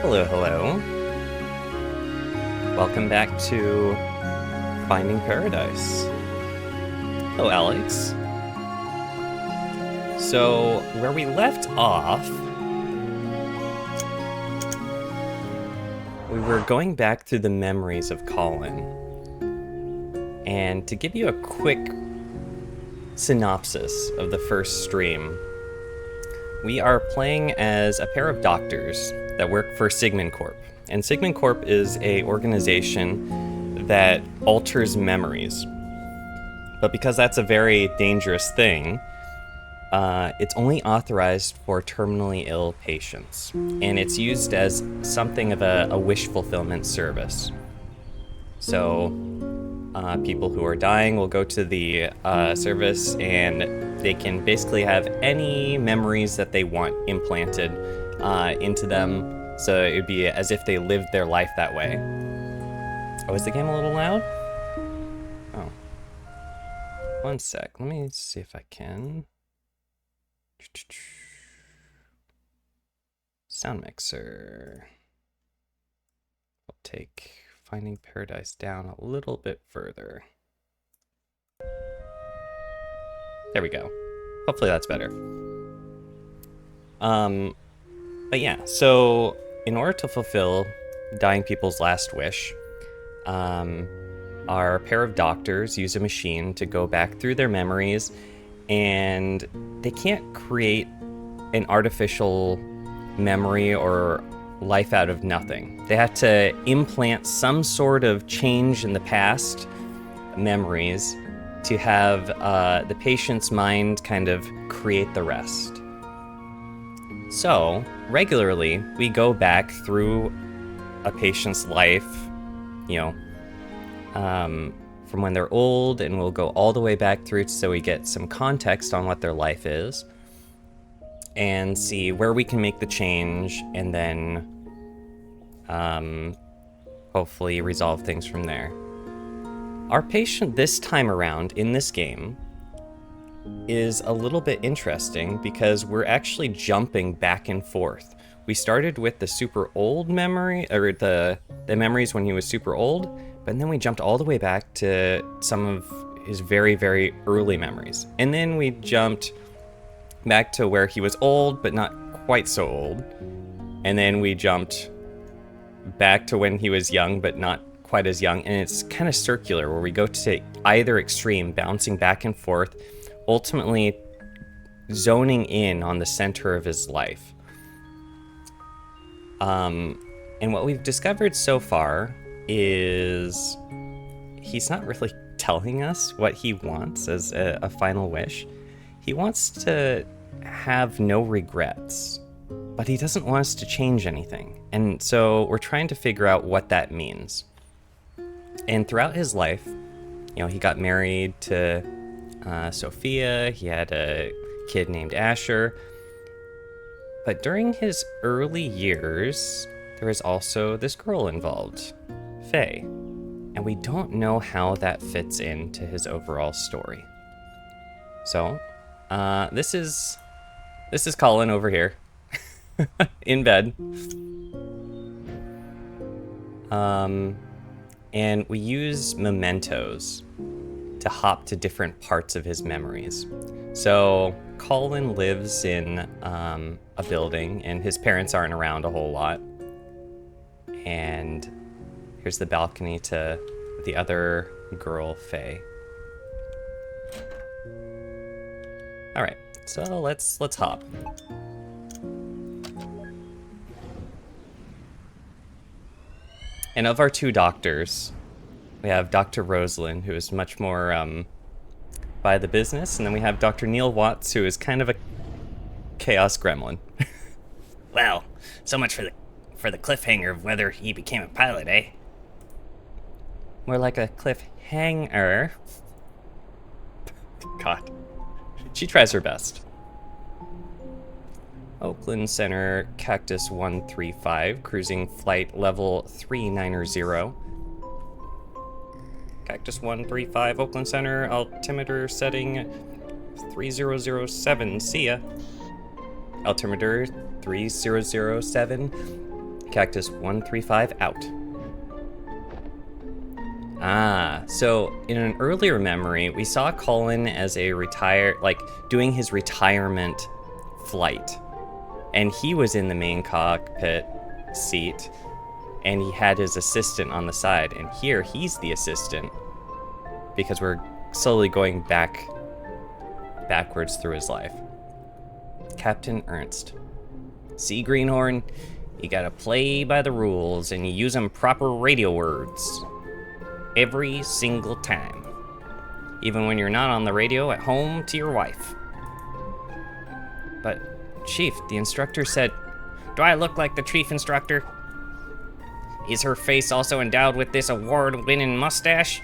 Hello, hello. Welcome back to Finding Paradise. Hello, Alex. So, where we left off, we were going back through the memories of Colin. And to give you a quick synopsis of the first stream, we are playing as a pair of doctors that work for Sigmund Corp. And Sigmund Corp is an organization that alters memories. But because that's a very dangerous thing, it's only authorized for terminally ill patients. And it's used as something of a wish fulfillment service. So people who are dying will go to the service and they can basically have any memories that they want implanted into them. So it would be as if they lived their life that way. Oh, is the game a little loud? Oh. One sec. Let me see if I can. Sound mixer. I'll take Finding Paradise down a little bit further. There we go. Hopefully that's better. But yeah, so in order to fulfill dying people's last wish, our pair of doctors use a machine to go back through their memories, and they can't create an artificial memory or life out of nothing. They have to implant some sort of change in the past memories to have the patient's mind kind of create the rest. So, regularly, we go back through a patient's life, from when they're old, and we'll go all the way back through so we get some context on what their life is, and see where we can make the change, and then hopefully resolve things from there. Our patient this time around in this game is a little bit interesting because we're actually jumping back and forth. We started with the super old memory, or the memories when he was super old, but then we jumped all the way back to some of his very, very early memories. And then we jumped back to where he was old, but not quite so old. And then we jumped back to when he was young, but not quite as young. And it's kind of circular, where we go to either extreme, bouncing back and forth, ultimately zoning in on the center of his life. And what we've discovered so far is he's not really telling us what he wants as a final wish. He wants to have no regrets, but he doesn't want us to change anything. And so we're trying to figure out what that means. And throughout his life, he got married to Sophia. He had a kid named Asher. But during his early years, there was also this girl involved, Faye. And we don't know how that fits into his overall story. So, this is Colin over here, in bed. And we use mementos to hop to different parts of his memories. So Colin lives in a building, and his parents aren't around a whole lot. And here's the balcony to the other girl, Faye. All right, so let's hop. And of our two doctors, we have Dr. Rosalind, who is much more by the business, and then we have Dr. Neil Watts, who is kind of a chaos gremlin. Well, so much for the cliffhanger of whether he became a pilot, eh? More like a cliffhanger. God. She tries her best. Oakland Center, Cactus 135, cruising flight level 390. Cactus 135, Oakland Center, altimeter setting 3007, see ya. Altimeter 3007, Cactus 135 out. Ah, so in an earlier memory, we saw Colin as a doing his retirement flight. And he was in the main cockpit seat, and he had his assistant on the side. And here, he's the assistant, because we're slowly going backwards through his life. Captain Ernst. See, Greenhorn, you gotta play by the rules, and you use them proper radio words. Every single time. Even when you're not on the radio at home to your wife. But, Chief, the instructor said... Do I look like the chief instructor? Is her face also endowed with this award-winning mustache?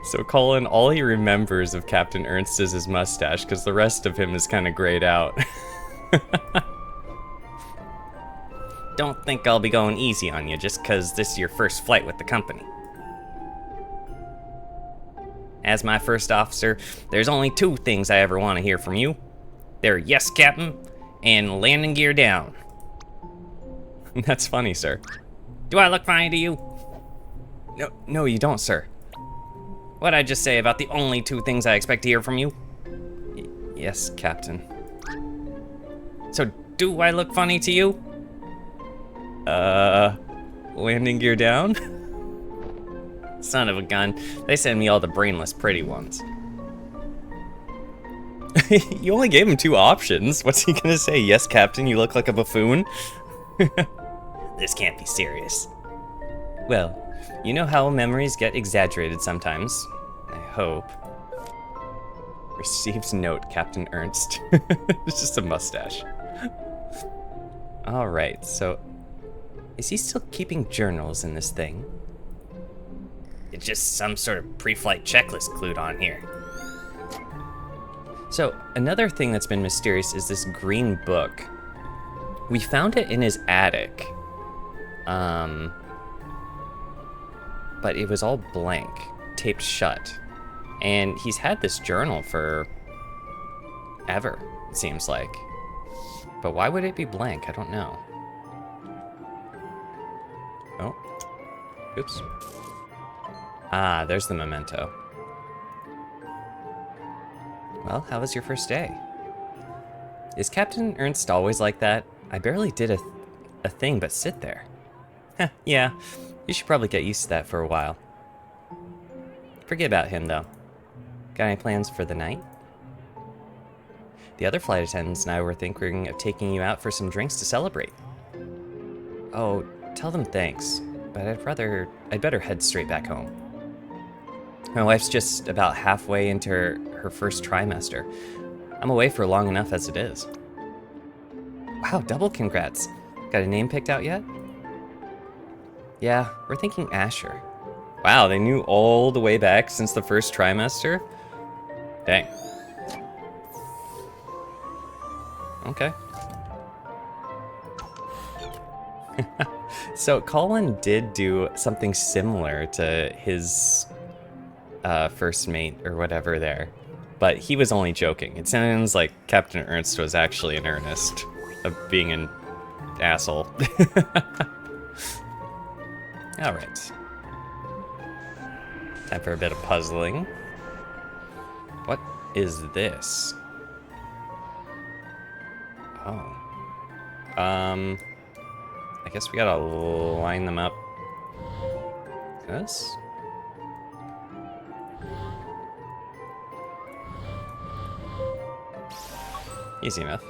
So Colin, all he remembers of Captain Ernst is his mustache, because the rest of him is kind of grayed out. Don't think I'll be going easy on you just because this is your first flight with the company. As my first officer, there's only two things I ever want to hear from you. They're yes, Captain, and landing gear down. That's funny, sir. Do I look funny to you? No, you don't, sir. What'd I just say about the only two things I expect to hear from you? Yes, Captain. So do I look funny to you? Landing gear down? Son of a gun. They send me all the brainless pretty ones. You only gave him two options. What's he gonna say? Yes, Captain, you look like a buffoon? This can't be serious. Well, you know how memories get exaggerated sometimes. I hope. Receives note, Captain Ernst. It's just a mustache. Alright, so... is he still keeping journals in this thing? It's just some sort of pre-flight checklist glued on here. So, another thing that's been mysterious is this green book. We found it in his attic. But it was all blank, taped shut. And he's had this journal for ever, it seems like. But why would it be blank? I don't know. Oh. Oops. Ah, there's the memento. Well, how was your first day? Is Captain Ernst always like that? I barely did a thing but sit there. Heh, yeah, you should probably get used to that for a while. Forget about him, though. Got any plans for the night? The other flight attendants and I were thinking of taking you out for some drinks to celebrate. Oh, tell them thanks, but I'd better head straight back home. My wife's just about halfway into her first trimester. I'm away for long enough as it is. Wow, double congrats. Got a name picked out yet? Yeah, we're thinking Asher. Wow, they knew all the way back since the first trimester? Dang. Okay. So Colin did do something similar to his first mate or whatever there, but he was only joking. It sounds like Captain Ernst was actually in earnest of being an asshole. All right. Time for a bit of puzzling. What is this? Oh. I guess we gotta line them up. This? Easy enough.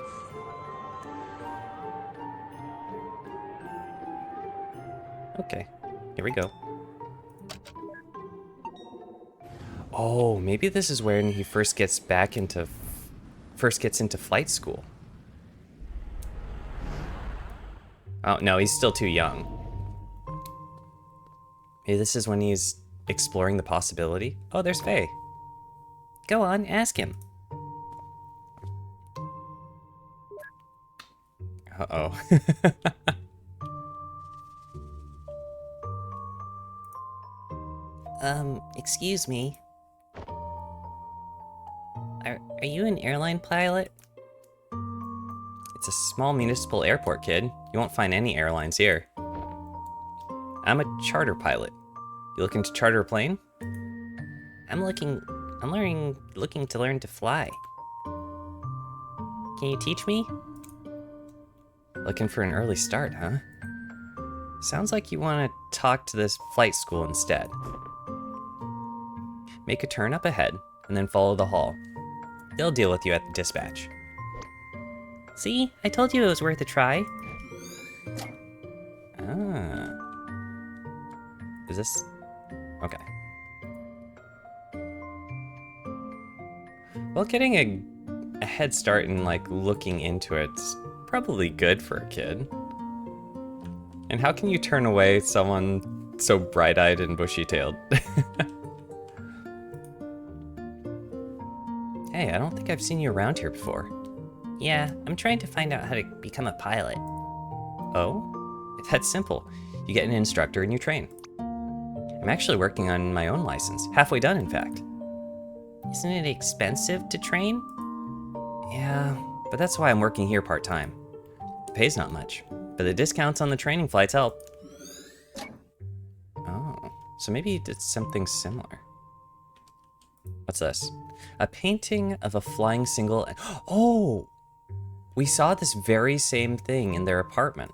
Okay, here we go. Oh, maybe this is when he first gets into flight school. Oh, no, he's still too young. Maybe this is when he's exploring the possibility. Oh, there's Faye. Go on, ask him. Uh-oh. Excuse me. Are you an airline pilot? It It's a small municipal airport, kid. You won't find any airlines here. I'm a charter pilot. You looking to charter a plane? I'm looking to learn to fly. Can you teach me? Looking for an early start, huh? Sounds like you want to talk to this flight school instead. Make a turn up ahead, and then follow the hall. They'll deal with you at the dispatch. See? I told you it was worth a try. Ah. Is this... Okay. Well, getting a head start and, like, looking into it's probably good for a kid. And how can you turn away someone so bright-eyed and bushy-tailed? Hey, I don't think I've seen you around here before. Yeah, I'm trying to find out how to become a pilot. Oh? That's simple. You get an instructor and you train. I'm actually working on my own license. Halfway done, in fact. Isn't it expensive to train? Yeah, but that's why I'm working here part-time. The pay's not much, but the discounts on the training flights help. Oh, so maybe it's something similar. What's this? A painting of a flying single... Oh! We saw this very same thing in their apartment.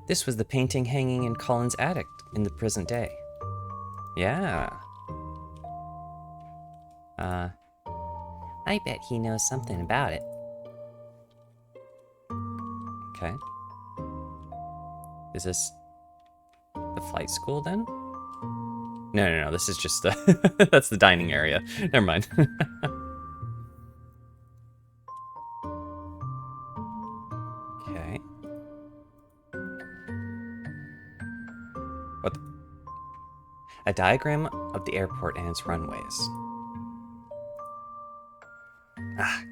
This was the painting hanging in Colin's attic in the present day. Yeah. I bet he knows something about it. Okay. Is this the flight school then? No, this is just the... That's the dining area. Never mind. Okay. What the... A diagram of the airport and its runways. Ah,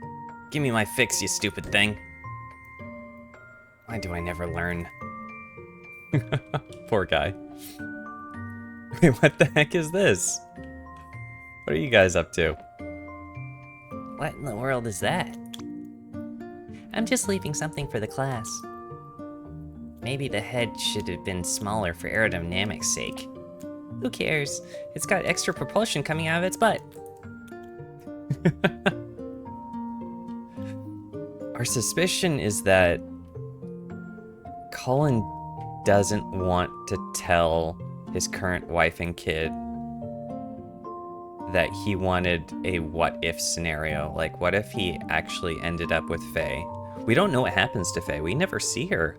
give me my fix, you stupid thing. Why do I never learn? Poor guy. Wait, what the heck is this? What are you guys up to? What in the world is that? I'm just leaving something for the class. Maybe the head should have been smaller for aerodynamics' sake. Who cares? It's got extra propulsion coming out of its butt. Our suspicion is that Colin doesn't want to tell his current wife and kid that he wanted a what-if scenario. Like, what if he actually ended up with Faye? We don't know what happens to Faye. We never see her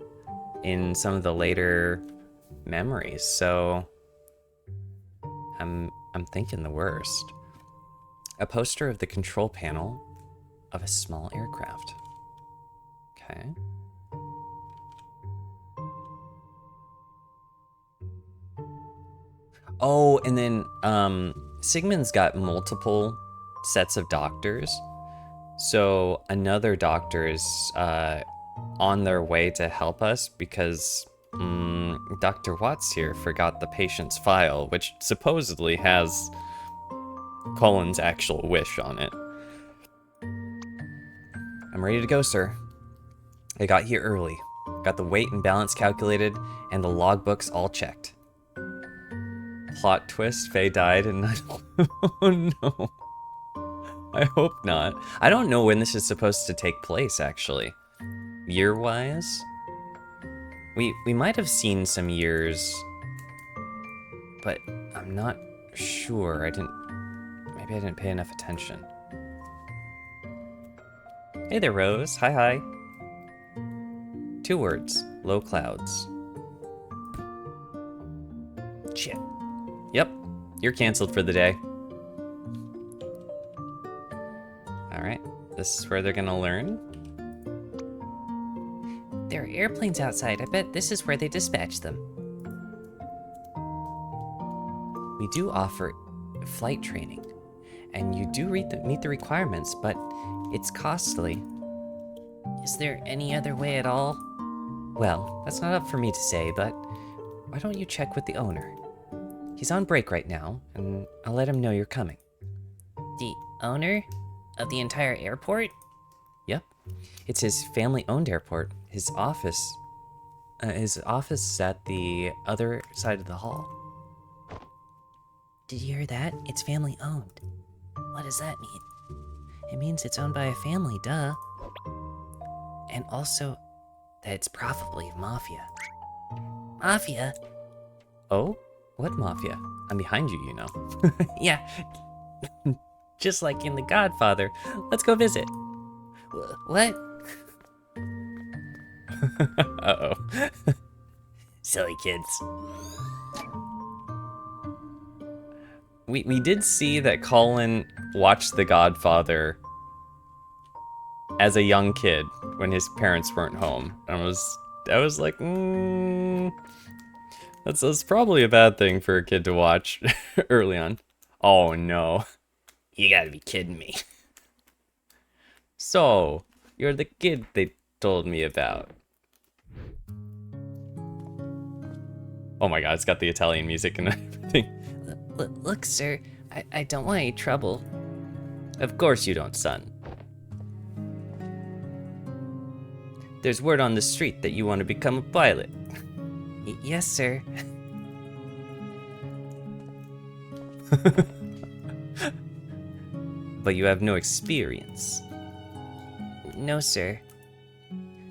in some of the later memories, so I'm thinking the worst. A poster of the control panel of a small aircraft. Okay. Oh, and then Sigmund's got multiple sets of doctors. So another doctor is on their way to help us because Dr. Watts here forgot the patient's file, which supposedly has Colin's actual wish on it. I'm ready to go, sir. I got here early. Got the weight and balance calculated and the logbooks all checked. Plot twist, Faye died and I don't... Oh no. I hope not. I don't know when this is supposed to take place, actually. Year-wise? We might have seen some years, but I'm not sure. Maybe I didn't pay enough attention. Hey there, Rose. Hi. 2 words. Low clouds. Shit. Yep. You're canceled for the day. Alright. This is where they're gonna learn. There are airplanes outside. I bet this is where they dispatch them. We do offer flight training, and you do meet the requirements, but it's costly. Is there any other way at all? Well, that's not up for me to say, but why don't you check with the owner? He's on break right now, and I'll let him know you're coming. The owner of the entire airport? Yep. It's his family-owned airport. His office is at the other side of the hall. Did you hear that? It's family owned. What does that mean? It means it's owned by a family, duh. And also that it's probably mafia. Mafia? Oh? What mafia? I'm behind you, you know. Yeah. Just like in The Godfather. Let's go visit. What? Uh-oh. Silly kids. We did see that Colin watched The Godfather as a young kid when his parents weren't home. And I was like, that's probably a bad thing for a kid to watch early on. Oh no. You gotta be kidding me. So, you're the kid they told me about. Oh my god, it's got the Italian music and everything. Look, sir, I don't want any trouble. Of course you don't, son. There's word on the street that you want to become a pilot. Yes, sir. But you have no experience. No, sir.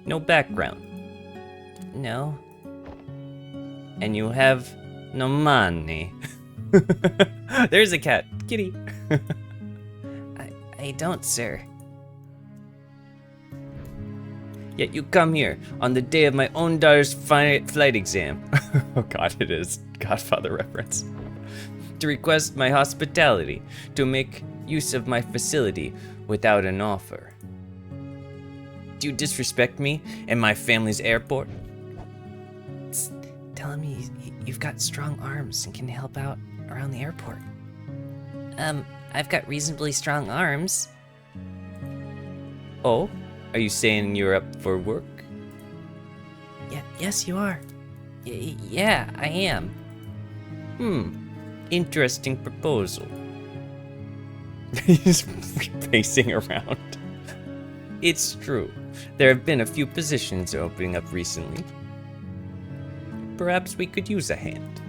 No background. No. And you have no money. There's a cat. Kitty. I don't, sir. Yet you come here on the day of my own daughter's flight exam. Oh god, it is Godfather reference. To request my hospitality, to make use of my facility without an offer. Do you disrespect me and my family's airport? Tell him you've got strong arms and can help out around the airport. I've got reasonably strong arms. Oh? Are you saying you're up for work? Yes, you are. Yeah, I am. Interesting proposal. He's pacing around. It's true. There have been a few positions opening up recently. Perhaps we could use a hand.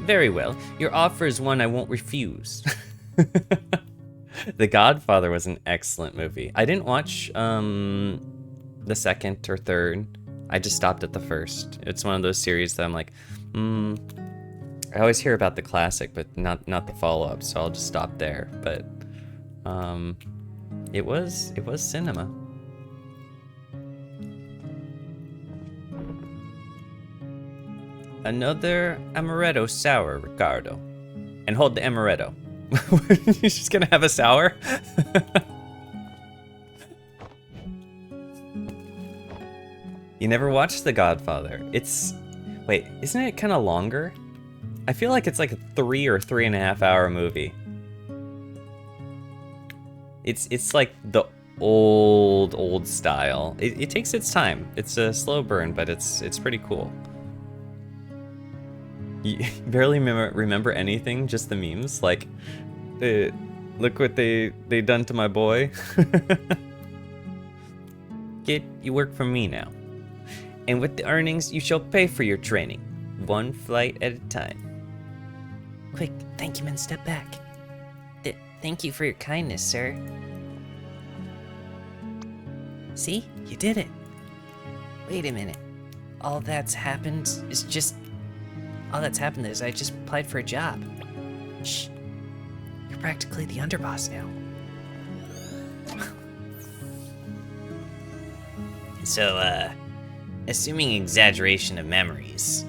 Very well. Your offer is one I won't refuse. The Godfather was an excellent movie. I didn't watch the second or third. I just stopped at the first. It's one of those series that I'm like, I always hear about the classic, but not the follow-up, so I'll just stop there. But it was cinema. Another amaretto sour, Ricardo. And hold the amaretto. You're just gonna have a sour? You never watched The Godfather. Wait, isn't it kind of longer? I feel like it's like a 3 or 3.5 hour movie. It's like the old style. It takes its time. It's a slow burn, but it's pretty cool. You barely remember anything, just the memes. Like, look what they done to my boy. Kid, you work for me now. And with the earnings, you shall pay for your training. One flight at a time. Quick, thank you, man, step back. Thank you for your kindness, sir. See? You did it. Wait a minute. All that's happened is I just applied for a job. Shh. You're practically the underboss now. So, assuming exaggeration of memories,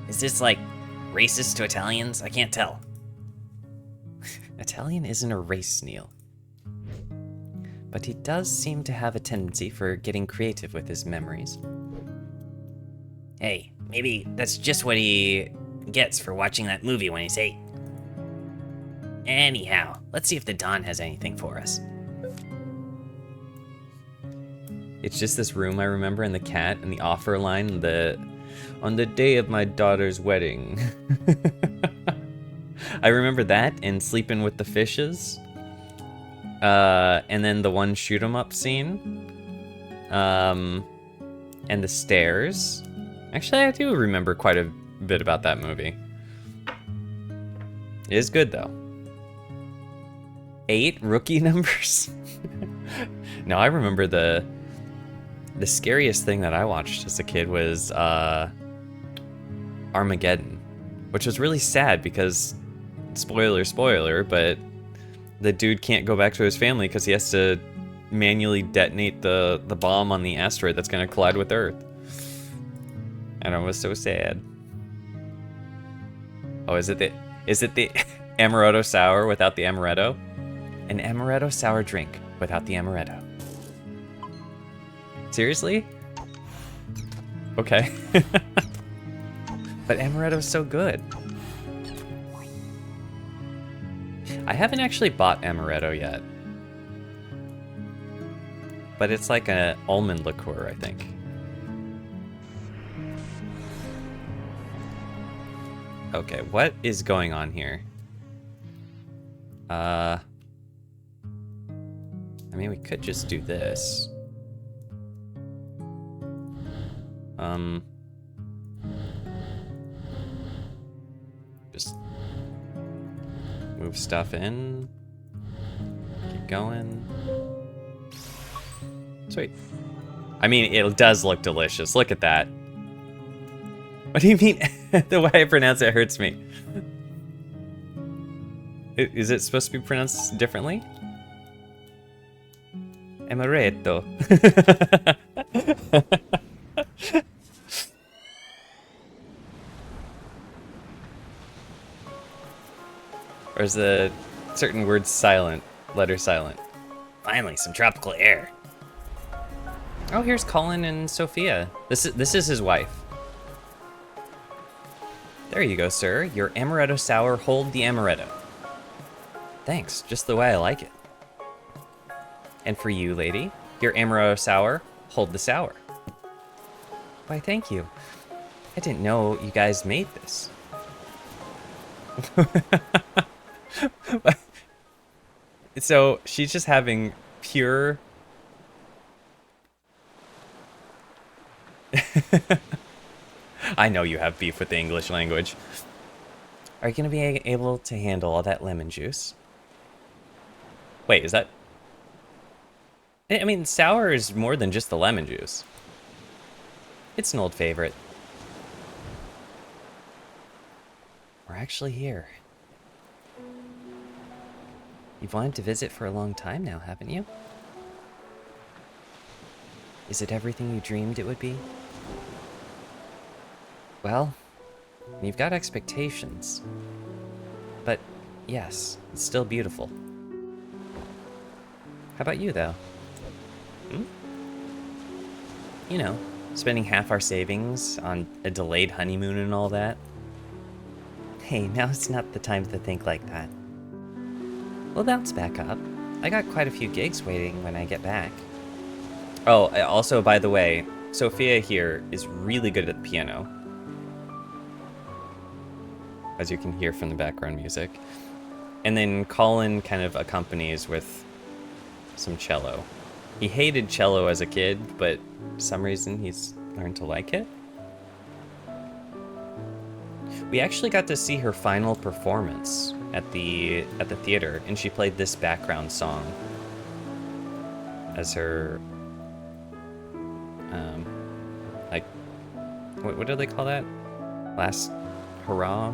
is this like racist to Italians? I can't tell. Italian isn't a race, Neil. But he does seem to have a tendency for getting creative with his memories. Hey, maybe that's just what he gets for watching that movie when he's 8. Anyhow, let's see if the Don has anything for us. It's just this room I remember, and the cat, and the offer line, on the day of my daughter's wedding. I remember that, and Sleeping with the Fishes. And then the one shoot 'em up scene. And the stairs. Actually, I do remember quite a bit about that movie. It is good though. 8 rookie numbers. No, I remember the scariest thing that I watched as a kid was Armageddon, which was really sad because spoiler, but the dude can't go back to his family because he has to manually detonate the bomb on the asteroid that's going to collide with Earth. And it was so sad. Oh, is it the amaretto sour without the amaretto? An amaretto sour drink without the amaretto. Seriously? Okay. But amaretto's so good. I haven't actually bought amaretto yet. But it's like an almond liqueur, I think. Okay, what is going on here? I mean, we could just do this. Just move stuff in. Keep going. Sweet. I mean, it does look delicious. Look at that. What do you mean? The way I pronounce it hurts me. Is it supposed to be pronounced differently? Amaretto. Or is the certain words silent? Letter silent. Finally, some tropical air. Oh, here's Colin and Sophia. This is his wife. There you go, sir. Your amaretto sour, hold the amaretto. Thanks, just the way I like it. And for you, lady, your amaretto sour, hold the sour. Why, thank you. I didn't know you guys made this. So she's just having pure... I know you have beef with the English language. Are you going to be able to handle all that lemon juice? Wait, is that... I mean, sour is more than just the lemon juice. It's an old favorite. We're actually here. You've wanted to visit for a long time now, haven't you? Is it everything you dreamed it would be? Well, you've got expectations. But yes, it's still beautiful. How about you, though? Hmm? You know, spending half our savings on a delayed honeymoon and all that. Hey, now's not the time to think like that. We'll bounce back up. I got quite a few gigs waiting when I get back. Oh, also, by the way, Sophia here is really good at the piano. As you can hear from the background music. And then Colin kind of accompanies with some cello. He hated cello as a kid, but for some reason he's learned to like it. We actually got to see her final performance at the theater, and she played this background song as her like what do they call that? Last hurrah?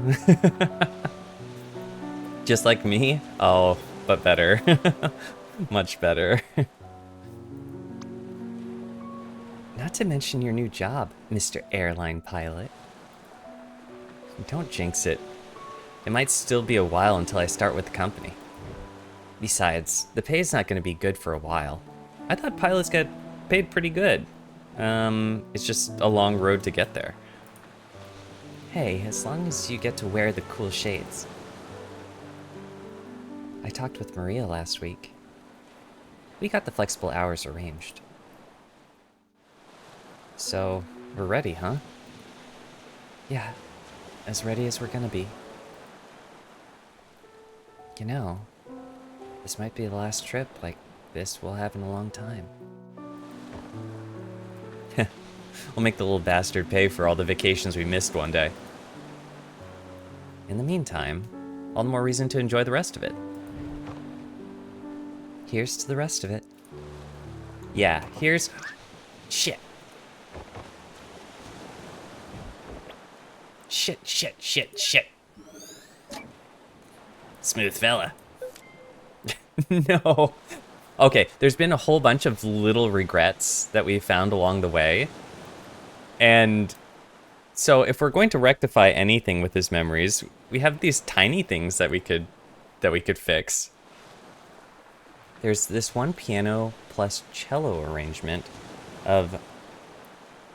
Just like me? Oh, but better. Much better. Not to mention your new job, Mr. Airline Pilot. Don't jinx it. It might still be a while until I start with the company. Besides, the pay's not going to be good for a while. I thought pilots get paid pretty good. It's just a long road to get there. Hey, as long as you get to wear the cool shades. I talked with Maria last week. We got the flexible hours arranged. So, we're ready, huh? Yeah, as ready as we're gonna be. You know, This might be the last trip like this we'll have in a long time. We'll make the little bastard pay for all the vacations we missed one day. In the meantime, all the more reason to enjoy the rest of it. Here's to the rest of it. Yeah, here's... Shit. Shit. Smooth fella. No. Okay, there's been a whole bunch of little regrets that we found along the way. And so if we're going to rectify anything with his memories, we have these tiny things that we could fix. There's this one piano plus cello arrangement of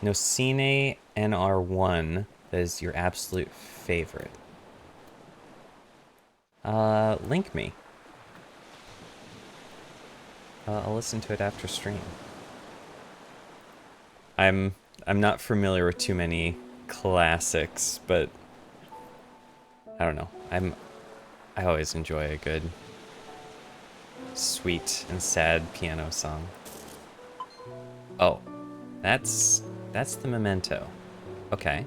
Nocine NR1 that is your absolute favorite. Link me. I'll listen to it after stream. I'm not familiar with too many classics, but I don't know. I always enjoy a good sweet and sad piano song. Oh, that's the Memento. Okay.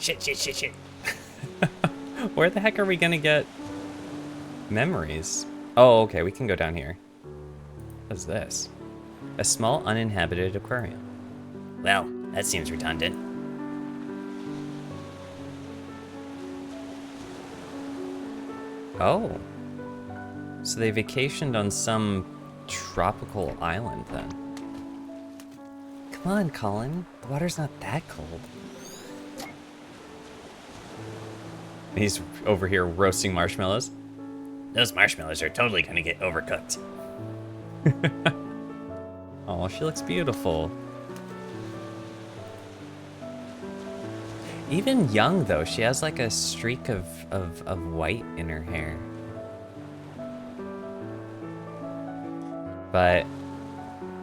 Shit. Where the heck are we gonna get memories? Oh, okay, we can go down here. What's this? A small uninhabited aquarium. Well, that seems redundant. Oh. So they vacationed on some tropical island then. Come on, Colin. The water's not that cold. He's over here roasting marshmallows. Those marshmallows are totally gonna get overcooked. Oh, she looks beautiful. Even young though, she has like a streak of white in her hair. But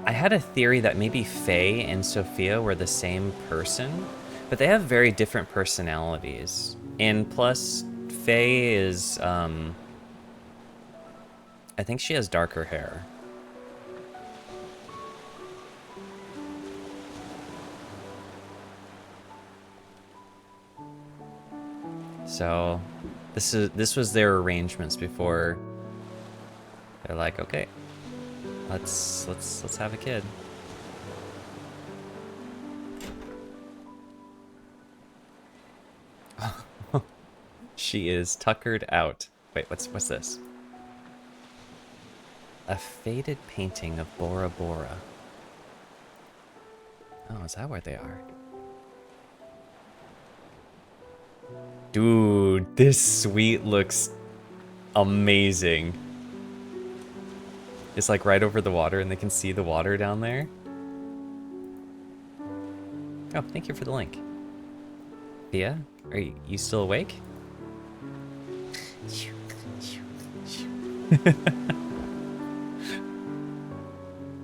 I had a theory that maybe Faye and Sophia were the same person, but they have very different personalities. And plus, Faye is, I think she has darker hair. So, this was their arrangements before they're like, okay, let's have a kid. She is tuckered out. Wait, what's this? A faded painting of Bora Bora. Oh, is that where they are? Dude, this suite looks amazing. It's like right over the water and they can see the water down there. Oh, thank you for the link. Thea, are you still awake?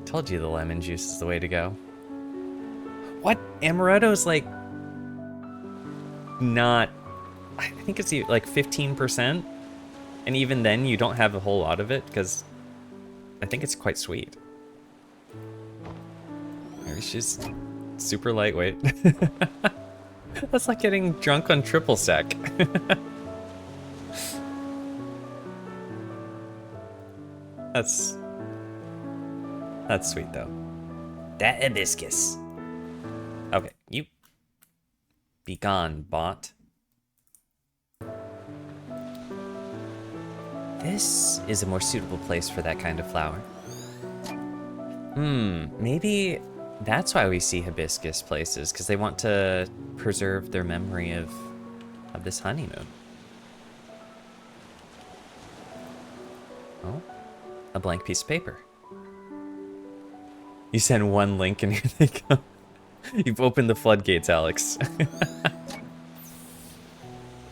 Told you the lemon juice is the way to go. What? Amaretto's like not, I think it's like 15%, and even then you don't have a whole lot of it because I think it's quite sweet. Maybe she's super lightweight. That's like getting drunk on triple sec. That's sweet though. That hibiscus. Okay, you be gone, bot. This is a more suitable place for that kind of flower. Maybe that's why we see hibiscus places, because they want to preserve their memory of this honeymoon. Oh, a blank piece of paper. You send one link and here they come. You've opened the floodgates, Alex.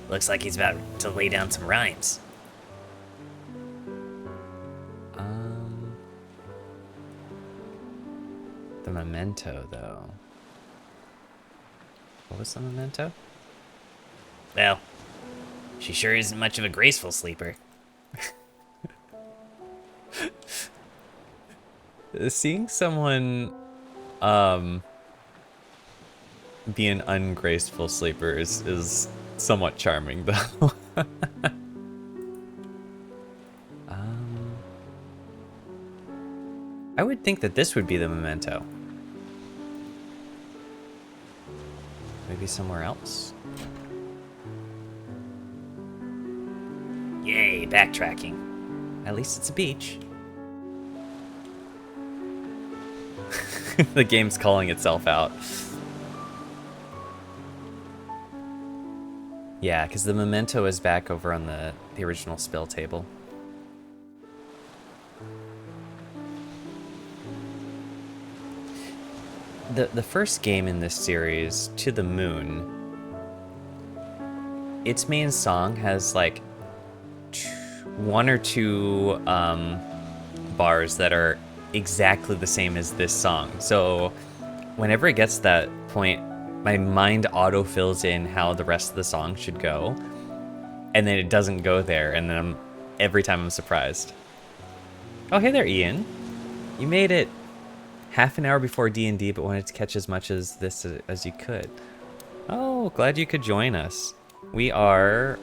Looks like he's about to lay down some rhymes. The memento, though. What was the memento? Well, She sure isn't much of a graceful sleeper. Seeing someone be an ungraceful sleeper is somewhat charming, though. I would think that this would be the memento. Maybe somewhere else? Yay, backtracking. At least it's a beach. The game's calling itself out. Yeah, because the memento is back over on the original spill table. The first game in this series, To the Moon, its main song has like one or two bars that are exactly the same as this song. So whenever it gets to that point, my mind auto-fills in how the rest of the song should go, and then it doesn't go there, and then every time I'm surprised. Oh, hey there, Ian. You made it half an hour before D&D, but wanted to catch as much as this as you could. Oh, glad you could join us. We are,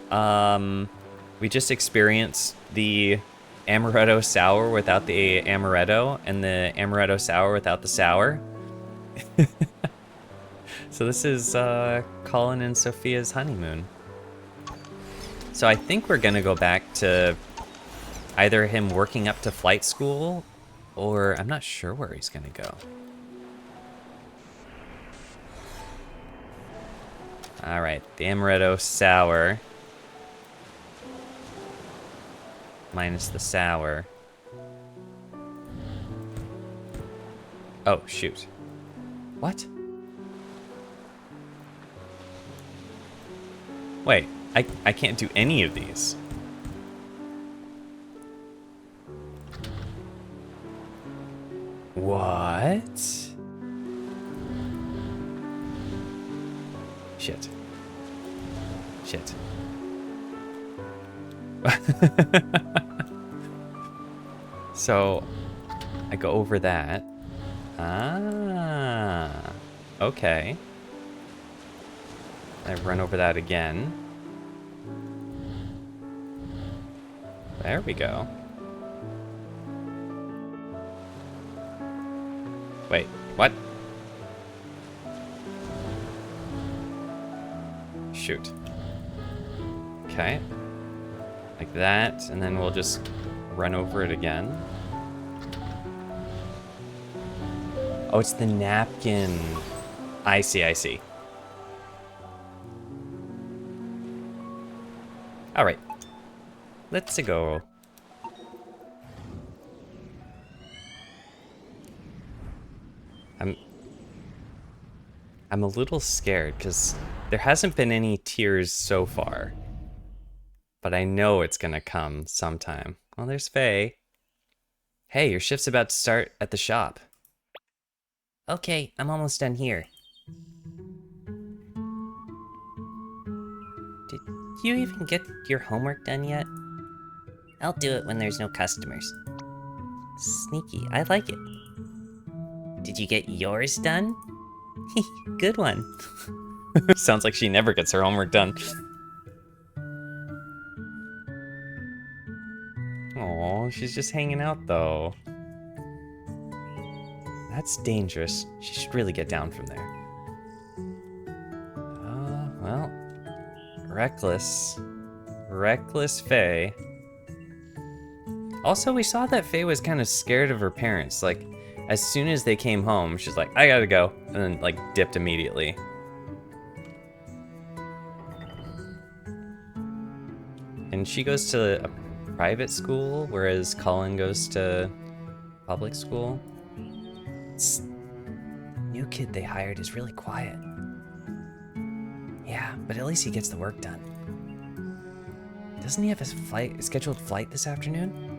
we just experienced the amaretto sour without the amaretto, and the amaretto sour without the sour. So this is Colin and Sophia's honeymoon. So I think we're gonna go back to either him working up to flight school, or I'm not sure where he's gonna go. All right, the amaretto sour. Minus the sour. Oh, shoot. What? Wait, I can't do any of these. What? Shit. Shit. So, I go over that. Ah, okay. I run over that again. There we go. Wait, what? Shoot. Okay. Like that, and then we'll just run over it again. Oh, it's the napkin. I see, I see. All right. Let's go. I'm a little scared because there hasn't been any tears so far. But I know it's gonna come sometime. Well, there's Faye. Hey, your shift's about to start at the shop. Okay, I'm almost done here. Did you even get your homework done yet? I'll do it when there's no customers. Sneaky, I like it. Did you get yours done? Good one. Sounds like she never gets her homework done. Oh, she's just hanging out though. That's dangerous. She should really get down from there. Well, reckless Faye. Also, we saw that Faye was kind of scared of her parents. Like, as soon as they came home, she's like, I gotta go, and then like dipped immediately. And she goes to a private school, whereas Colin goes to public school. This new kid they hired is really quiet. Yeah, but at least he gets the work done. Doesn't he have a scheduled flight this afternoon?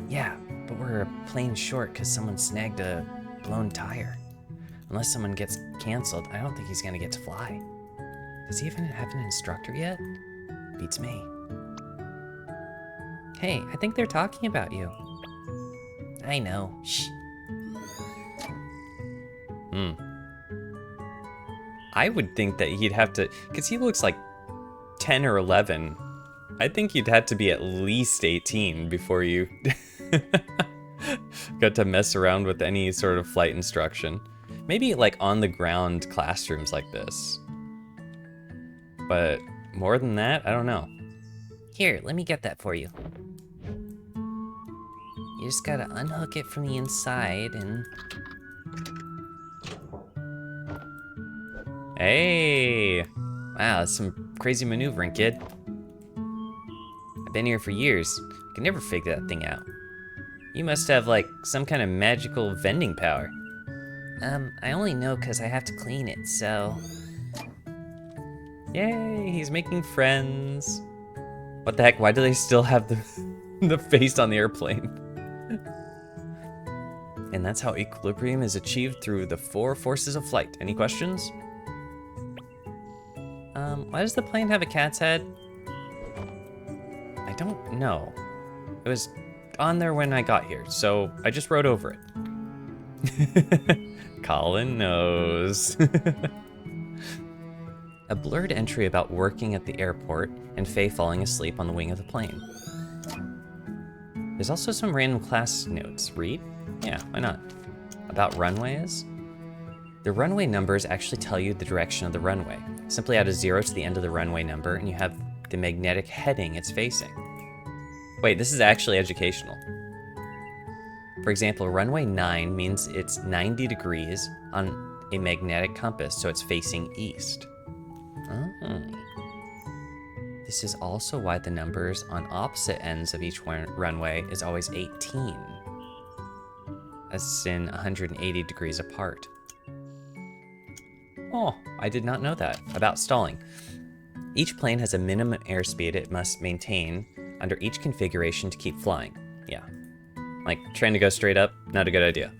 Yeah, but we're a plane short because someone snagged a blown tire. Unless someone gets canceled, I don't think he's gonna get to fly. Does he even have an instructor yet? Beats me. Hey, I think they're talking about you. I know. Shh. I would think that he'd have to, because he looks like 10 or 11. I think you'd have to be at least 18 before you got to mess around with any sort of flight instruction. Maybe like on the ground classrooms like this. But more than that, I don't know. Here, let me get that for you. You just gotta unhook it from the inside and... Hey! Wow, that's some crazy maneuvering, kid. I've been here for years. I can never figure that thing out. You must have, like, some kind of magical vending power. I only know because I have to clean it, so... Yay, he's making friends. What the heck, why do they still have the face on the airplane? And that's how equilibrium is achieved through the 4 forces of flight. Any questions? Why does the plane have a cat's head? I don't know. It was on there when I got here, so I just wrote over it. Colin knows. A blurred entry about working at the airport and Faye falling asleep on the wing of the plane. There's also some random class notes. Read? Yeah, why not? About runways? The runway numbers actually tell you the direction of the runway. Simply add a 0 to the end of the runway number and you have the magnetic heading it's facing. Wait, this is actually educational. For example, runway 9 means it's 90 degrees on a magnetic compass, so it's facing east. Oh. This is also why the numbers on opposite ends of each runway is always 18, as in 180 degrees apart. Oh, I did not know that. About stalling. Each plane has a minimum airspeed it must maintain under each configuration to keep flying. Yeah. Like, trying to go straight up, not a good idea.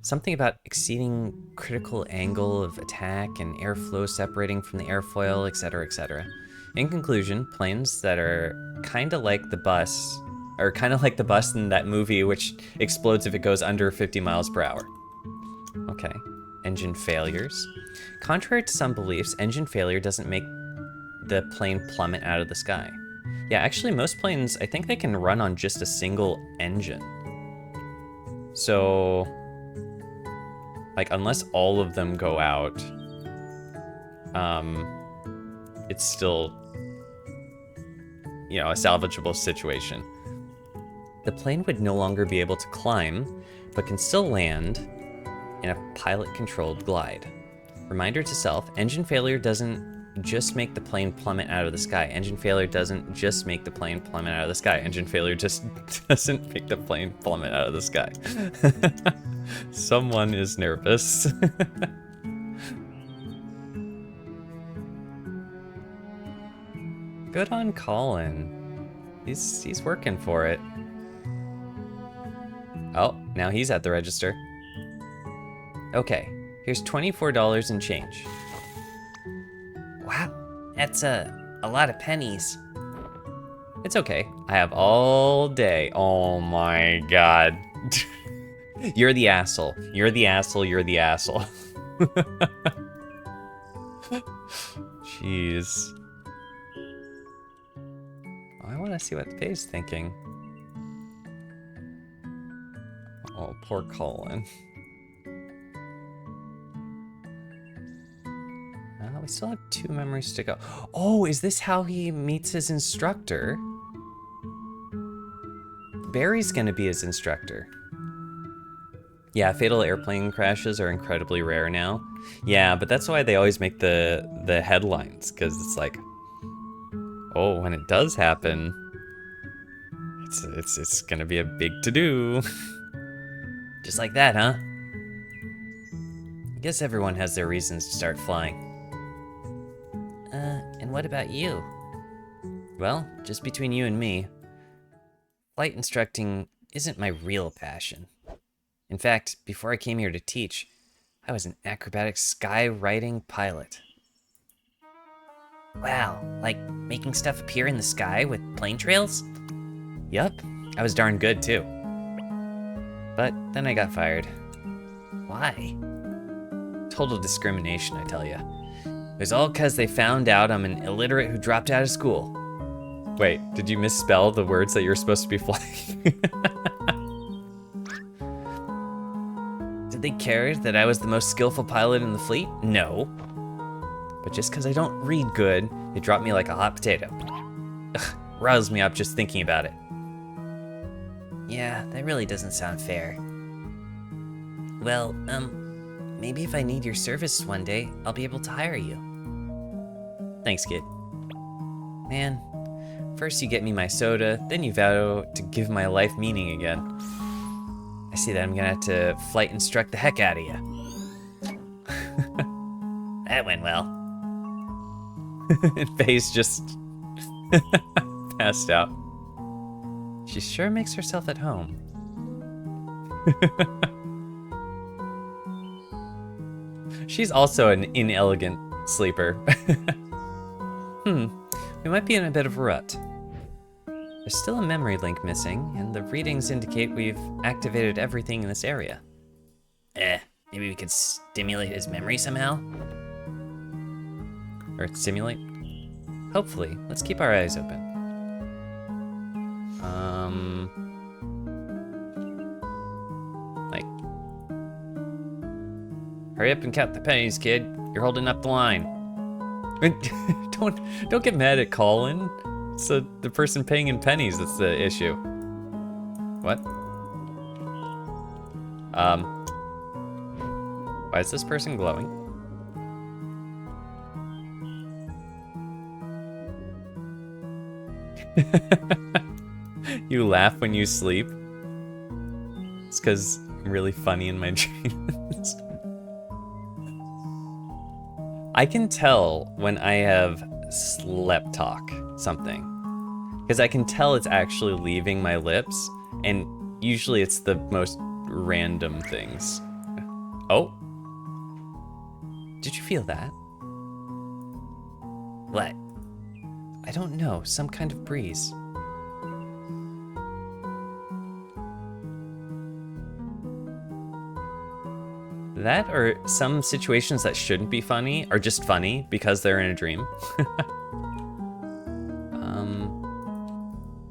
Something about exceeding critical angle of attack and airflow separating from the airfoil, etc., etc. In conclusion, planes that are kind of like the bus, in that movie which explodes if it goes under 50 miles per hour. Okay. Engine failures. Contrary to some beliefs, engine failure doesn't make the plane plummet out of the sky. Yeah, actually most planes, I think they can run on just a single engine. So, like, unless all of them go out, it's still, a salvageable situation. The plane would no longer be able to climb, but can still land in a pilot-controlled glide. Reminder to self, engine failure doesn't just make the plane plummet out of the sky. Engine failure doesn't just make the plane plummet out of the sky. Engine failure just doesn't make the plane plummet out of the sky. Someone is nervous. Good on Colin. He's working for it. Oh, now he's at the register. Okay, here's $24 and change. Wow, that's a lot of pennies. It's okay. I have all day. Oh my god. You're the asshole. You're the asshole. You're the asshole. Jeez. I want to see what Faye's thinking. Oh, poor Colin. We still have 2 memories to go. Oh, is this how he meets his instructor? Barry's gonna be his instructor. Yeah, fatal airplane crashes are incredibly rare now. Yeah, but that's why they always make the headlines, because it's like, oh, when it does happen, it's gonna be a big to-do. Just like that, huh? I guess everyone has their reasons to start flying. And what about you? Well, just between you and me, flight instructing isn't my real passion. In fact, before I came here to teach, I was an acrobatic skywriting pilot. Wow, like making stuff appear in the sky with plane trails? Yup, I was darn good too. But then I got fired. Why? Total discrimination, I tell ya. It was all 'cause they found out I'm an illiterate who dropped out of school. Wait, did you misspell the words that you're supposed to be flying? Did they care that I was the most skillful pilot in the fleet? No. But just 'cause I don't read good, they dropped me like a hot potato. Ugh, riles me up just thinking about it. Yeah, that really doesn't sound fair. Well, maybe if I need your services one day, I'll be able to hire you. Thanks, kid. Man, first you get me my soda, then you vow to give my life meaning again. I see that I'm gonna have to flight instruct the heck out of you. That went well. Faye's just passed out. She sure makes herself at home. She's also an inelegant sleeper. We might be in a bit of a rut. There's still a memory link missing, and the readings indicate we've activated everything in this area. Maybe we could stimulate his memory somehow? Or stimulate? Hopefully. Let's keep our eyes open. Like, hurry up and count the pennies, kid. You're holding up the line. don't get mad at Colin. It's the person paying in pennies that's the issue. What? Why is this person glowing? You laugh when you sleep? It's because I'm really funny in my dreams. I can tell when I have slept talk something. Because I can tell it's actually leaving my lips, and usually it's the most random things. Oh. Did you feel that? What? I don't know, some kind of breeze. That or some situations that shouldn't be funny are just funny because they're in a dream.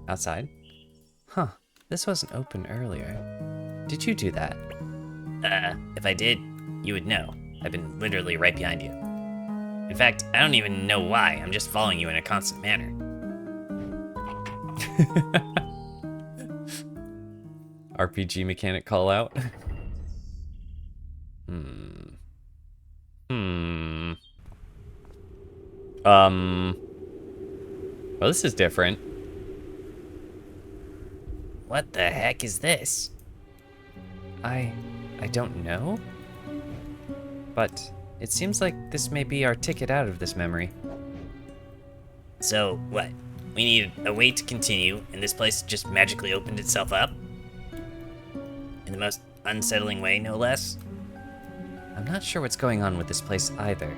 Outside? Huh, this wasn't open earlier. Did you do that? If I did, you would know. I've been literally right behind you. In fact, I don't even know why. I'm just following you in a constant manner. RPG mechanic call out. Well, this is different. What the heck is this? I don't know. But it seems like this may be our ticket out of this memory. So, what? We need a way to continue, and this place just magically opened itself up? In the most unsettling way, no less? I'm not sure what's going on with this place either,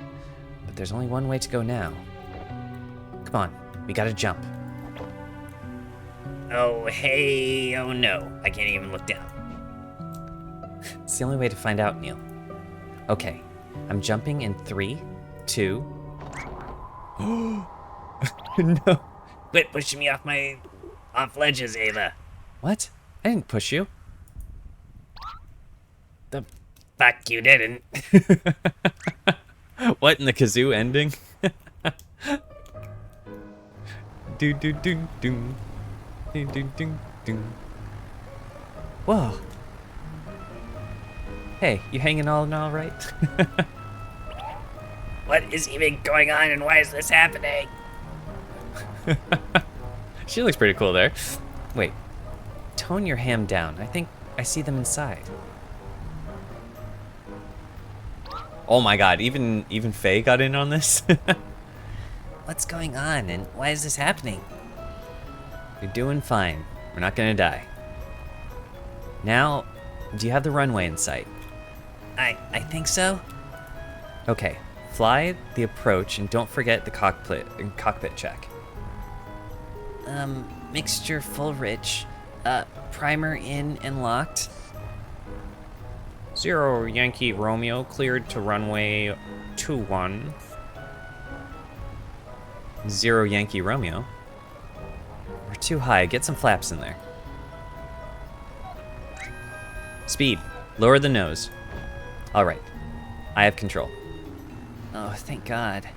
but there's only one way to go now. Come on, we gotta jump. Oh, hey, oh no, I can't even look down. It's the only way to find out, Neil. Okay, I'm jumping in 3, 2... No. Quit pushing me off ledges, Ava. What? I didn't push you. The fuck you didn't. What in the kazoo ending? Do do do do. Do do do do. Whoa. Hey, you hanging all right? What is even going on and why is this happening? She looks pretty cool there. Wait, tone your ham down. I think I see them inside. Oh my god, even Faye got in on this? What's going on and why is this happening? You're doing fine. We're not gonna die. Now, do you have the runway in sight? I think so. Okay, fly the approach and don't forget the cockpit check. Mixture full rich. Primer in and locked. 0 Yankee Romeo cleared to runway 21. 0 Yankee Romeo. We're too high. Get some flaps in there. Speed. Lower the nose. All right. I have control. Oh, thank God.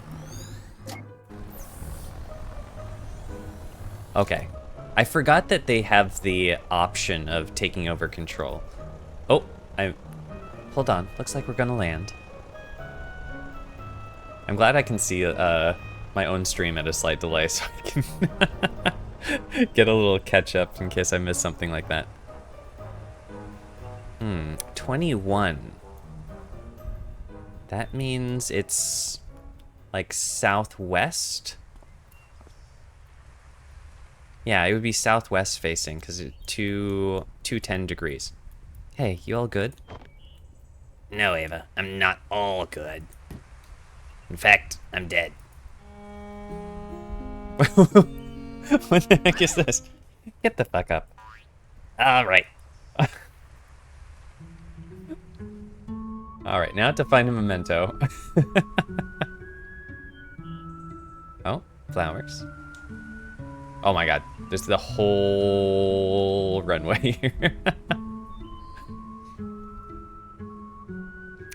Okay. I forgot that they have the option of taking over control. Oh, hold on. Looks like we're gonna land. I'm glad I can see my own stream at a slight delay so I can get a little catch up in case I miss something like that. 21. That means it's like southwest? Yeah, it would be southwest facing because it's 210 degrees. Hey, you all good? No, Ava, I'm not all good. In fact, I'm dead. What the heck is this? Get the fuck up. All right. All right, now to find a memento. Oh, flowers. Oh my god, there's the whole runway here.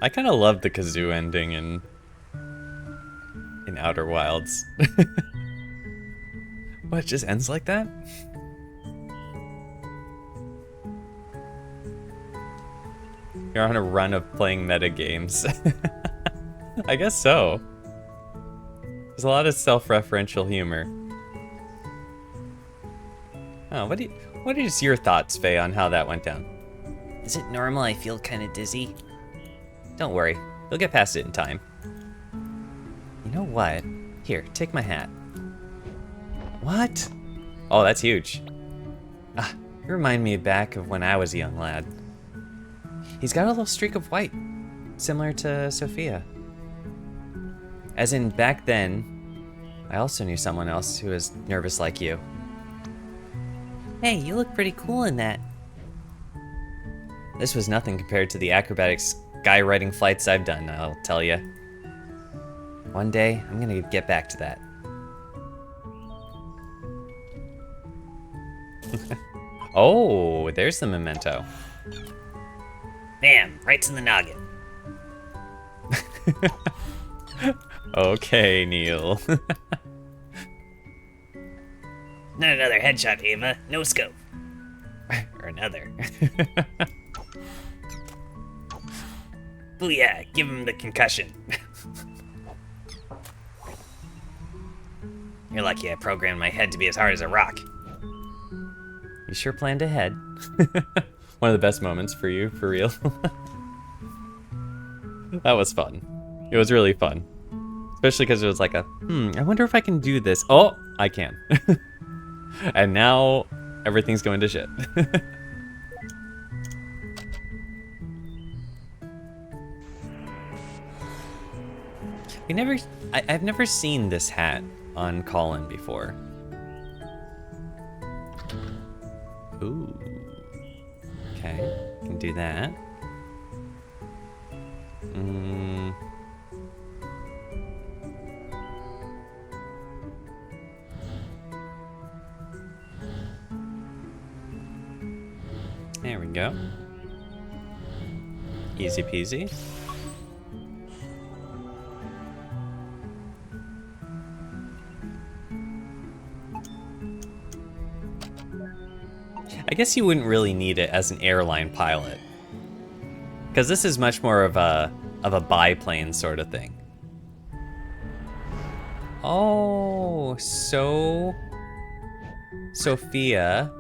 I kind of love the kazoo ending in Outer Wilds. What, it just ends like that? You're on a run of playing meta games. I guess so. There's a lot of self-referential humor. Oh, what is your thoughts, Faye, on how that went down? Is it normal I feel kind of dizzy? Don't worry, you'll get past it in time. You know what? Here, take my hat. What? Oh, that's huge. Ah, you remind me back of when I was a young lad. He's got a little streak of white, similar to Sophia. As in, back then, I also knew someone else who was nervous like you. Hey, you look pretty cool in that. This was nothing compared to the acrobatic skywriting flights I've done, I'll tell you. One day, I'm gonna get back to that. Oh, there's the memento. Bam, right to the noggin. Okay, Neil. Not another headshot, Ava. No scope. Or another. Booyah, give him the concussion. You're lucky I programmed my head to be as hard as a rock. You sure planned ahead. One of the best moments for you, for real. That was fun. It was really fun. Especially because it was like a, I wonder if I can do this. Oh, I can. And now everything's going to shit. I've never seen this hat on Colin before. Ooh. Okay, can do that. There we go. Easy peasy. I guess you wouldn't really need it as an airline pilot, because this is much more of a biplane sort of thing. Oh, so Sophia,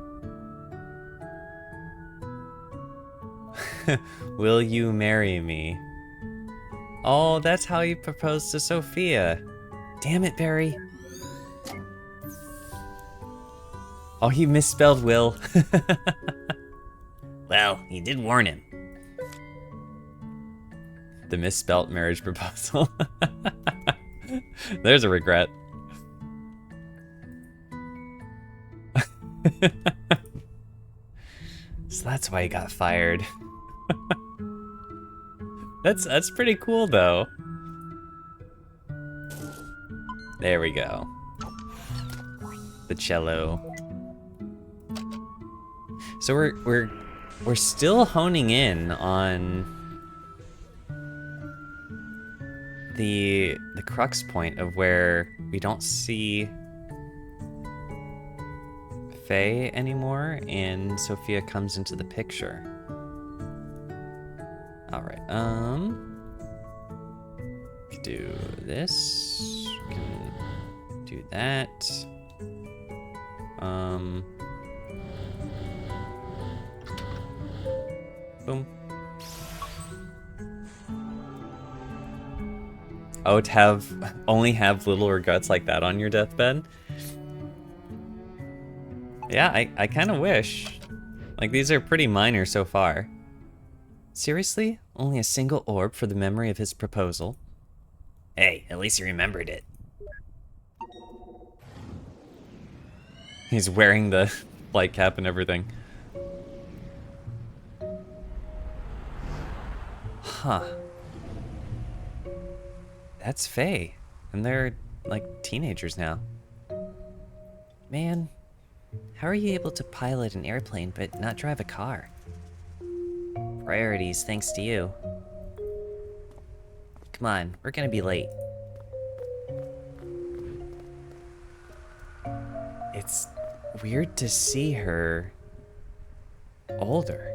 will you marry me? Oh, that's how you proposed to Sophia. Damn it, Barry. Oh, he misspelled Will. Well, you did warn him. The misspelt marriage proposal. There's a regret. So that's why he got fired. That's pretty cool though. There we go. The cello. So we're still honing in on the crux point of where we don't see Faye anymore and Sophia comes into the picture. All right. We can do this. We can do that. Boom. Oh, to only have little regrets like that on your deathbed? Yeah, I kind of wish. Like, these are pretty minor so far. Seriously? Only a single orb for the memory of his proposal? Hey, at least you remembered it. He's wearing the flight cap and everything. Huh. That's Faye. And they're, like, teenagers now. Man, how are you able to pilot an airplane but not drive a car? Priorities, thanks to you. Come on, we're gonna be late. It's weird to see her older.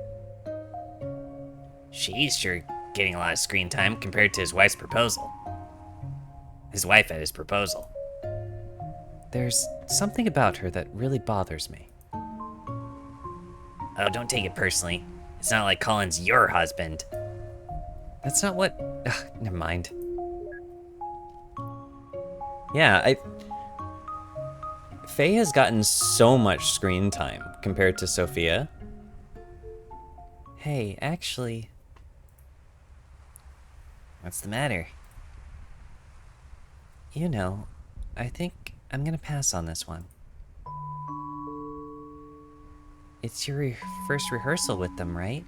She's sure getting a lot of screen time compared to his wife's proposal. His wife at his proposal. There's something about her that really bothers me. Oh, don't take it personally. It's not like Colin's your husband. That's not what... Ugh, never mind. Yeah, Faye has gotten so much screen time compared to Sophia. Hey, actually... What's the matter? You know, I think I'm gonna pass on this one. It's your first rehearsal with them, right?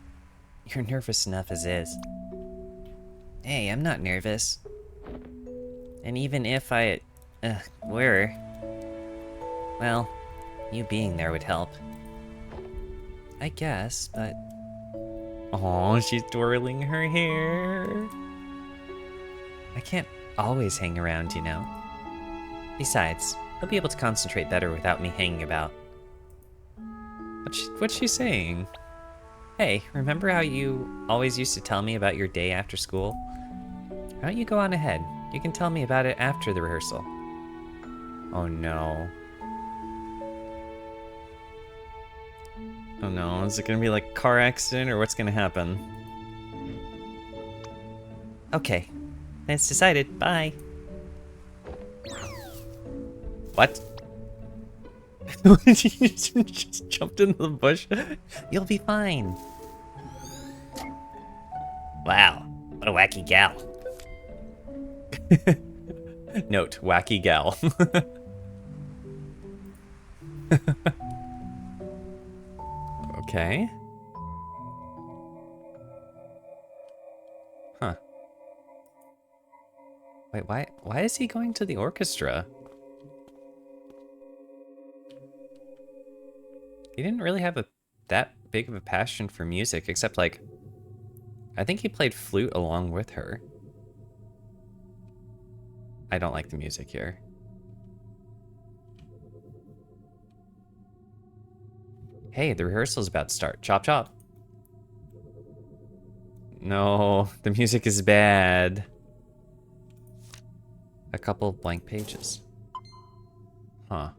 You're nervous enough as is. Hey, I'm not nervous. And even if I were, well, you being there would help. I guess, but... Oh, she's twirling her hair. I can't always hang around, you know. Besides, I'll be able to concentrate better without me hanging about. What's she saying? Hey, remember how you always used to tell me about your day after school? Why don't you go on ahead? You can tell me about it after the rehearsal. Oh no. Oh no, is it gonna be like a car accident or what's gonna happen? Okay, it's decided. Bye. What? You just jumped into the bush? You'll be fine. Wow, what a wacky gal. Note, wacky gal. Okay. Huh. Wait, why is he going to the orchestra? He didn't really have that big of a passion for music, except like, I think he played flute along with her. I don't like the music here. Hey, the rehearsal's about to start. Chop chop. No, the music is bad. A couple blank pages. Huh.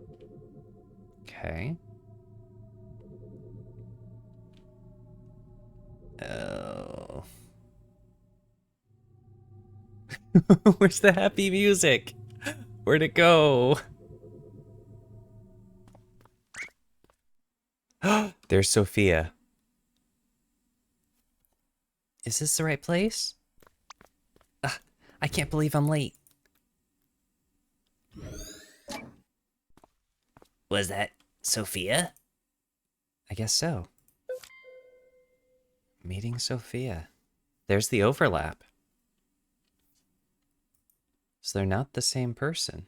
Okay. Oh. Where's the happy music? Where'd it go? There's Sophia. Is this the right place? I can't believe I'm late. Was that Sophia? I guess so. Meeting Sophia. There's the overlap. So they're not the same person.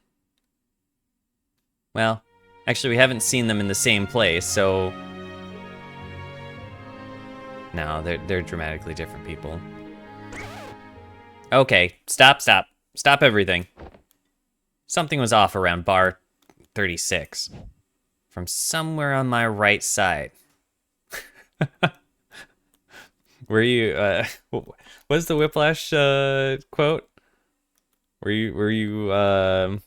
Well, actually, we haven't seen them in the same place, so... No, they're dramatically different people. Okay, stop. Stop everything. Something was off around bar 36. From somewhere on my right side. Were you, what was the Whiplash, quote? Were you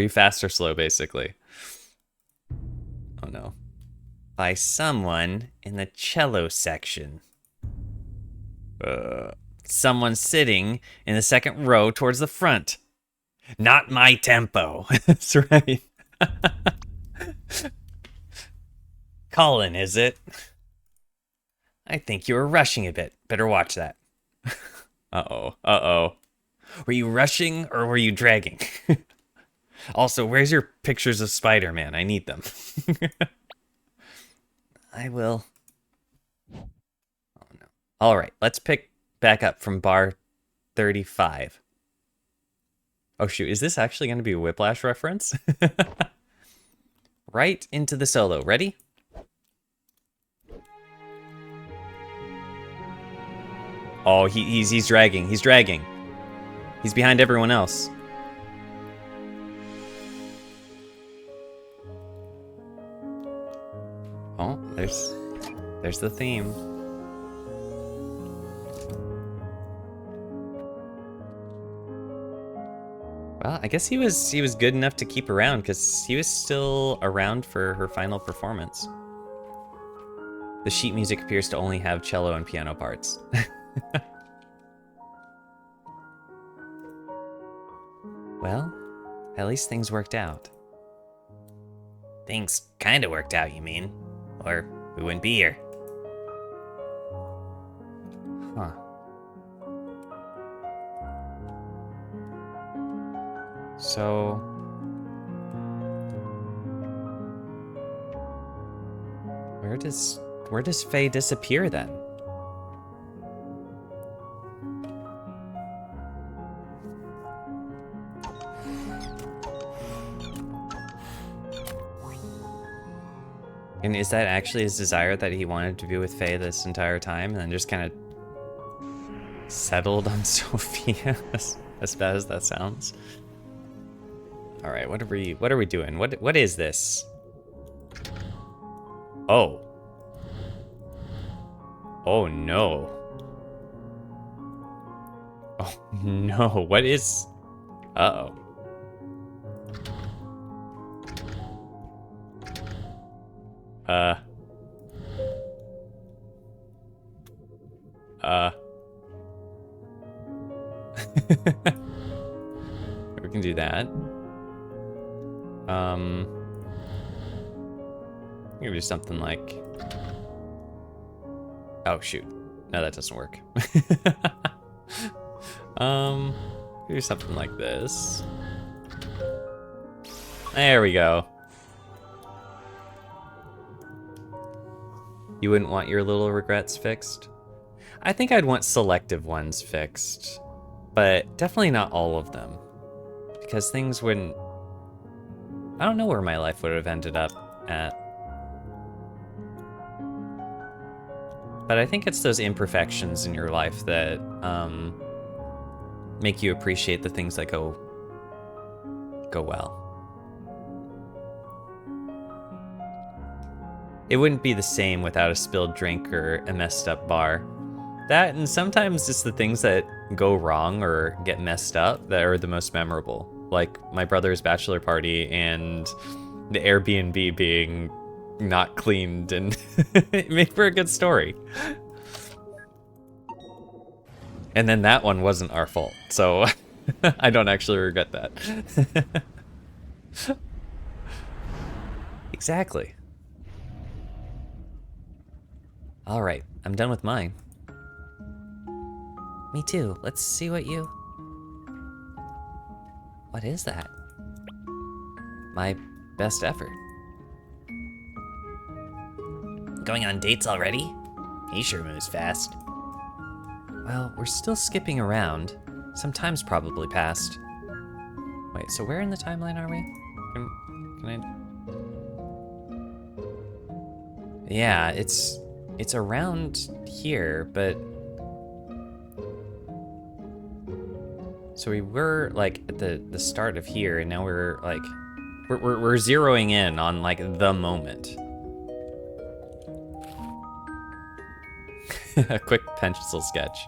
fast or slow, basically? Oh no. By someone in the cello section. Someone sitting in the second row towards the front. Not my tempo. That's right. Colin, is it? I think you were rushing a bit. Better watch that. Uh-oh. Were you rushing or were you dragging? Also, where's your pictures of Spider-Man? I need them. I will. Oh no. All right, let's pick back up from bar 35. Oh shoot, is this actually going to be a Whiplash reference? Right into the solo. Ready? Oh, he's dragging. He's dragging. He's behind everyone else. Oh, there's the theme. Well, I guess he was good enough to keep around because he was still around for her final performance. The sheet music appears to only have cello and piano parts. Well, at least things worked out. Things kinda worked out, you mean? Or we wouldn't be here. Huh. So... Where does Faye disappear then? And is that actually his desire, that he wanted to be with Faye this entire time and then just kind of settled on Sophia, as bad as that sounds? All right, what are we doing? What is this? Oh. Oh no. Oh no, what is... Uh-oh. We can do that. Maybe do something like... Oh, shoot. No, that doesn't work. Do something like this. There we go. You wouldn't want your little regrets fixed? I think I'd want selective ones fixed, but definitely not all of them. Because things wouldn't... I don't know where my life would have ended up at. But I think it's those imperfections in your life that make you appreciate the things that go well. It wouldn't be the same without a spilled drink or a messed up bar. That, and sometimes it's the things that go wrong or get messed up that are the most memorable. Like my brother's bachelor party and the Airbnb being not cleaned, and it made for a good story. And then that one wasn't our fault, so I don't actually regret that. Exactly. All right, I'm done with mine. Me too. Let's see what you... What is that? My best effort. Going on dates already? He sure moves fast. Well, we're still skipping around. Some time's probably passed. Wait, so where in the timeline are we? Can I... Yeah, it's around here, but... So we were, like, at the start of here, and now we're, like... We're zeroing in on, like, the moment. A quick pencil sketch.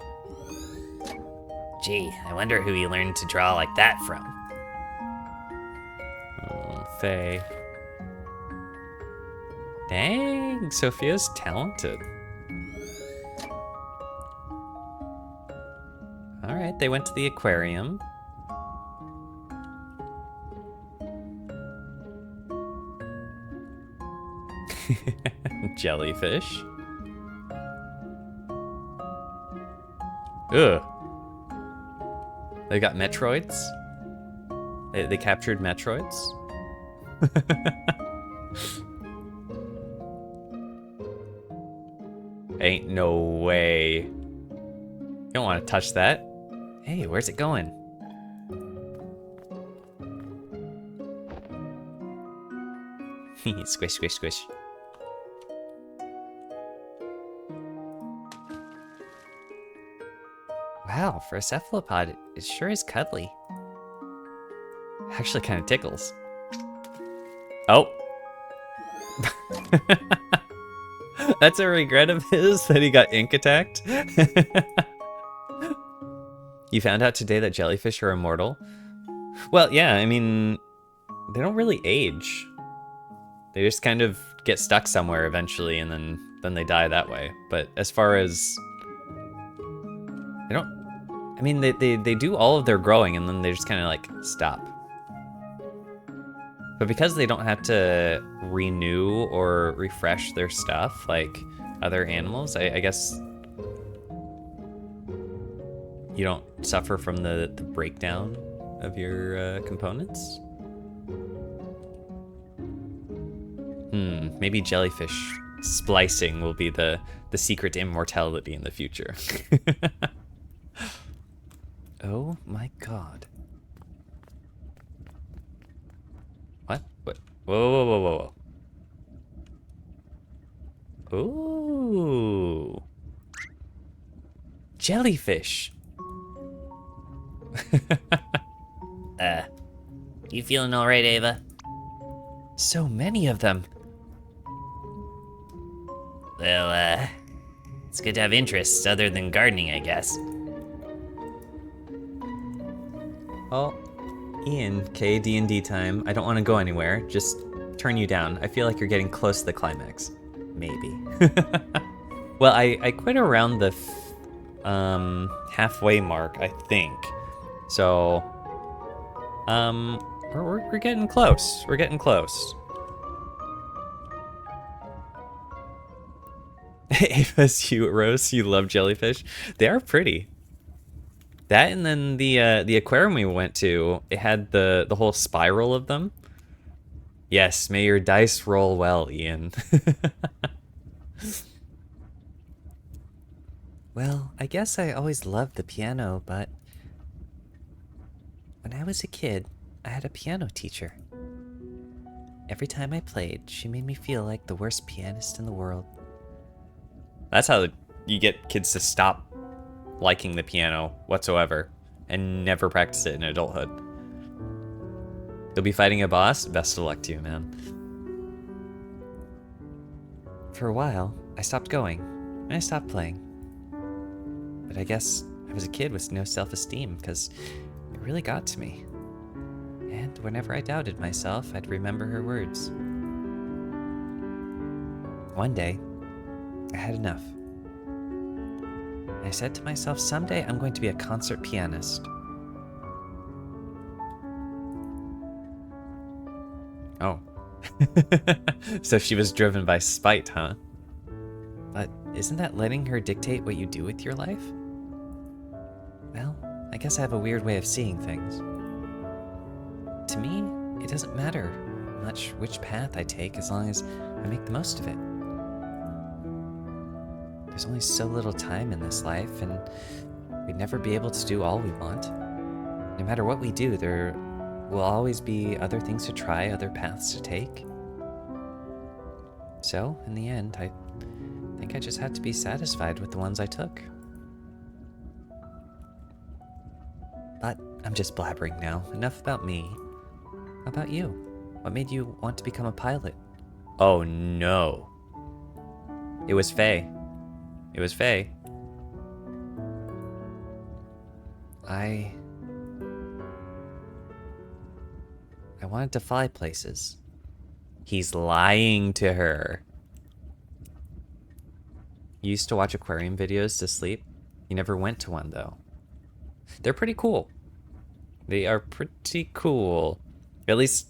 Gee, I wonder who he learned to draw like that from. Oh, Faye. Dang, Sophia's talented. All right, they went to the aquarium. Jellyfish. Ugh. They got Metroids. They captured Metroids. Ain't no way. You don't want to touch that. Hey, where's it going? Squish, squish, squish. Wow, for a cephalopod, it sure is cuddly. Actually kind of tickles. Oh. That's a regret of his, that he got ink attacked. You found out today that jellyfish are immortal? Well, yeah, I mean, they don't really age. They just kind of get stuck somewhere eventually, and then they die that way. But as far as... They don't... I mean, they do all of their growing, and then they just kind of, like, stop. But because they don't have to renew or refresh their stuff like other animals, I guess you don't suffer from the breakdown of your components? Maybe jellyfish splicing will be the secret to immortality in the future. Oh my god. What? What? Whoa, whoa, whoa, whoa, whoa. Ooh. Jellyfish. You feeling all right, Ava? So many of them. Well, it's good to have interests other than gardening, I guess. Well, Ian, D&D time. I don't want to go anywhere. Just turn you down. I feel like you're getting close to the climax. Maybe. Well, I quit around the halfway mark, I think. So, we're getting close. We're getting close. Ava's you, Rose, you love jellyfish. They are pretty. That and then the aquarium we went to, it had the whole spiral of them. Yes, may your dice roll well, Ian. Well, I guess I always loved the piano, but when I was a kid, I had a piano teacher. Every time I played, she made me feel like the worst pianist in the world. That's how you get kids to stop liking the piano whatsoever and never practice it in adulthood. You'll be fighting a boss? Best of luck to you, man. For a while, I stopped going, and I stopped playing. But I guess I was a kid with no self-esteem, because it really got to me. And whenever I doubted myself, I'd remember her words. One day, I had enough. I said to myself, someday I'm going to be a concert pianist. Oh. So she was driven by spite, huh? But isn't that letting her dictate what you do with your life? Well, I guess I have a weird way of seeing things. To me, it doesn't matter much which path I take as long as I make the most of it. there's only so little time in this life, and we'd never be able to do all we want. No matter what we do, there will always be other things to try, other paths to take. So, in the end, I think I just had to be satisfied with the ones I took. But I'm just blabbering now. Enough about me. How about you? What made you want to become a pilot? Oh no. It was Faye. It was Faye. I wanted to fly places. He's lying to her. You used to watch aquarium videos to sleep? You never went to one, though. They're pretty cool. They are pretty cool. At least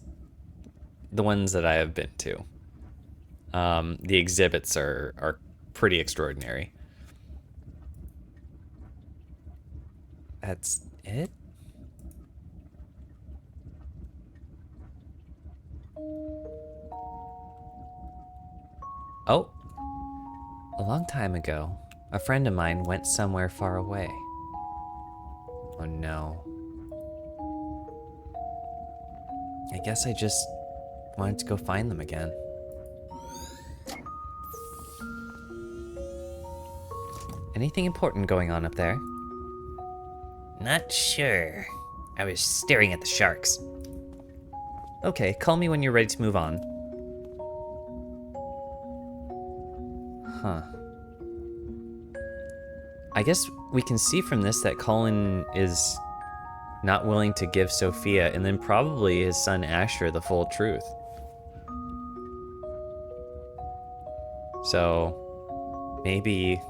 the ones that I have been to. The exhibits are pretty extraordinary. That's it? Oh, a long time ago, a friend of mine went somewhere far away. Oh no. I guess I just wanted to go find them again. Anything important going on up there? Not sure. I was staring at the sharks. Okay, call me when you're ready to move on. Huh. I guess we can see from this that Colin is not willing to give Sophia and then probably his son Asher the full truth. So maybe,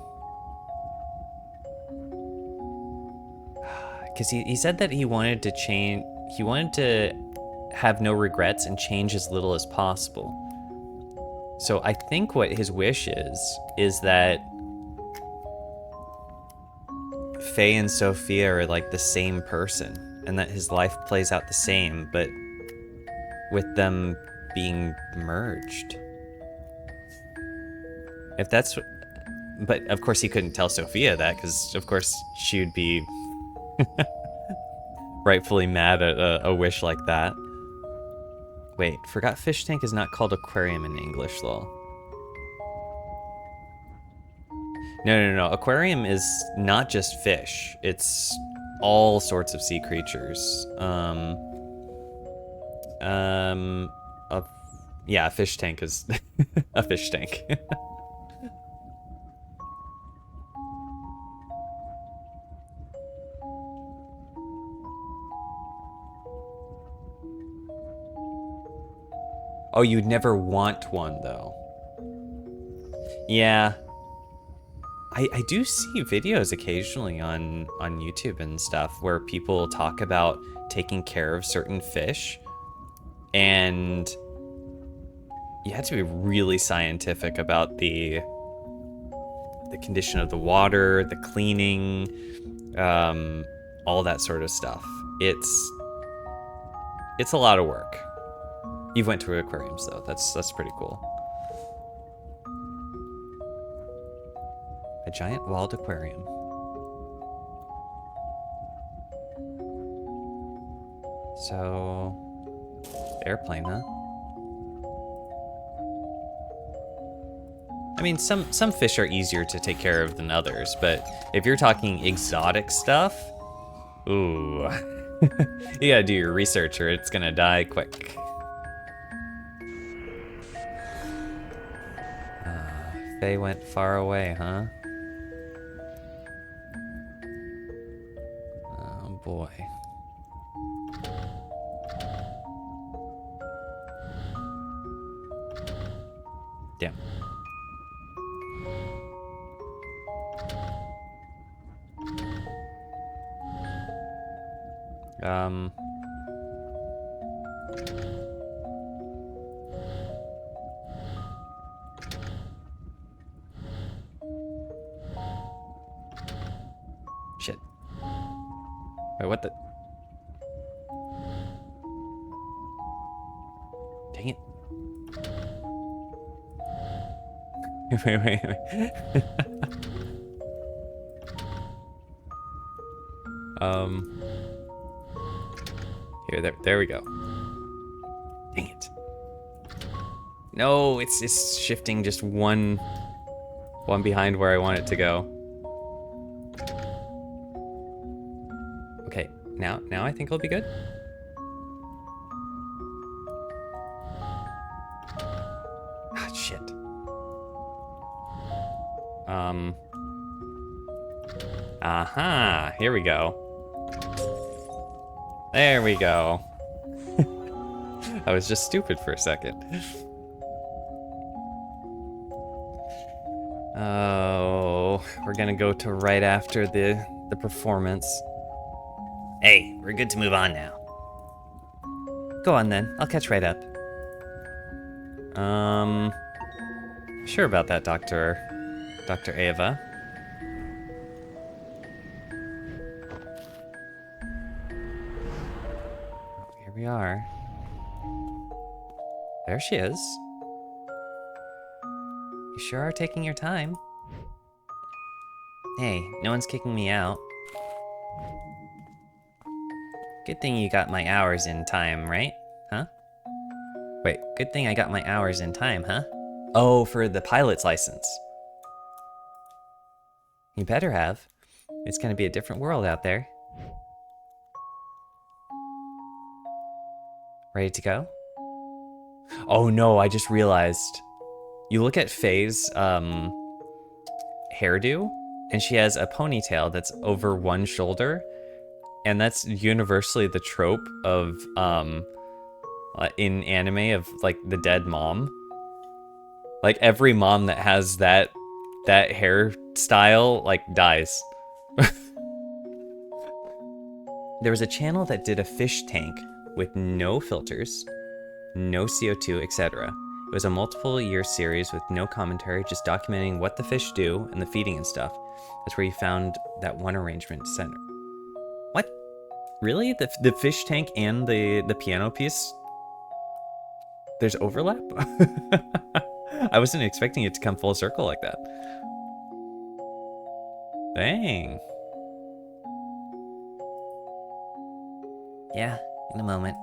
because he said that he wanted to change, he wanted to have no regrets and change as little as possible. So I think what his wish is that Faye and Sophia are like the same person, and that his life plays out the same, but with them being merged. If that's, but of course he couldn't tell Sophia that, because of course she would be rightfully mad at a wish like that. Wait, forgot fish tank is not called aquarium in English, though. No. Aquarium is not just fish. It's all sorts of sea creatures. Yeah, a fish tank is a fish tank. Oh, you'd never want one, though. Yeah. I do see videos occasionally on YouTube and stuff where people talk about taking care of certain fish, and you have to be really scientific about the condition of the water, the cleaning, all that sort of stuff. It's a lot of work. You've went to aquariums though. That's pretty cool. A giant walled aquarium. So, airplane, huh? I mean, some fish are easier to take care of than others, but if you're talking exotic stuff, ooh, you gotta do your research or it's gonna die quick. Faye went far away, huh? Oh boy. Damn. Shit. Wait, what the? Dang it. Wait. Here, there we go. Dang it. No, it's shifting just one behind where I want it to go. Okay, now I think it'll be good. Ah, shit. Aha, here we go. There we go. I was just stupid for a second. Oh, we're gonna go to right after the performance. Hey, we're good to move on now. Go on then, I'll catch right up. Sure about that, Dr. Ava. Here we are. There she is. You sure are taking your time. Hey, no one's kicking me out. Good thing you got my hours in time, right? Huh? Wait, Good thing I got my hours in time, huh? oh, for the pilot's license. You better have. It's gonna be a different world out there. Ready to go? Oh no, I just realized. You look at Faye's hairdo, and she has a ponytail that's over one shoulder, and that's universally the trope of in anime of like the dead mom. Like every mom that has that hairstyle like dies. There was a channel that did a fish tank with no filters, no CO2, etc. It was a multiple year series with no commentary, just documenting what the fish do and the feeding and stuff. That's where you found that one arrangement center. What? Really? The fish tank and the piano piece? There's overlap? I wasn't expecting it to come full circle like that. Dang. Yeah, in a moment.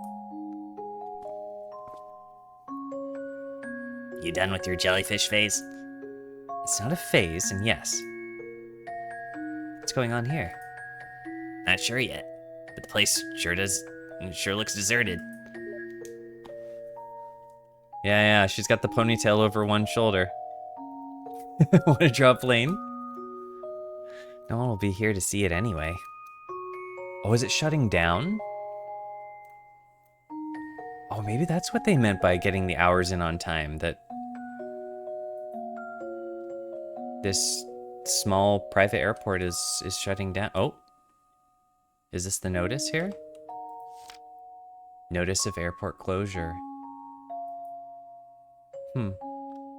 You done with your jellyfish phase? It's not a phase, and yes. What's going on here? Not sure yet, but the place sure looks deserted. Yeah, she's got the ponytail over one shoulder. Wanna drop lane? No one will be here to see it anyway. Oh, is it shutting down? Oh, maybe that's what they meant by getting the hours in on time, that this small private airport is shutting down. Oh, is this the notice here? Notice of airport closure.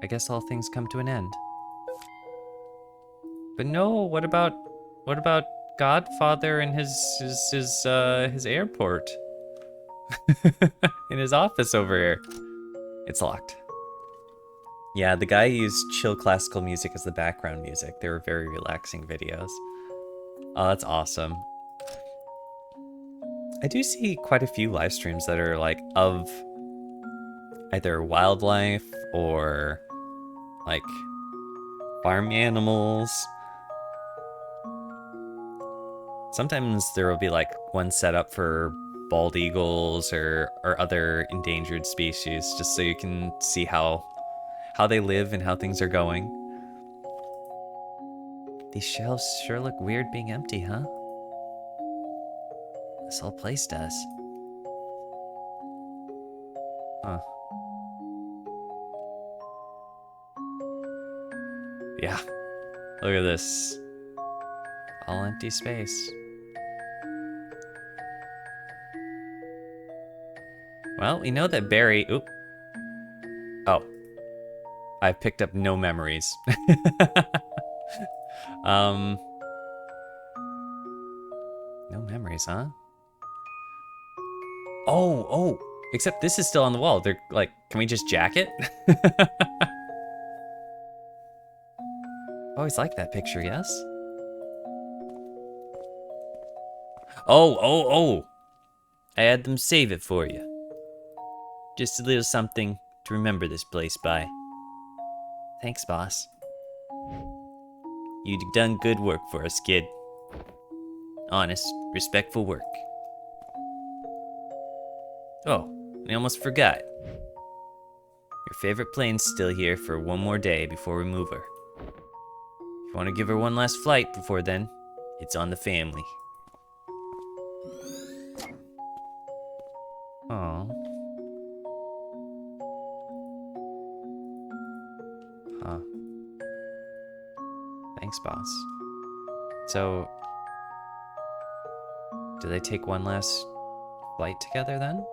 I guess all things come to an end. But no, what about Godfather and his airport? In his office over here. It's locked. Yeah, the guy used chill classical music as the background music. They were very relaxing videos. Oh, that's awesome. I do see quite a few live streams that are like of either wildlife or like farm animals. Sometimes there will be like one set up for bald eagles or other endangered species, just so you can see how they live and how things are going. These shelves sure look weird being empty, huh? This whole place does. Huh. Yeah. Look at this. All empty space. Well, we know that Barry... Oop. Oh. I picked up no memories. No memories, huh? Oh. Except this is still on the wall. They're like, can we just jack it? Always liked that picture, yes? Oh! I had them save it for you. Just a little something to remember this place by. Thanks, boss. You done good work for us, kid. Honest, respectful work. Oh, I almost forgot. Your favorite plane's still here for one more day before we move her. If you want to give her one last flight before then, it's on the family. Oh. Huh. Thanks, boss. So, do they take one last flight together then?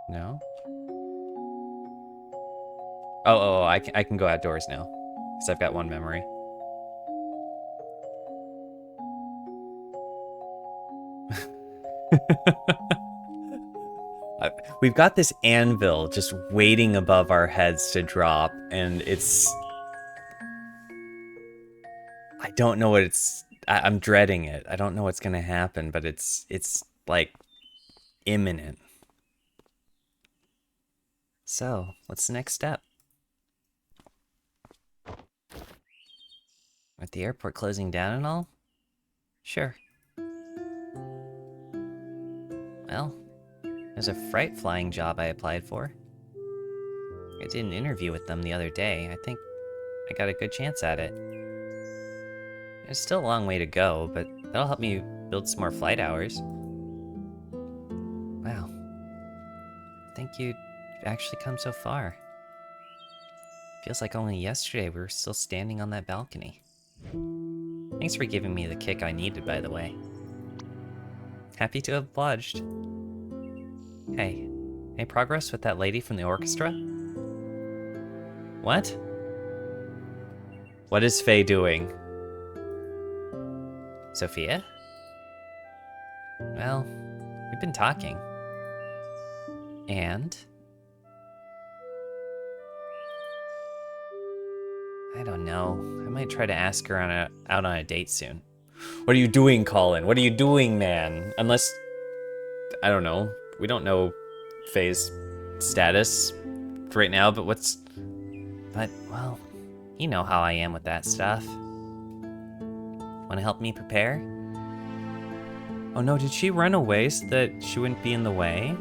No? I can go outdoors now. Because I've got one memory. We've got this anvil just waiting above our heads to drop, and it's... I don't know what it's... I'm dreading it. I don't know what's gonna happen, but it's like, imminent. So, what's the next step? With the airport closing down and all? Sure. Well, there's a freight flying job I applied for. I did an interview with them the other day. I think I got a good chance at it. There's still a long way to go, but that'll help me build some more flight hours. Wow. Thank you. You've actually come so far. Feels like only yesterday we were still standing on that balcony. Thanks for giving me the kick I needed, by the way. Happy to have obliged. Hey, any progress with that lady from the orchestra? What? What is Faye doing? Sophia? Well, we've been talking. And? I don't know. I might try to ask her out on a date soon. What are you doing, Colin? What are you doing, man? Unless... I don't know. We don't know Faye's status right now, but what's... But, well, you know how I am with that stuff. Want to help me prepare? Oh no, did she run away so that she wouldn't be in the way?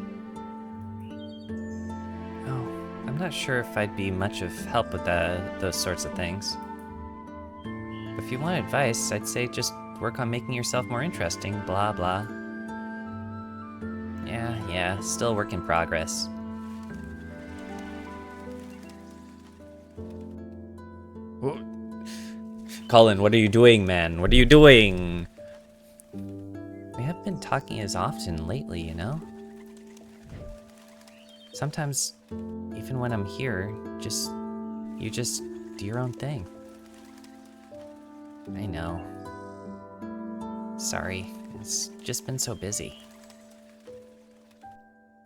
Oh, I'm not sure if I'd be much of help with those sorts of things. If you want advice, I'd say just work on making yourself more interesting, blah blah. Yeah, still a work in progress. Colin, what are you doing, man? What are you doing? We haven't been talking as often lately, you know? Sometimes, even when I'm here, you just do your own thing. I know. Sorry, it's just been so busy.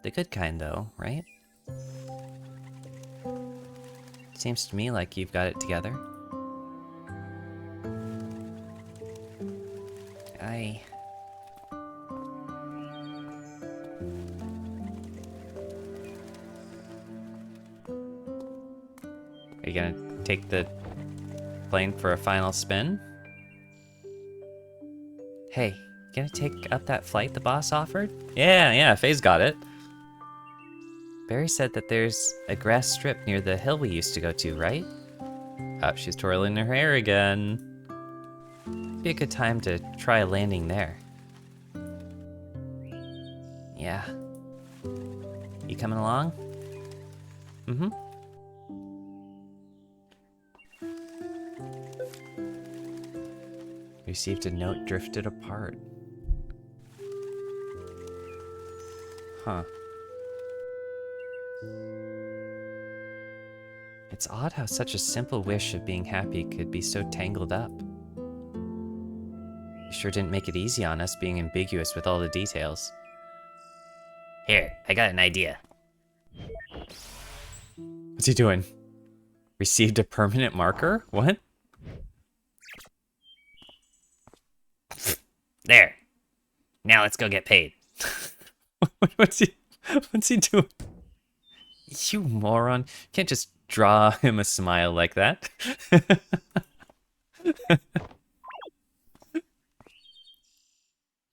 The good kind, though, right? Seems to me like you've got it together. Are you gonna take the plane for a final spin? Hey, gonna take up that flight the boss offered? Yeah, Faye's got it. Barry said that there's a grass strip near the hill we used to go to, right? Oh, she's twirling her hair again. Be a good time to try a landing there. Yeah. You coming along? Mm-hmm. Received a note drifted apart. Huh. It's odd how such a simple wish of being happy could be so tangled up. You sure didn't make it easy on us being ambiguous with all the details. Here, I got an idea. What's he doing? Received a permanent marker? What? There. Now let's go get paid. What's he doing? You moron. Can't just draw him a smile like that.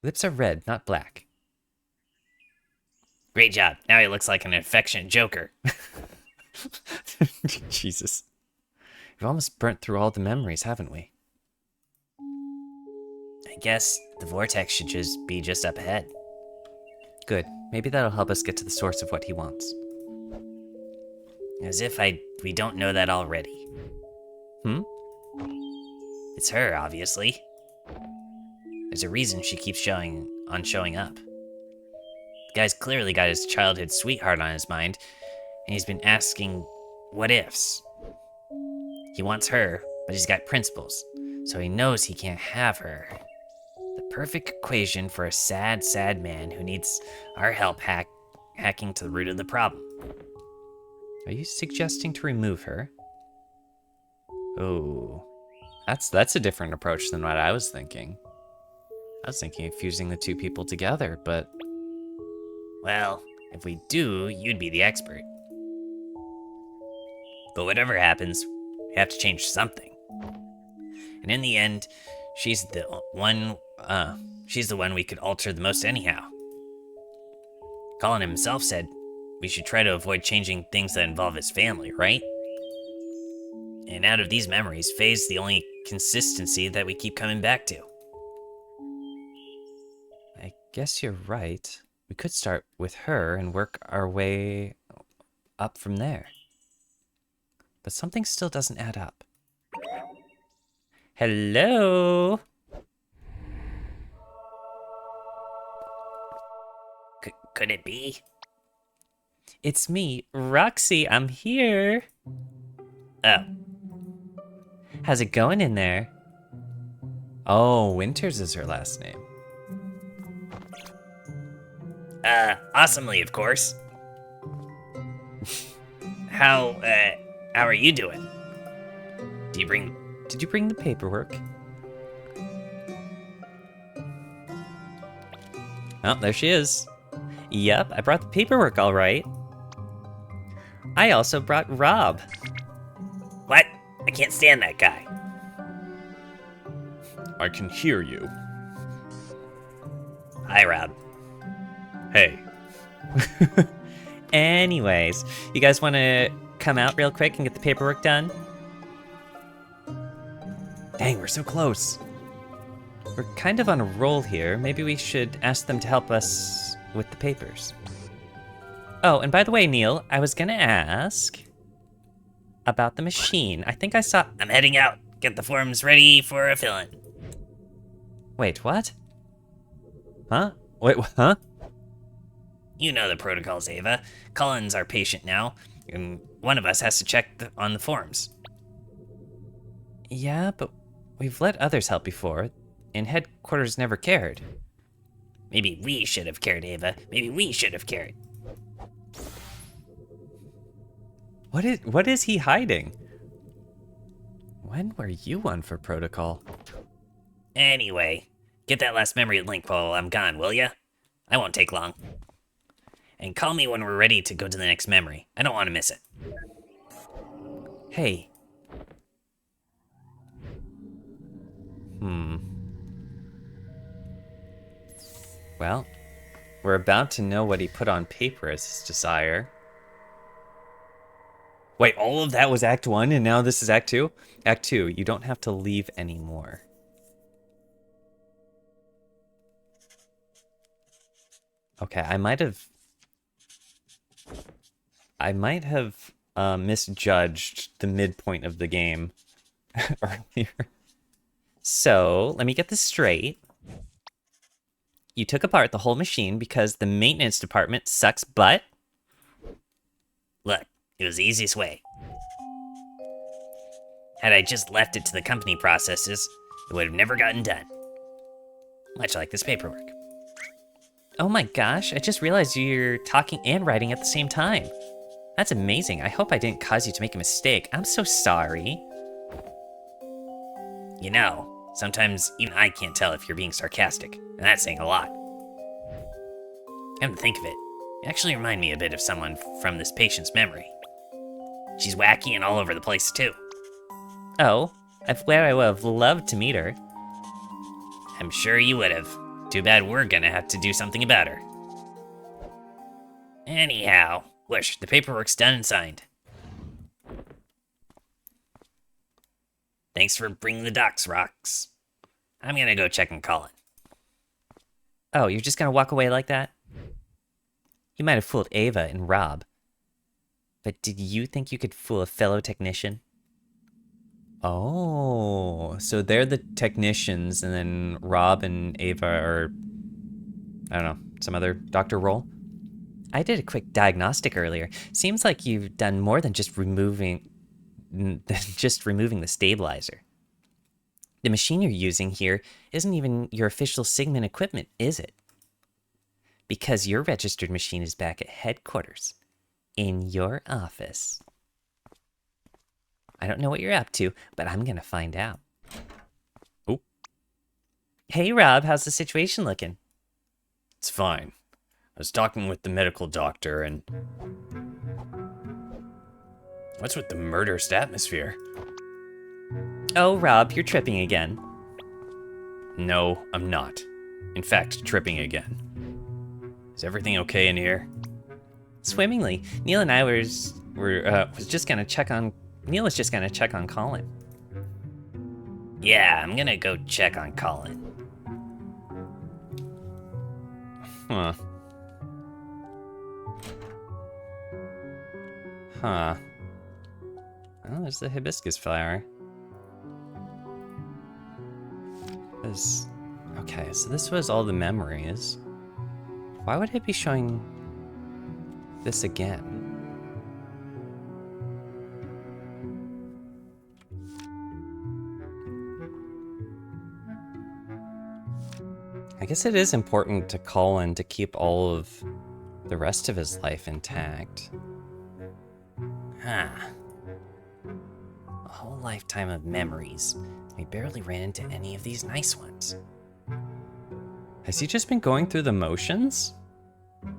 Lips are red, not black. Great job. Now he looks like an affectionate joker. Jesus. We've almost burnt through all the memories, haven't we? I guess the vortex should be just up ahead. Good. Maybe that'll help us get to the source of what he wants. As if we don't know that already. Hmm? It's her, obviously. There's a reason she keeps showing up. The guy's clearly got his childhood sweetheart on his mind, and he's been asking what ifs. He wants her, but he's got principles, so he knows he can't have her. The perfect equation for a sad, sad man who needs our help hacking to the root of the problem. Are you suggesting to remove her? Oh, that's a different approach than what I was thinking. I was thinking of fusing the two people together, but... Well, if we do, you'd be the expert. But whatever happens, we have to change something. And in the end, she's the one we could alter the most anyhow. Colin himself said we should try to avoid changing things that involve his family, right? And out of these memories, Faye's the only consistency that we keep coming back to. I guess you're right. We could start with her and work our way up from there. But something still doesn't add up. Hello? Could it be? It's me, Roxy. I'm here. Oh. How's it going in there? Oh, Winters is her last name. Awesomely, of course. How are you doing? Did you bring the paperwork? Oh, there she is. Yep, I brought the paperwork all right. I also brought Rob. What? I can't stand that guy. I can hear you. Hi, Rob. Hey. Anyways, you guys want to come out real quick and get the paperwork done? Dang, we're so close. We're kind of on a roll here. Maybe we should ask them to help us with the papers. Oh, and by the way, Neil, I was gonna ask about the machine. I think I saw... I'm heading out. Get the forms ready for a fill-in. Wait, what? Huh? Wait, huh? You know the protocols, Ava. Colin's our patient now, and one of us has to check on the forms. Yeah, but we've let others help before, and headquarters never cared. Maybe we should have cared, Ava. Maybe we should have cared. What is he hiding? When were you on for protocol? Anyway, get that last memory link while I'm gone, will ya? I won't take long. And call me when we're ready to go to the next memory. I don't want to miss it. Hey. Well, we're about to know what he put on paper as his desire. Wait, all of that was Act 1 and now this is Act 2? Act 2, you don't have to leave anymore. Okay, I might have misjudged the midpoint of the game earlier. So, let me get this straight. You took apart the whole machine because the maintenance department sucks butt? Look, it was the easiest way. Had I just left it to the company processes, it would have never gotten done. Much like this paperwork. Oh my gosh, I just realized you're talking and writing at the same time. That's amazing. I hope I didn't cause you to make a mistake. I'm so sorry. You know, sometimes even I can't tell if you're being sarcastic, and that's saying a lot. Come to think of it, you actually remind me a bit of someone from this patient's memory. She's wacky and all over the place, too. Oh, I would have loved to meet her. I'm sure you would have. Too bad we're gonna have to do something about her. Anyhow, Wish, the paperwork's done and signed. Thanks for bringing the docs, Rocks. I'm gonna go check on Colin. Oh, you're just gonna walk away like that? You might have fooled Ava and Rob. But did you think you could fool a fellow technician? Oh, so they're the technicians, and then Rob and Ava are, I don't know, some other doctor role? I did a quick diagnostic earlier. Seems like you've done more than just removing the stabilizer. The machine you're using here isn't even your official Sigmund equipment, is it? Because your registered machine is back at headquarters, in your office. I don't know what you're up to, but I'm gonna find out. Oh. Hey Rob, how's the situation looking? It's fine. I was talking with the medical doctor and... What's with the murderous atmosphere? Oh, Rob, you're tripping again. No, I'm not. In fact, tripping again. Is everything okay in here? Swimmingly. Neil and I was just gonna check on... Neil was just gonna check on Colin. Yeah, I'm gonna go check on Colin. Huh. Huh. Oh, there's the hibiscus flower. Okay, so this was all the memories. Why would it be showing this again? I guess it is important to Colin to keep all of the rest of his life intact. Huh. A whole lifetime of memories. We barely ran into any of these nice ones. Has he just been going through the motions?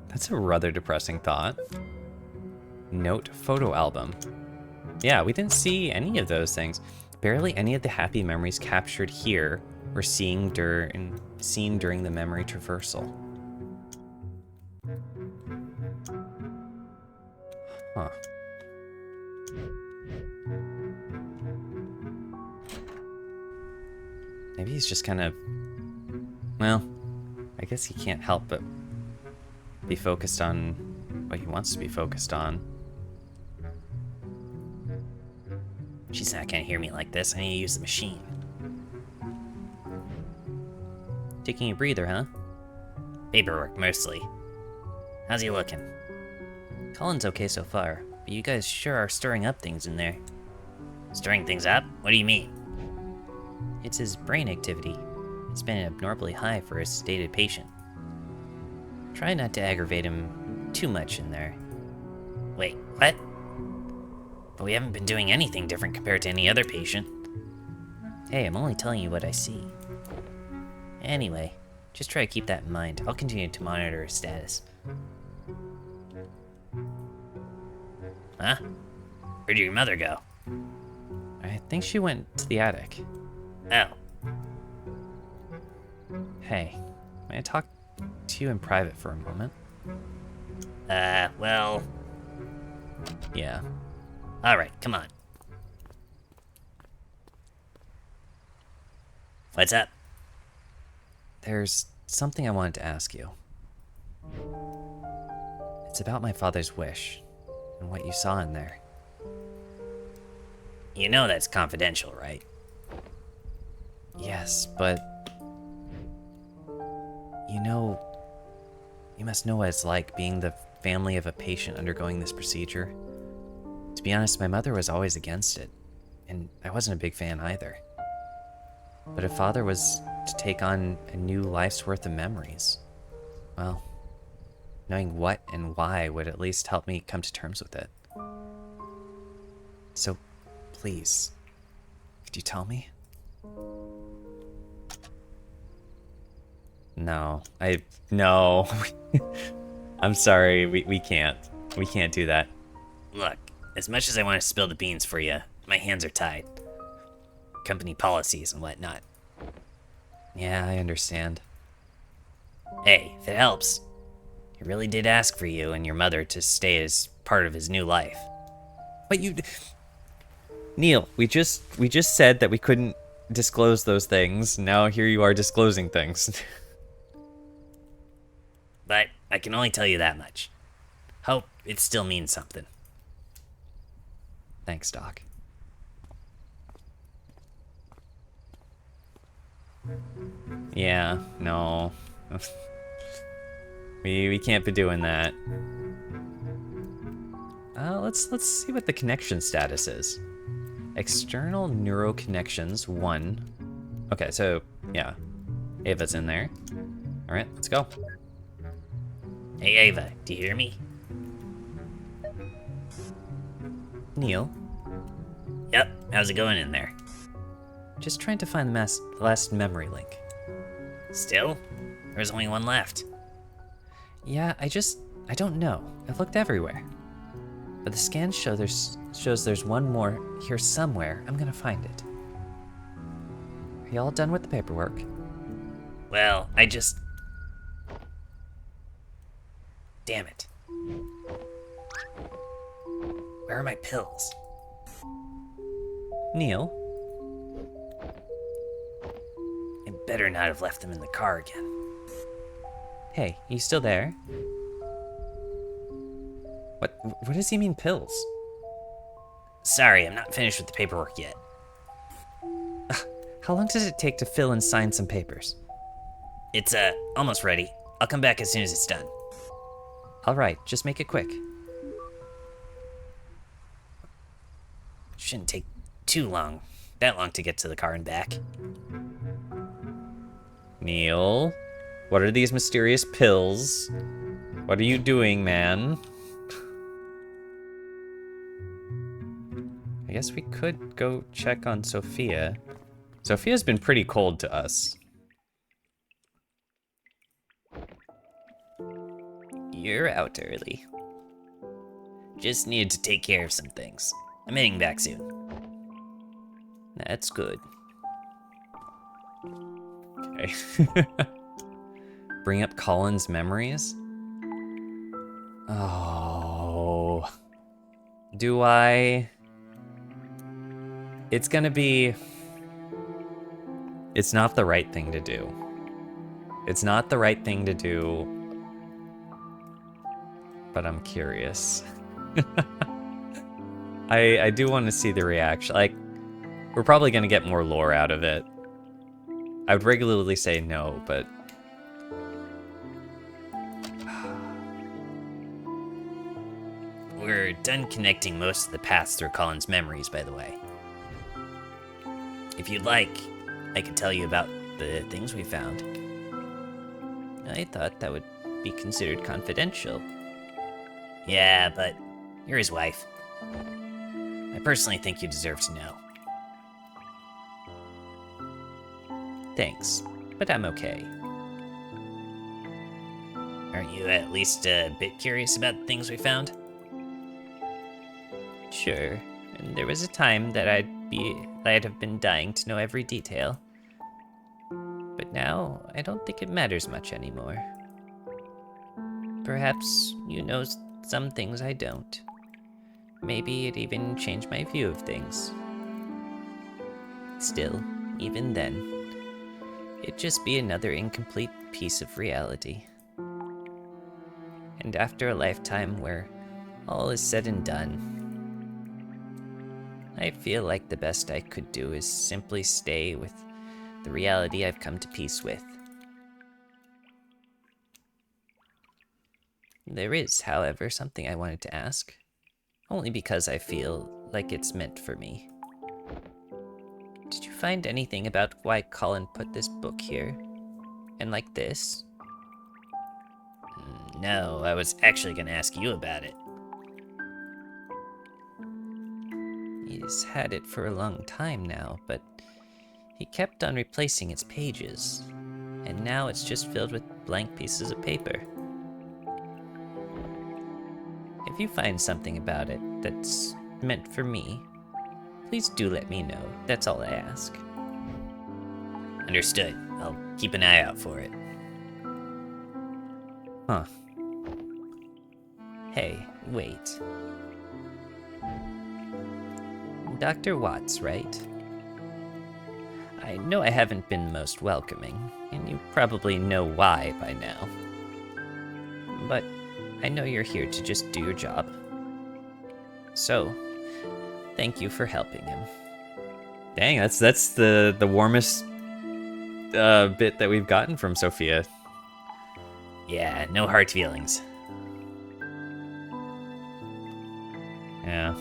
That's a rather depressing thought. Note photo album. Yeah, we didn't see any of those things. Barely any of the happy memories captured here were seen during the memory traversal. Huh. Maybe he's just kind of... Well, I guess he can't help but be focused on what he wants to be focused on. She's not gonna hear me like this. I need to use the machine. Taking a breather, huh? Paperwork, mostly. How's he looking? Colin's okay so far, but you guys sure are stirring up things in there. Stirring things up? What do you mean? It's his brain activity. It's been abnormally high for a sedated patient. Try not to aggravate him too much in there. Wait, what? But we haven't been doing anything different compared to any other patient. Hey, I'm only telling you what I see. Anyway, just try to keep that in mind. I'll continue to monitor his status. Huh? Where did your mother go? I think she went to the attic. Oh. Hey, may I talk to you in private for a moment? Well... Yeah. Alright, come on. What's up? There's something I wanted to ask you. It's about my father's wish and what you saw in there. You know that's confidential, right? Yes, but... You must know what it's like being the family of a patient undergoing this procedure. To be honest, my mother was always against it, and I wasn't a big fan either. But if Father was to take on a new life's worth of memories, well, knowing what and why would at least help me come to terms with it. So, please, could you tell me? No. No. I'm sorry, we can't. We can't do that. Look, as much as I want to spill the beans for you, my hands are tied. Company policies and whatnot. Yeah, I understand. Hey, if it helps, he really did ask for you and your mother to stay as part of his new life. But Neil, we just said that we couldn't disclose those things. Now here you are disclosing things. But I can only tell you that much. Hope it still means something. Thanks, Doc. Yeah, no. we can't be doing that. Let's see what the connection status is. External neural connections 1. Okay, so yeah, Ava's in there. All right, let's go. Hey Ava, do you hear me? Neil, Yep, how's it going in there? just trying to find the last memory link. Still? There's only one left. Yeah, I don't know. I've looked everywhere. But the scans shows there's one more here somewhere. I'm gonna find it. Are you all done with the paperwork? Well, Damn it. Where are my pills? Neil? I better not have left them in the car again. Hey, you still there? What does he mean, pills? Sorry, I'm not finished with the paperwork yet. How long does it take to fill and sign some papers? It's, almost ready. I'll come back as soon as it's done. All right, just make it quick. Shouldn't take that long to get to the car and back. Neil, what are these mysterious pills? What are you doing, man? I guess we could go check on Sophia. Sophia's been pretty cold to us. You're out early. Just needed to take care of some things. I'm heading back soon. That's good. Okay. Bring up Colin's memories? Oh. Do I? It's gonna be... It's not the right thing to do. It's not the right thing to do. But I'm curious. I do want to see the reaction. Like, we're probably gonna get more lore out of it. I would regularly say no, but... We're done connecting most of the paths through Colin's memories, by the way. If you'd like, I could tell you about the things we found. I thought that would be considered confidential. Yeah, but you're his wife. I personally think you deserve to know. Thanks, but I'm okay. Aren't you at least a bit curious about the things we found? Sure, and there was a time that I'd have been dying to know every detail. But now, I don't think it matters much anymore. Perhaps you know some things I don't. Maybe it even changed my view of things. Still, even then, it'd just be another incomplete piece of reality. And after a lifetime where all is said and done, I feel like the best I could do is simply stay with the reality I've come to peace with. There is, however, something I wanted to ask. Only because I feel like it's meant for me. Did you find anything about why Colin put this book here? And like this? No, I was actually going to ask you about it. He's had it for a long time now, but he kept on replacing its pages, and now it's just filled with blank pieces of paper. If you find something about it that's meant for me, please do let me know. That's all I ask. Understood. I'll keep an eye out for it. Huh. Hey, wait. Dr. Watts, right? I know I haven't been most welcoming, and you probably know why by now. But I know you're here to just do your job. So, thank you for helping him. Dang, that's the warmest bit that we've gotten from Sophia. Yeah, no hard feelings. Yeah.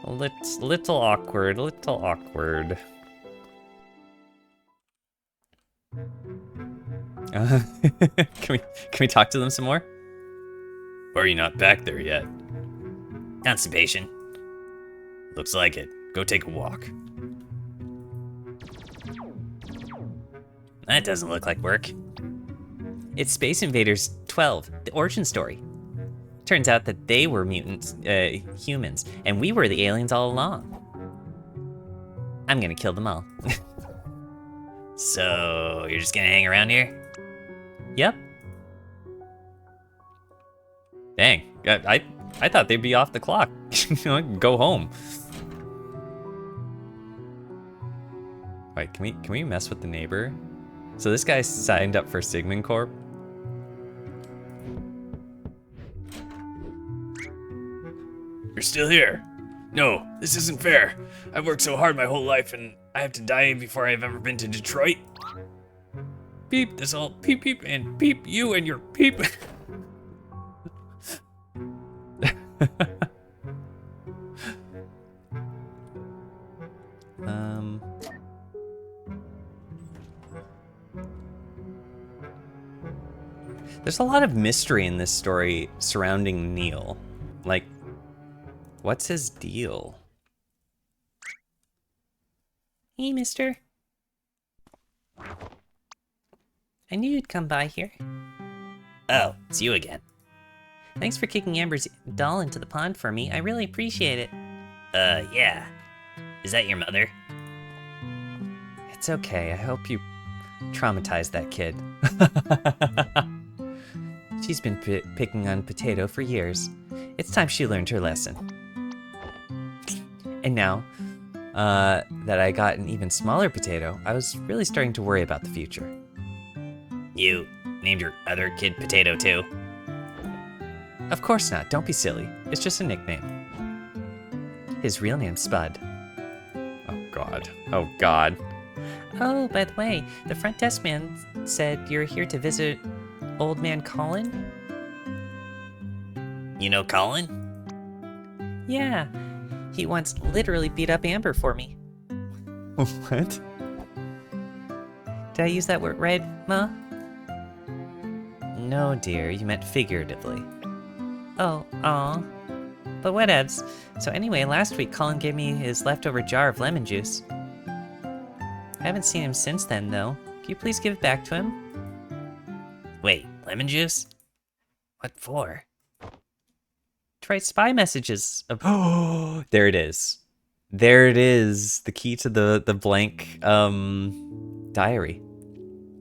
Little awkward, little awkward. Can we talk to them some more? Or are you not back there yet? Constipation. Looks like it. Go take a walk. That doesn't look like work. It's Space Invaders 12, the origin story. Turns out that they were mutants, humans, and we were the aliens all along. I'm gonna kill them all. So, you're just gonna hang around here? Yep. Dang, I thought they'd be off the clock. Go home. Wait, can we mess with the neighbor? So this guy signed up for Sigmund Corp. You're still here. No, this isn't fair. I've worked so hard my whole life and I have to die before I've ever been to Detroit. Beep, this all peep peep and peep you and your peep. There's a lot of mystery in this story surrounding Neil. Like, what's his deal? Hey, mister. I knew you'd come by here. Oh, it's you again. Thanks for kicking Amber's doll into the pond for me. I really appreciate it. Yeah. Is that your mother? It's okay. I hope you traumatized that kid. She's been picking on Potato for years. It's time she learned her lesson. And now that I got an even smaller Potato, I was really starting to worry about the future. You named your other kid Potato too? Of course not. Don't be silly. It's just a nickname. His real name's Spud. Oh, God. Oh, God. Oh, by the way, the front desk man said you're here to visit Old Man Colin? You know Colin? Yeah. He once literally beat up Amber for me. What? Did I use that word right, Ma? No, dear. You meant figuratively. Oh, aw. But whatevs. So anyway, last week Colin gave me his leftover jar of lemon juice. I haven't seen him since then, though. Can you please give it back to him? Wait, lemon juice? What for? To write spy messages. Oh, there it is. There it is. The key to the blank diary.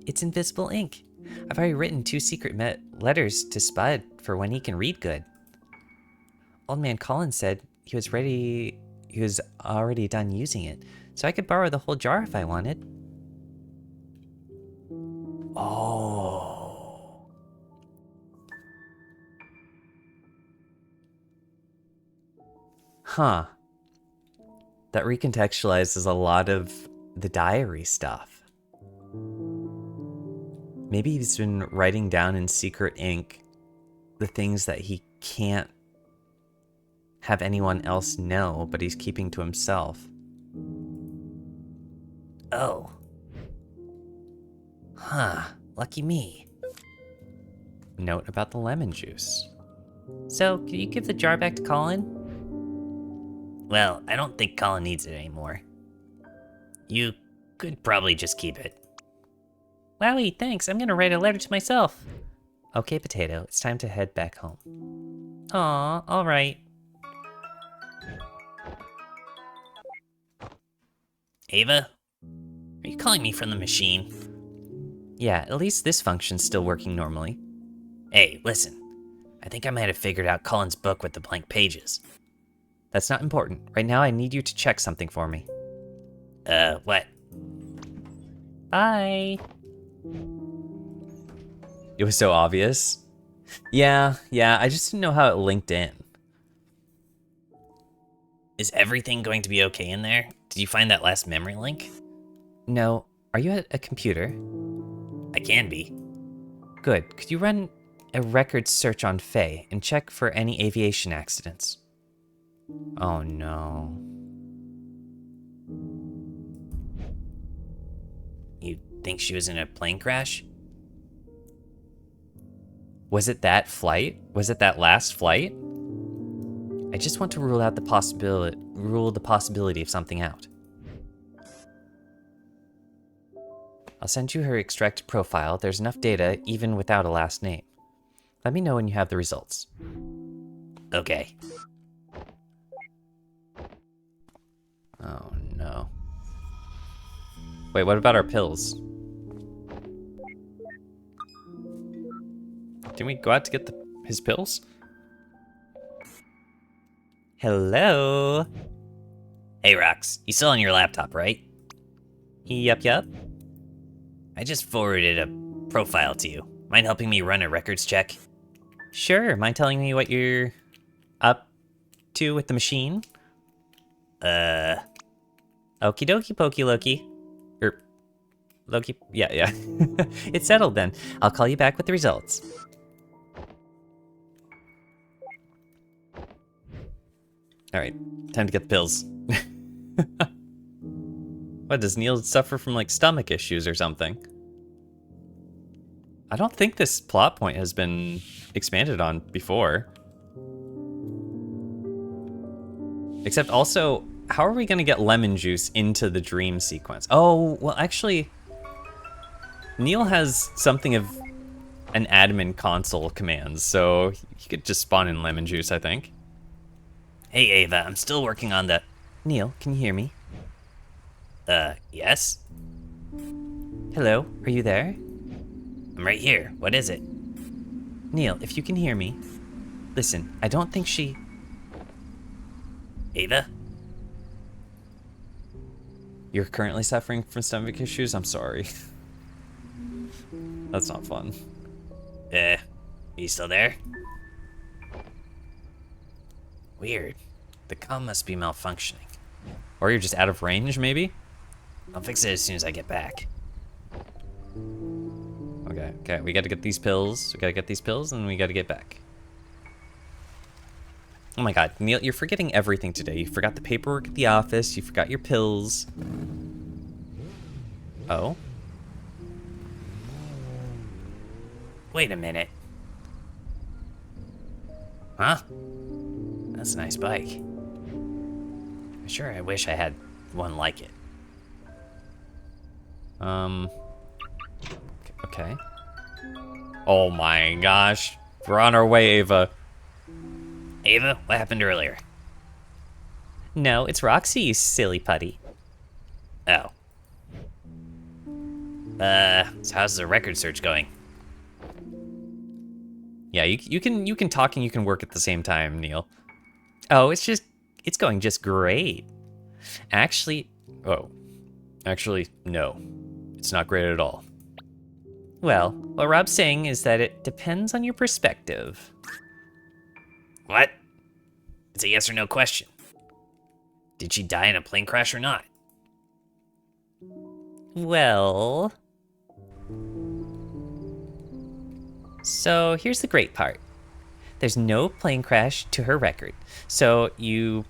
It's invisible ink. I've already written 2 secret letters to Spud for when he can read good. Old Man Colin said he was already done using it, so I could borrow the whole jar if I wanted. Oh. Huh. That recontextualizes a lot of the diary stuff. Maybe he's been writing down in secret ink the things that he can't have anyone else know, but he's keeping to himself. Oh. Huh, lucky me. Note about the lemon juice. So, can you give the jar back to Colin? Well, I don't think Colin needs it anymore. You could probably just keep it. Wowie, thanks. I'm gonna write a letter to myself. Okay, Potato, it's time to head back home. Aw, alright. Ava? Are you calling me from the machine? Yeah, at least this function's still working normally. Hey, listen. I think I might have figured out Colin's book with the blank pages. That's not important. Right now, I need you to check something for me. What? Bye. It was so obvious. Yeah, I just didn't know how it linked in. Is everything going to be okay in there? Did you find that last memory link? No, are you at a computer? I can be. Good. Could you run a record search on Faye and check for any aviation accidents? Oh no. You think she was in a plane crash? Was it that flight? Was it that last flight? I just want to rule the possibility of something out. I'll send you her extracted profile. There's enough data even without a last name. Let me know when you have the results. Okay. Oh no. Wait, what about our pills? Didn't we go out to get his pills? Hello? Hey, Rox, you still on your laptop, right? Yup. I just forwarded a profile to you. Mind helping me run a records check? Sure, mind telling me what you're up to with the machine? Okie dokie pokey Loki. Loki, yeah. It's settled then. I'll call you back with the results. Alright, time to get the pills. What, does Neil suffer from like stomach issues or something? I don't think this plot point has been expanded on before. Except also, how are we gonna get lemon juice into the dream sequence? Oh, well actually, Neil has something of an admin console commands, so he could just spawn in lemon juice, I think. Hey, Ava, I'm still working on the... Neil, can you hear me? Yes? Hello, are you there? I'm right here. What is it? Neil, if you can hear me, listen, I don't think she... Ava? You're currently suffering from stomach issues? I'm sorry. That's not fun. Are you still there? Weird. The comm must be malfunctioning. Or you're just out of range, maybe? I'll fix it as soon as I get back. Okay, we gotta get these pills. And we gotta get back. Oh my god, Neil, you're forgetting everything today. You forgot the paperwork at the office, you forgot your pills. Oh? Wait a minute. Huh? That's a nice bike. Sure, I wish I had one like it. Okay. Oh my gosh. We're on our way, Ava. Ava, what happened earlier? No, it's Roxy, you silly putty. Oh. So how's the record search going? Yeah, you can talk and you can work at the same time, Neil. Oh, it's going just great. Actually, no. It's not great at all. well, what Rob's saying is that it depends on your perspective. What? It's a yes or no question. Did she die in a plane crash or not? Well... So, here's the great part. There's no plane crash to her record, so you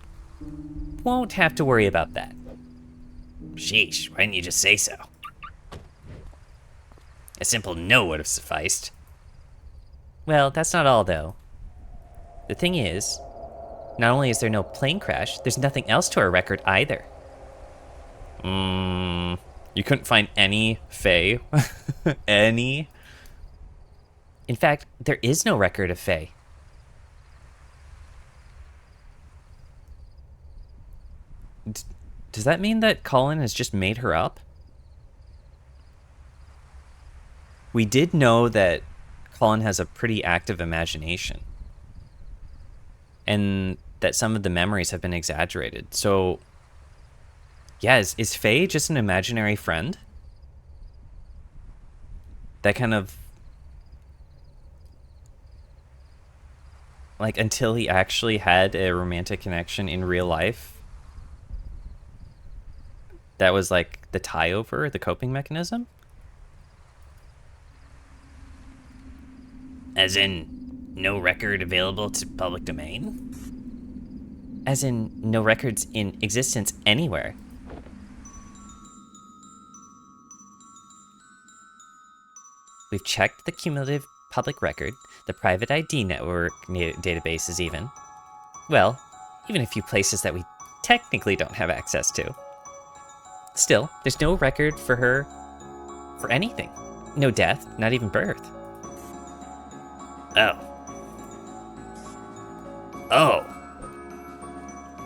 won't have to worry about that. Sheesh, why didn't you just say so? A simple no would have sufficed. Well, that's not all, though. The thing is, Not only is there no plane crash, there's nothing else to our record either. You couldn't find any Fae? Any? In fact, there is no record of Faye. Does that mean that Colin has just made her up? We did know that Colin has a pretty active imagination. And that some of the memories have been exaggerated. So, yeah, is Faye just an imaginary friend? That kind of... like, until he actually had a romantic connection in real life, that was like the tie-over, the coping mechanism? As in, no record available to public domain? As in, no records in existence anywhere. We've checked the cumulative public record, the private ID network databases even. Well, even a few places that we technically don't have access to. Still, there's no record for her for anything. No death, not even birth. Oh. Oh.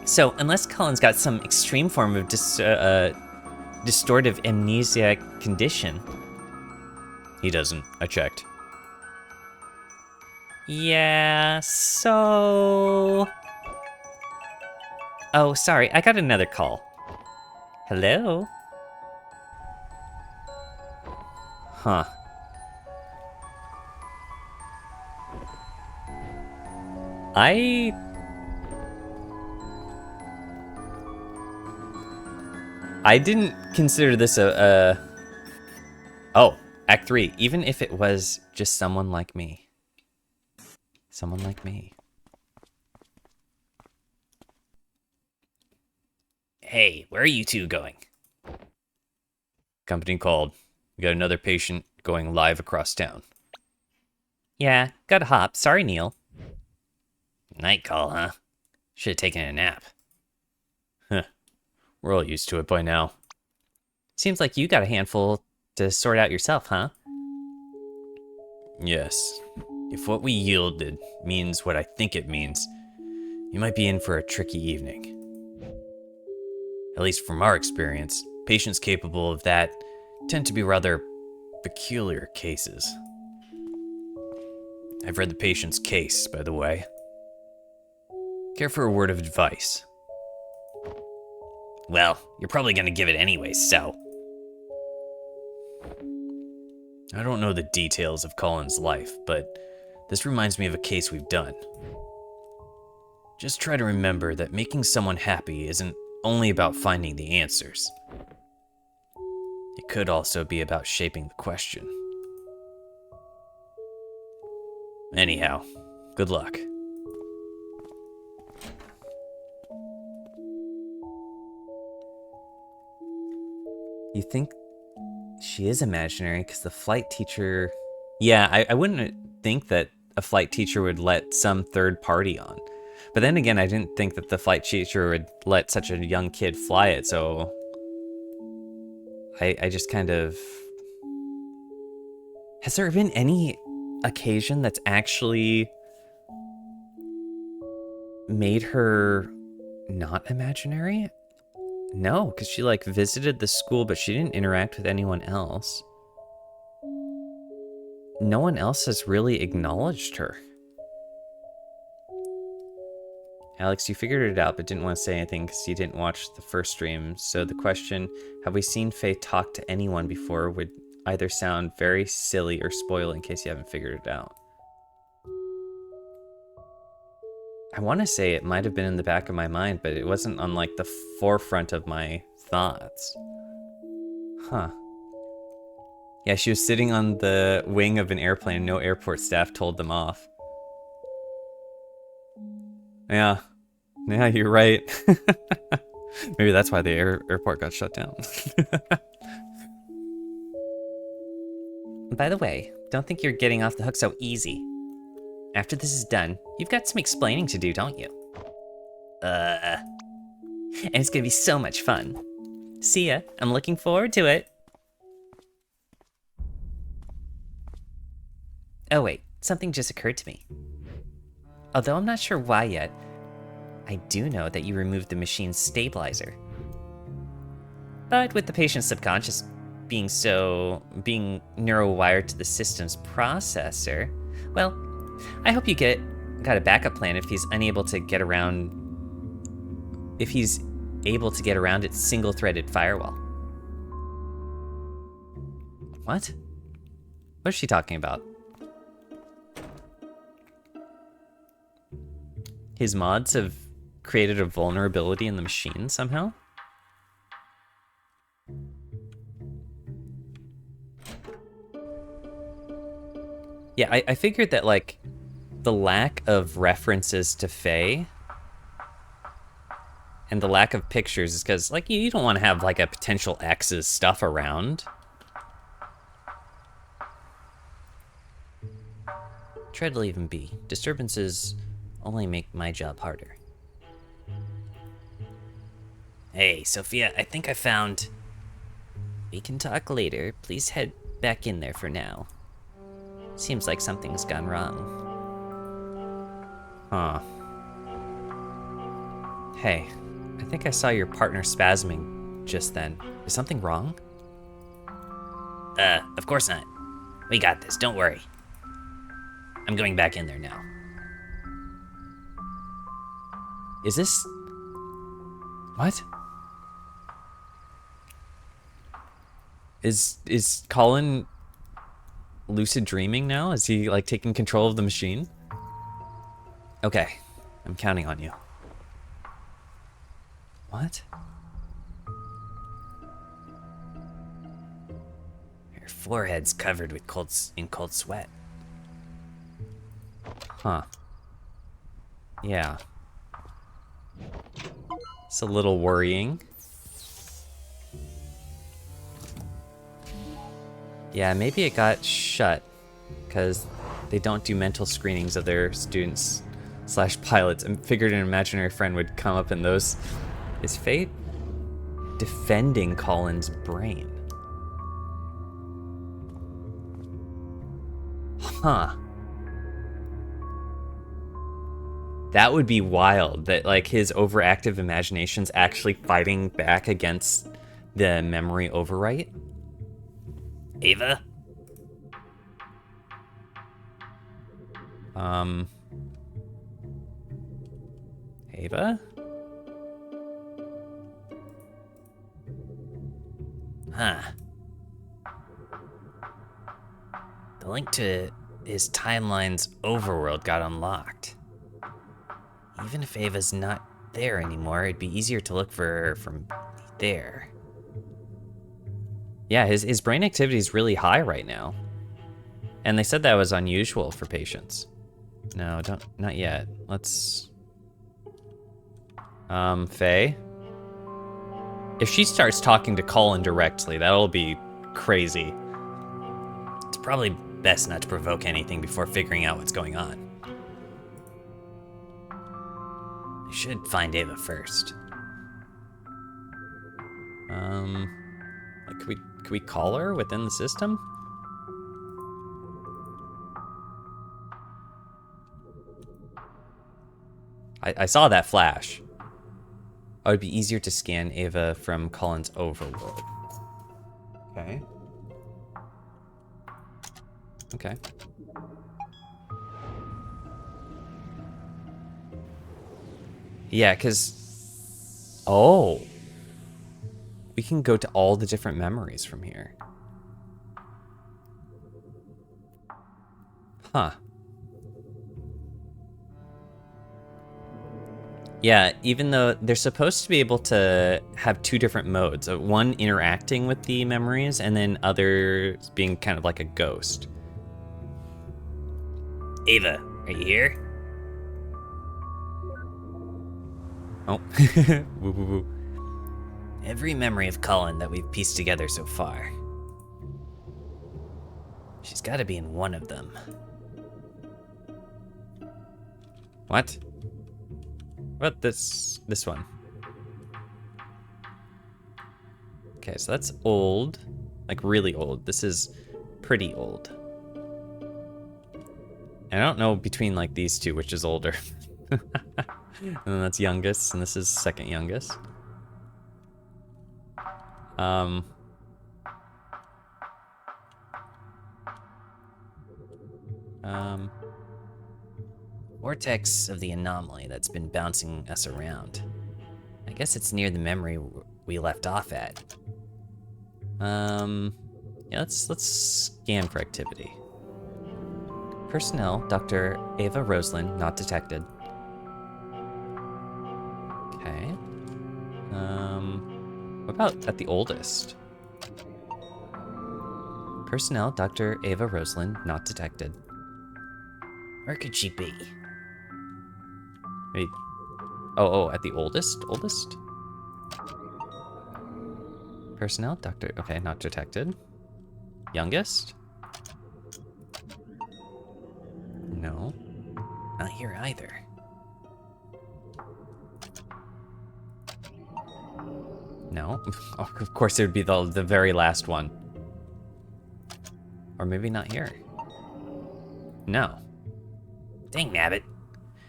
So, unless Colin's got some extreme form of distortive amnesia condition... He doesn't. I checked. Yeah, so... Oh, sorry, I got another call. Hello? Huh. I didn't consider this Oh, Act 3. Even if it was just someone like me. Someone like me. Hey, where are you two going? Company called. We got another patient going live across town. Yeah, gotta hop. Sorry, Neil. Night call, huh? Should have taken a nap. Huh. We're all used to it by now. Seems like you got a handful to sort out yourself, huh? Yes. If what we yielded means what I think it means, you might be in for a tricky evening. At least from our experience, patients capable of that tend to be rather peculiar cases. I've read the patient's case, by the way. Care for a word of advice? Well, you're probably gonna give it anyway, so. I don't know the details of Colin's life, but this reminds me of a case we've done. Just try to remember that making someone happy isn't only about finding the answers. It could also be about shaping the question. Anyhow, good luck. You think she is imaginary because the flight teacher... Yeah, I wouldn't think that a flight teacher would let some third party on. But then again, I didn't think that the flight teacher would let such a young kid fly it, so... I just kind of... Has there been any occasion that's actually made her not imaginary? No, because she like visited the school, but she didn't interact with anyone else. No one else has really acknowledged her. Alex, you figured it out, but didn't want to say anything because you didn't watch the first stream. So the question, have we seen Faye talk to anyone before, would either sound very silly or spoil in case you haven't figured it out. I want to say it might have been in the back of my mind, but it wasn't on like the forefront of my thoughts. Huh. Yeah, she was sitting on the wing of an airplane and no airport staff told them off. Yeah, you're right. Maybe that's why the airport got shut down. By the way, don't think you're getting off the hook so easy. After this is done, you've got some explaining to do, don't you? And it's gonna be so much fun. See ya. I'm looking forward to it. Oh wait, something just occurred to me. Although I'm not sure why yet, I do know that you removed the machine's stabilizer. But with the patient's subconscious being neurowired to the system's processor, well, I hope you got a backup plan if he's able to get around its single-threaded firewall. What? What is she talking about? His mods have created a vulnerability in the machine somehow? Yeah, I figured that, like, the lack of references to Faye and the lack of pictures is because, like, you don't want to have, like, a potential ex's stuff around. Tread leave him be. Disturbances only make my job harder. Hey, Sophia, I think I found... We can talk later. Please head back in there for now. Seems like something's gone wrong. Huh. Hey, I think I saw your partner spasming just then. Is something wrong? Of course not. We got this, don't worry. I'm going back in there now. Is this... What? Is Colin lucid dreaming now? Is he, like, taking control of the machine? Okay, I'm counting on you. What? Her forehead's covered with cold sweat. Huh. Yeah. It's a little worrying. Yeah, maybe it got shut because they don't do mental screenings of their students / pilots, and figured an imaginary friend would come up in those. Is Fate defending Colin's brain? Huh. That would be wild, that, like, his overactive imagination's actually fighting back against the memory overwrite. Ava? Ava? Huh. The link to his timeline's overworld got unlocked. Even if Ava's not there anymore, it'd be easier to look for her from there. Yeah, his brain activity is really high right now. And they said that was unusual for patients. No, not yet. Let's... Faye? If she starts talking to Colin directly, that'll be crazy. It's probably best not to provoke anything before figuring out what's going on. I should find Ava first. Like, could we call her within the system? I saw that flash. Oh, it'd be easier to scan Ava from Colin's overworld. Okay. Okay. Yeah, because... Oh. We can go to all the different memories from here. Huh. Yeah, even though they're supposed to be able to have two different modes. One interacting with the memories, and then others being kind of like a ghost. Ava, are you here? Oh. Woo woo woo. Every memory of Colin that we've pieced together so far. She's got to be in one of them. What? What this one? Okay, so that's old. Like really old. This is pretty old. And I don't know between like these two which is older. And then that's youngest, and this is second youngest. Vortex of the anomaly that's been bouncing us around. I guess it's near the memory we left off at. Yeah, let's scan for activity. Personnel, Dr. Ava Roslin, not detected. Okay. What about at the oldest? Personnel, Dr. Ava Roslin, not detected. Where could she be? Maybe. Oh, at the oldest? Oldest? Personnel, Dr. Okay, not detected. Youngest? No. Not here either. No. Oh, of course, it would be the very last one. Or maybe not here. No. Dang nabbit.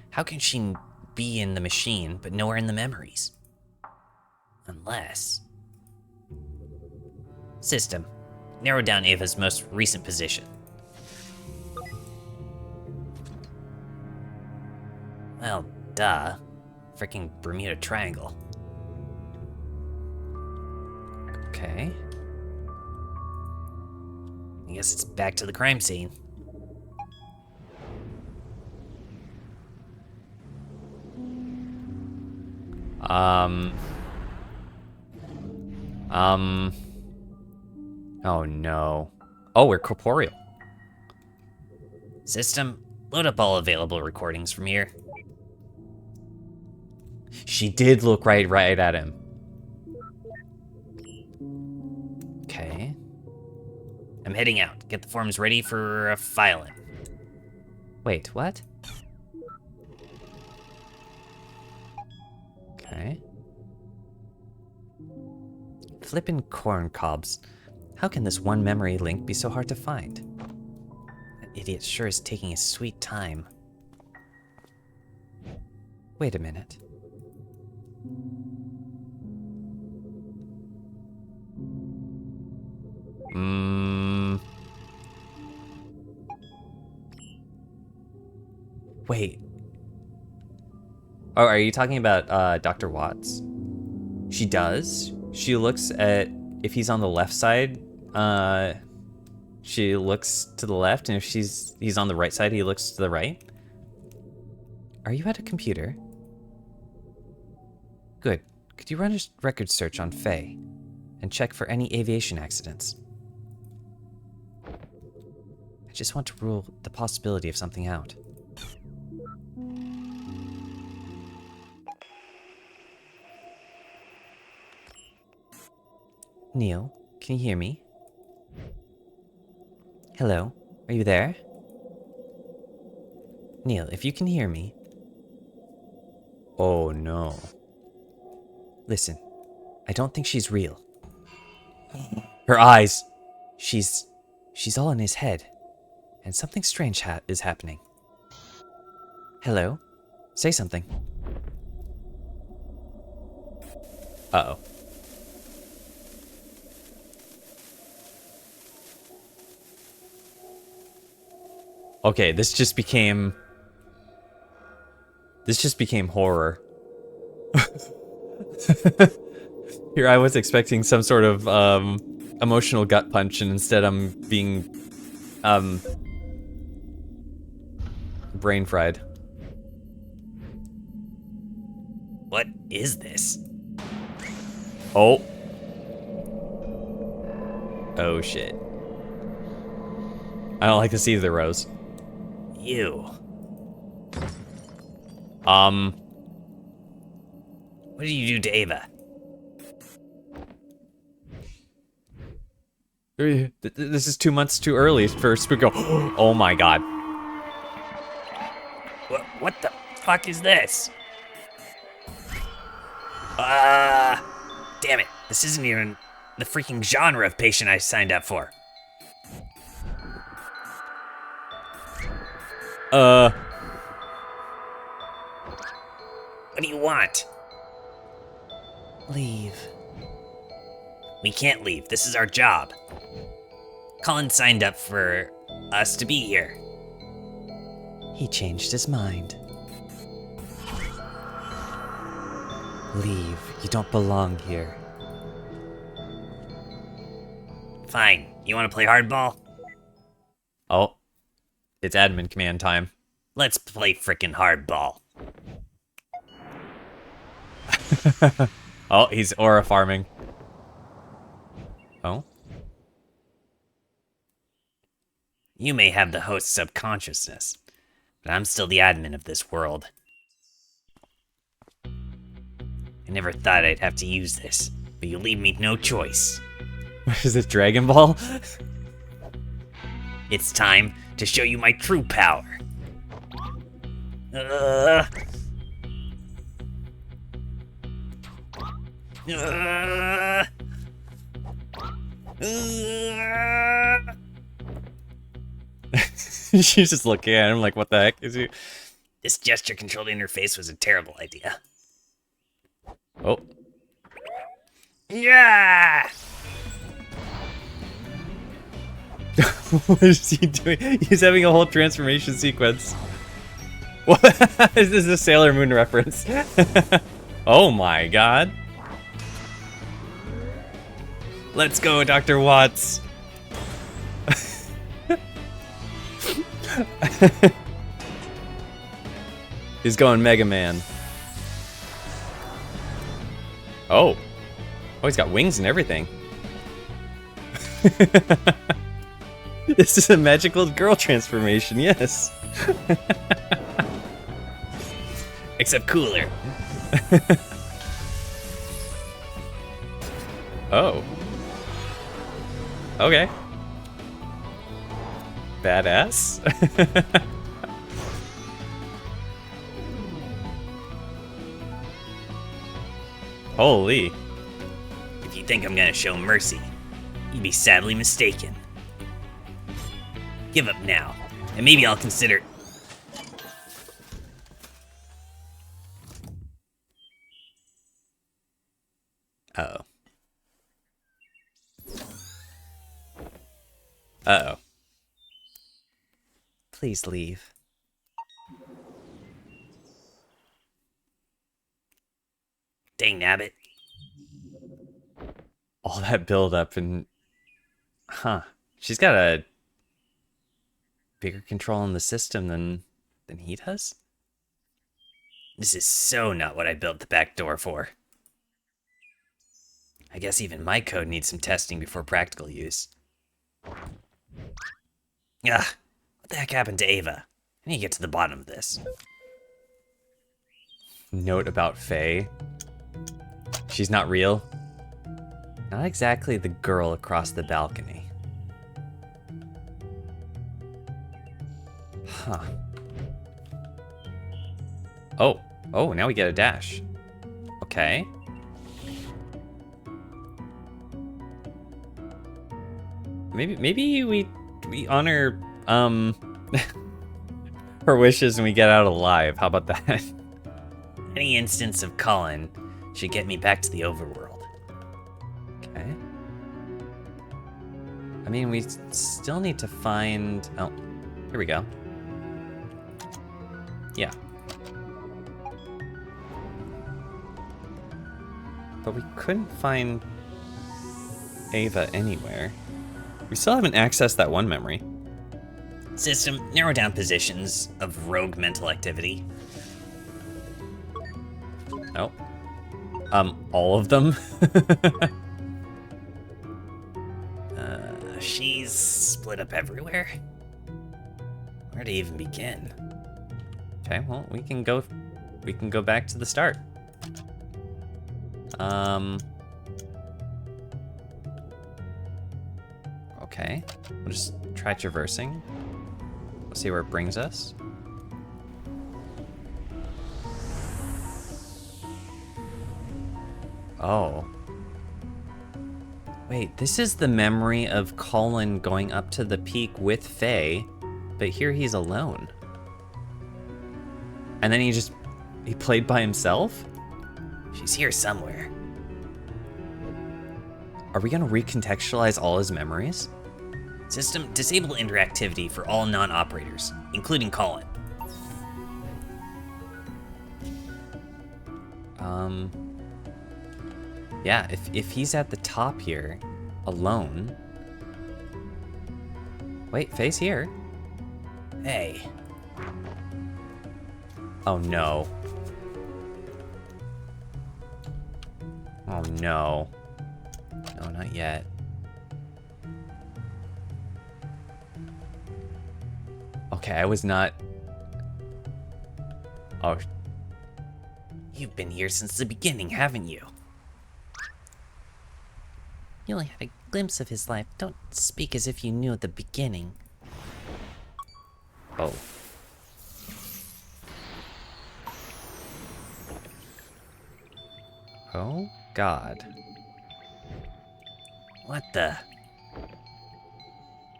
How can she be in the machine, but nowhere in the memories? Unless... System. Narrow down Ava's most recent position. Well, duh. Freaking Bermuda Triangle. Okay. I guess it's back to the crime scene. Oh no. Oh, we're corporeal. System, load up all available recordings from here. She did look right at him. Okay. I'm heading out. Get the forms ready for filing. Wait, what? Okay. Flippin' corn cobs. How can this one memory link be so hard to find? That idiot sure is taking his sweet time. Wait a minute. Wait. Oh, are you talking about Dr. Watts? She does. She looks at if he's on the left side, she looks to the left, and if he's on the right side, he looks to the right. Are you at a computer? Good. Could you run a record search on Faye and check for any aviation accidents? I just want to rule the possibility of something out. Neil, can you hear me? Hello, are you there? Neil, if you can hear me... Oh no. Listen, I don't think she's real. Her eyes! She's all in his head. And something strange is happening. Hello? Say something. Uh-oh. Okay, this just became horror. Here I was expecting some sort of emotional gut punch, and instead I'm being brain fried. What is this? Oh. Oh shit. I don't like to see the Rose. You. What did you do to Ava? This is 2 months too early for Spooko. Oh my god. What the fuck is this? Damn it. This isn't even the freaking genre of patient I signed up for. What do you want? Leave. We can't leave. This is our job. Colin signed up for us to be here. He changed his mind. Leave. You don't belong here. Fine. You want to play hardball? Oh, it's admin command time. Let's play frickin' hardball. Oh, he's aura farming. Oh? You may have the host's subconsciousness, but I'm still the admin of this world. I never thought I'd have to use this, but you leave me no choice. What is this, Dragon Ball? It's time to show you my true power. Uh, uh, She's just looking at him like, what the heck is he? This gesture-controlled interface was a terrible idea. Oh. Yeah! What is he doing? He's having a whole transformation sequence. What? Is this a Sailor Moon reference? Oh my god. Let's go, Dr. Watts. He's going Mega Man. Oh. Oh, he's got wings and everything. This is a magical girl transformation, yes. Except cooler. Oh. Okay. Badass. Holy. If you think I'm gonna show mercy, you'd be sadly mistaken. Give up now, and maybe I'll consider... Uh-oh. Uh-oh. Please leave. Dang nabbit. All that build up and... Huh. She's got a bigger control on the system than he does? This is so not what I built the back door for. I guess even my code needs some testing before practical use. Ugh, what the heck happened to Ava? I need to get to the bottom of this. Note about Faye. She's not real. Not exactly the girl across the balcony. Huh. Oh. Oh, now we get a dash. Okay. Maybe we honor her wishes and we get out alive. How about that? Any instance of Colin should get me back to the overworld. Okay. I mean, we still need to find... Oh, here we go. Yeah. But we couldn't find Ava anywhere. We still haven't accessed that one memory. System, narrow down positions of rogue mental activity. Oh. All of them? She's split up everywhere. Where to even begin? Okay, well, we can go back to the start. Okay. We'll just try traversing. We'll see where it brings us. Oh. Wait, this is the memory of Colin going up to the peak with Faye, but here he's alone. And then he played by himself? She's here somewhere. Are we gonna recontextualize all his memories? System, disable interactivity for all non-operators, including Colin. Yeah, if he's at the top here, alone. Wait, Faye's here. Hey, Oh no. Oh no. No, not yet. Okay, I was not... Oh, you've been here since the beginning, haven't you? You only had a glimpse of his life. Don't speak as if you knew at the beginning. oh. Oh, God. What the?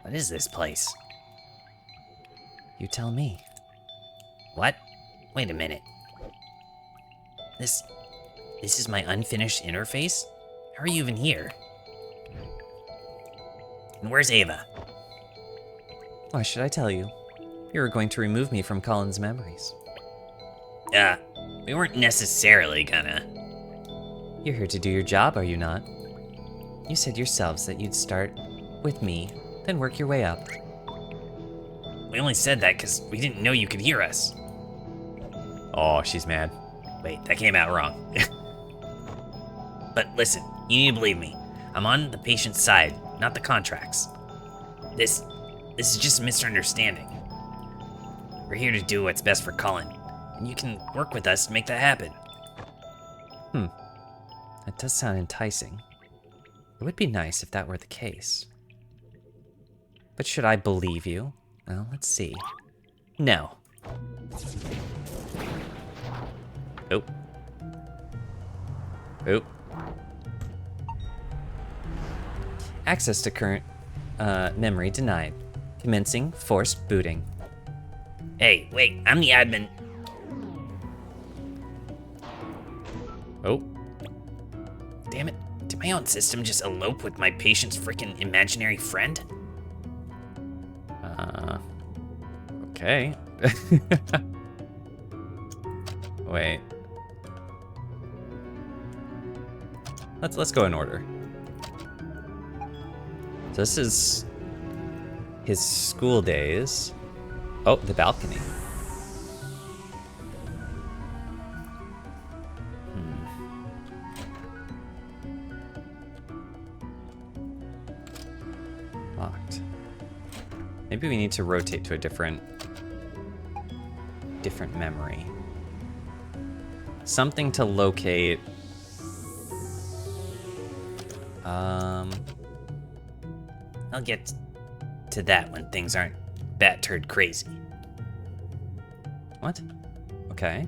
What is this place? You tell me. What? Wait a minute. This is my unfinished interface? How are you even here? And where's Ava? Why should I tell you? You were going to remove me from Colin's memories. We weren't necessarily gonna. You're here to do your job, are you not? You said yourselves that you'd start with me, then work your way up. We only said that because we didn't know you could hear us. Oh, she's mad. Wait, that came out wrong. But listen, you need to believe me. I'm on the patient's side, not the contracts. This is just a misunderstanding. We're here to do what's best for Colin, and you can work with us to make that happen. That does sound enticing. It would be nice if that were the case. But should I believe you? Well, let's see. No. Oop. Oop. Access to current memory denied. Commencing forced booting. Hey, wait, I'm the admin. Oh. Damn it, did my own system just elope with my patient's freaking imaginary friend? Okay. Wait. Let's go in order. So this is his school days. Oh, the balcony. Locked. Maybe we need to rotate to a different memory. Something to locate. I'll get to that when things aren't bat turd crazy. What? Okay.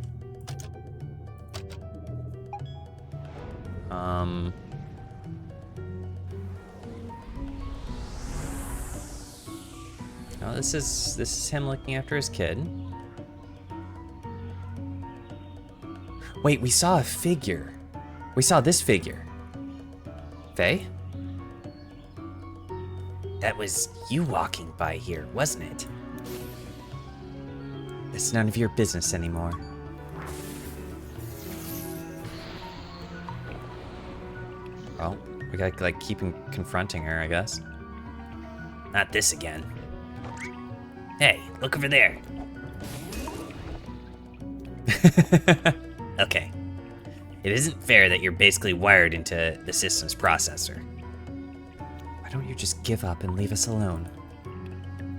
No, this is him looking after his kid. Wait, we saw a figure. We saw this figure. Faye? That was you walking by here, wasn't it? It's none of your business anymore. Well, we gotta like keep confronting her, I guess. Not this again. Hey, look over there. Okay. It isn't fair that you're basically wired into the system's processor. Why don't you just give up and leave us alone?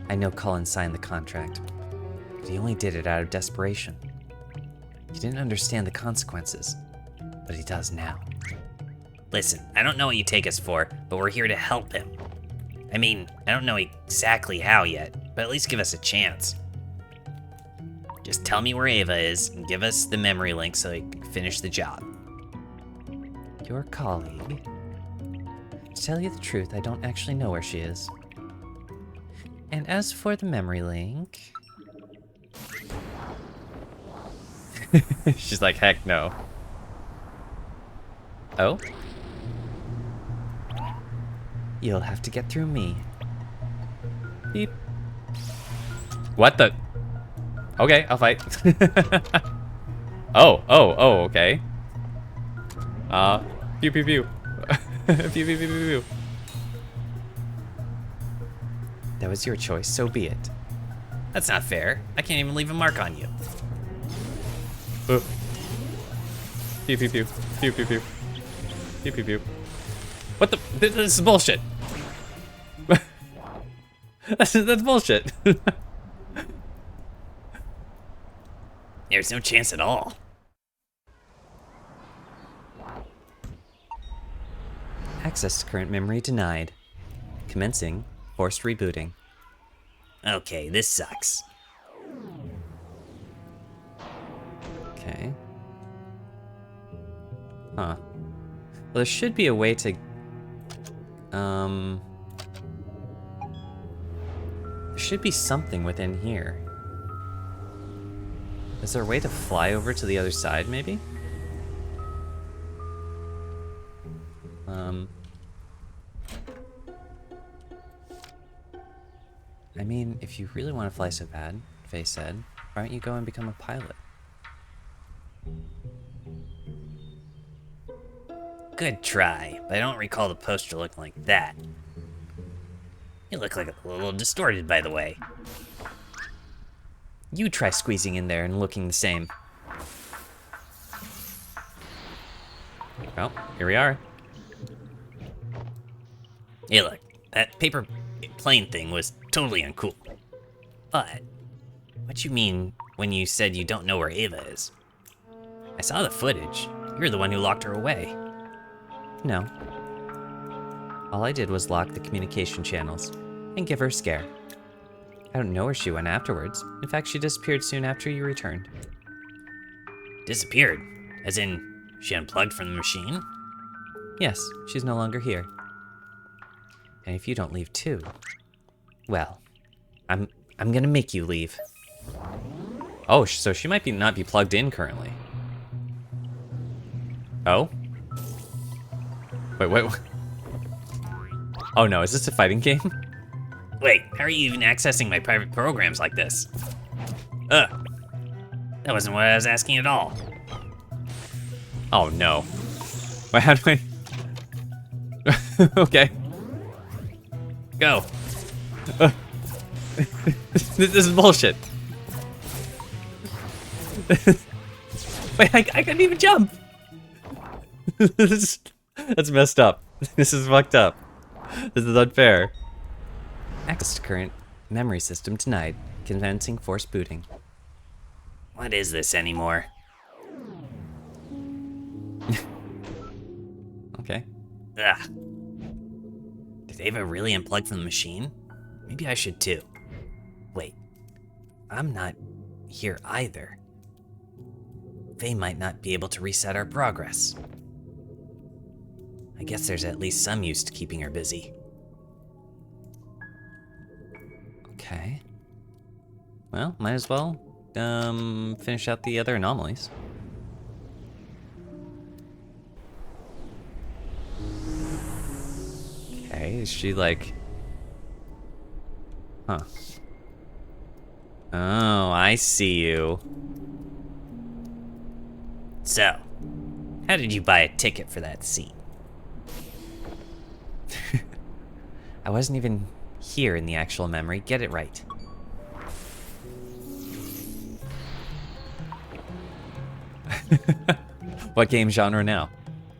I know Colin signed the contract, but he only did it out of desperation. He didn't understand the consequences, but he does now. Listen, I don't know what you take us for, but we're here to help him. I mean, I don't know exactly how yet, but at least give us a chance. Just tell me where Ava is and give us the memory link so we can finish the job. Your colleague? To tell you the truth, I don't actually know where she is. And as for the memory link... She's like, heck no. Oh? You'll have to get through me. Beep. What the? Okay, I'll fight. Oh, okay. Pew pew pew. Pew pew pew pew pew. That was your choice, so be it. That's not fair. I can't even leave a mark on you. Pew pew pew. Pew pew pew. Pew pew pew. What the? This is bullshit. That's bullshit. There's no chance at all. Access to current memory denied. Commencing forced rebooting. Okay, this sucks. Okay. Huh. Well, there should be a way to... There should be something within here. Is there a way to fly over to the other side, maybe? I mean, if you really want to fly so bad, Faye said, why don't you go and become a pilot? Good try, but I don't recall the poster looking like that. You look like a little distorted, by the way. You try squeezing in there and looking the same. Well, here we are. Hey, look, that paper plane thing was totally uncool. But, what you mean when you said you don't know where Ava is? I saw the footage. You're the one who locked her away. No. All I did was lock the communication channels and give her a scare. I don't know where she went afterwards. In fact, she disappeared soon after you returned. Disappeared? As in, she unplugged from the machine? Yes, she's no longer here. And if you don't leave too, well, I'm gonna make you leave. Oh, so she might not be plugged in currently. Oh? Wait. Oh no, is this a fighting game? Wait, how are you even accessing my private programs like this? That wasn't what I was asking at all. Oh no. Wait, how do I? Okay. Go. This is bullshit. Wait, I couldn't even jump. That's messed up. This is fucked up. This is unfair. Access to current memory system denied. Commencing forced booting. What is this anymore? Okay. Ugh. Did Ava really unplug from the machine? Maybe I should too. Wait, I'm not here either. Faye might not be able to reset our progress. I guess there's at least some use to keeping her busy. Okay. Well, might as well finish out the other anomalies. Okay, is she like... Huh. Oh, I see you. So, how did you buy a ticket for that seat? I wasn't even here in the actual memory. Get it right. What game genre now?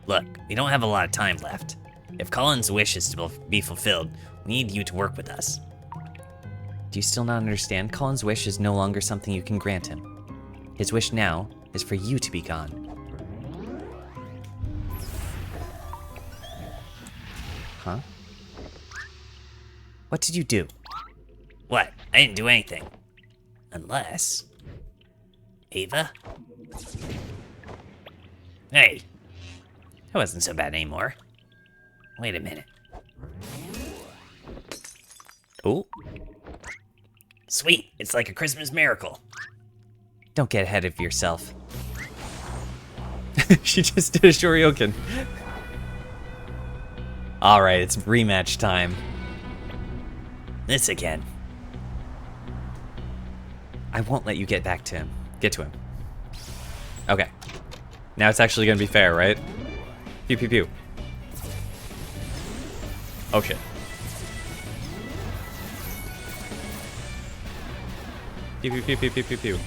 Look, we don't have a lot of time left. If Colin's wish is to be fulfilled, we need you to work with us. Do you still not understand? Colin's wish is no longer something you can grant him. His wish now is for you to be gone. Huh? What did you do? What? I didn't do anything. Unless... Ava? Hey, That wasn't so bad anymore. Wait a minute. Oh, Sweet, it's like a Christmas miracle. Don't get ahead of yourself. she just did a Shoryuken. All right, it's rematch time. This again. I won't let you get back to him. Get to him. Okay. Now it's actually gonna be fair, right? Pew pew pew. Oh shit. Pew pew pew pew pew pew pew.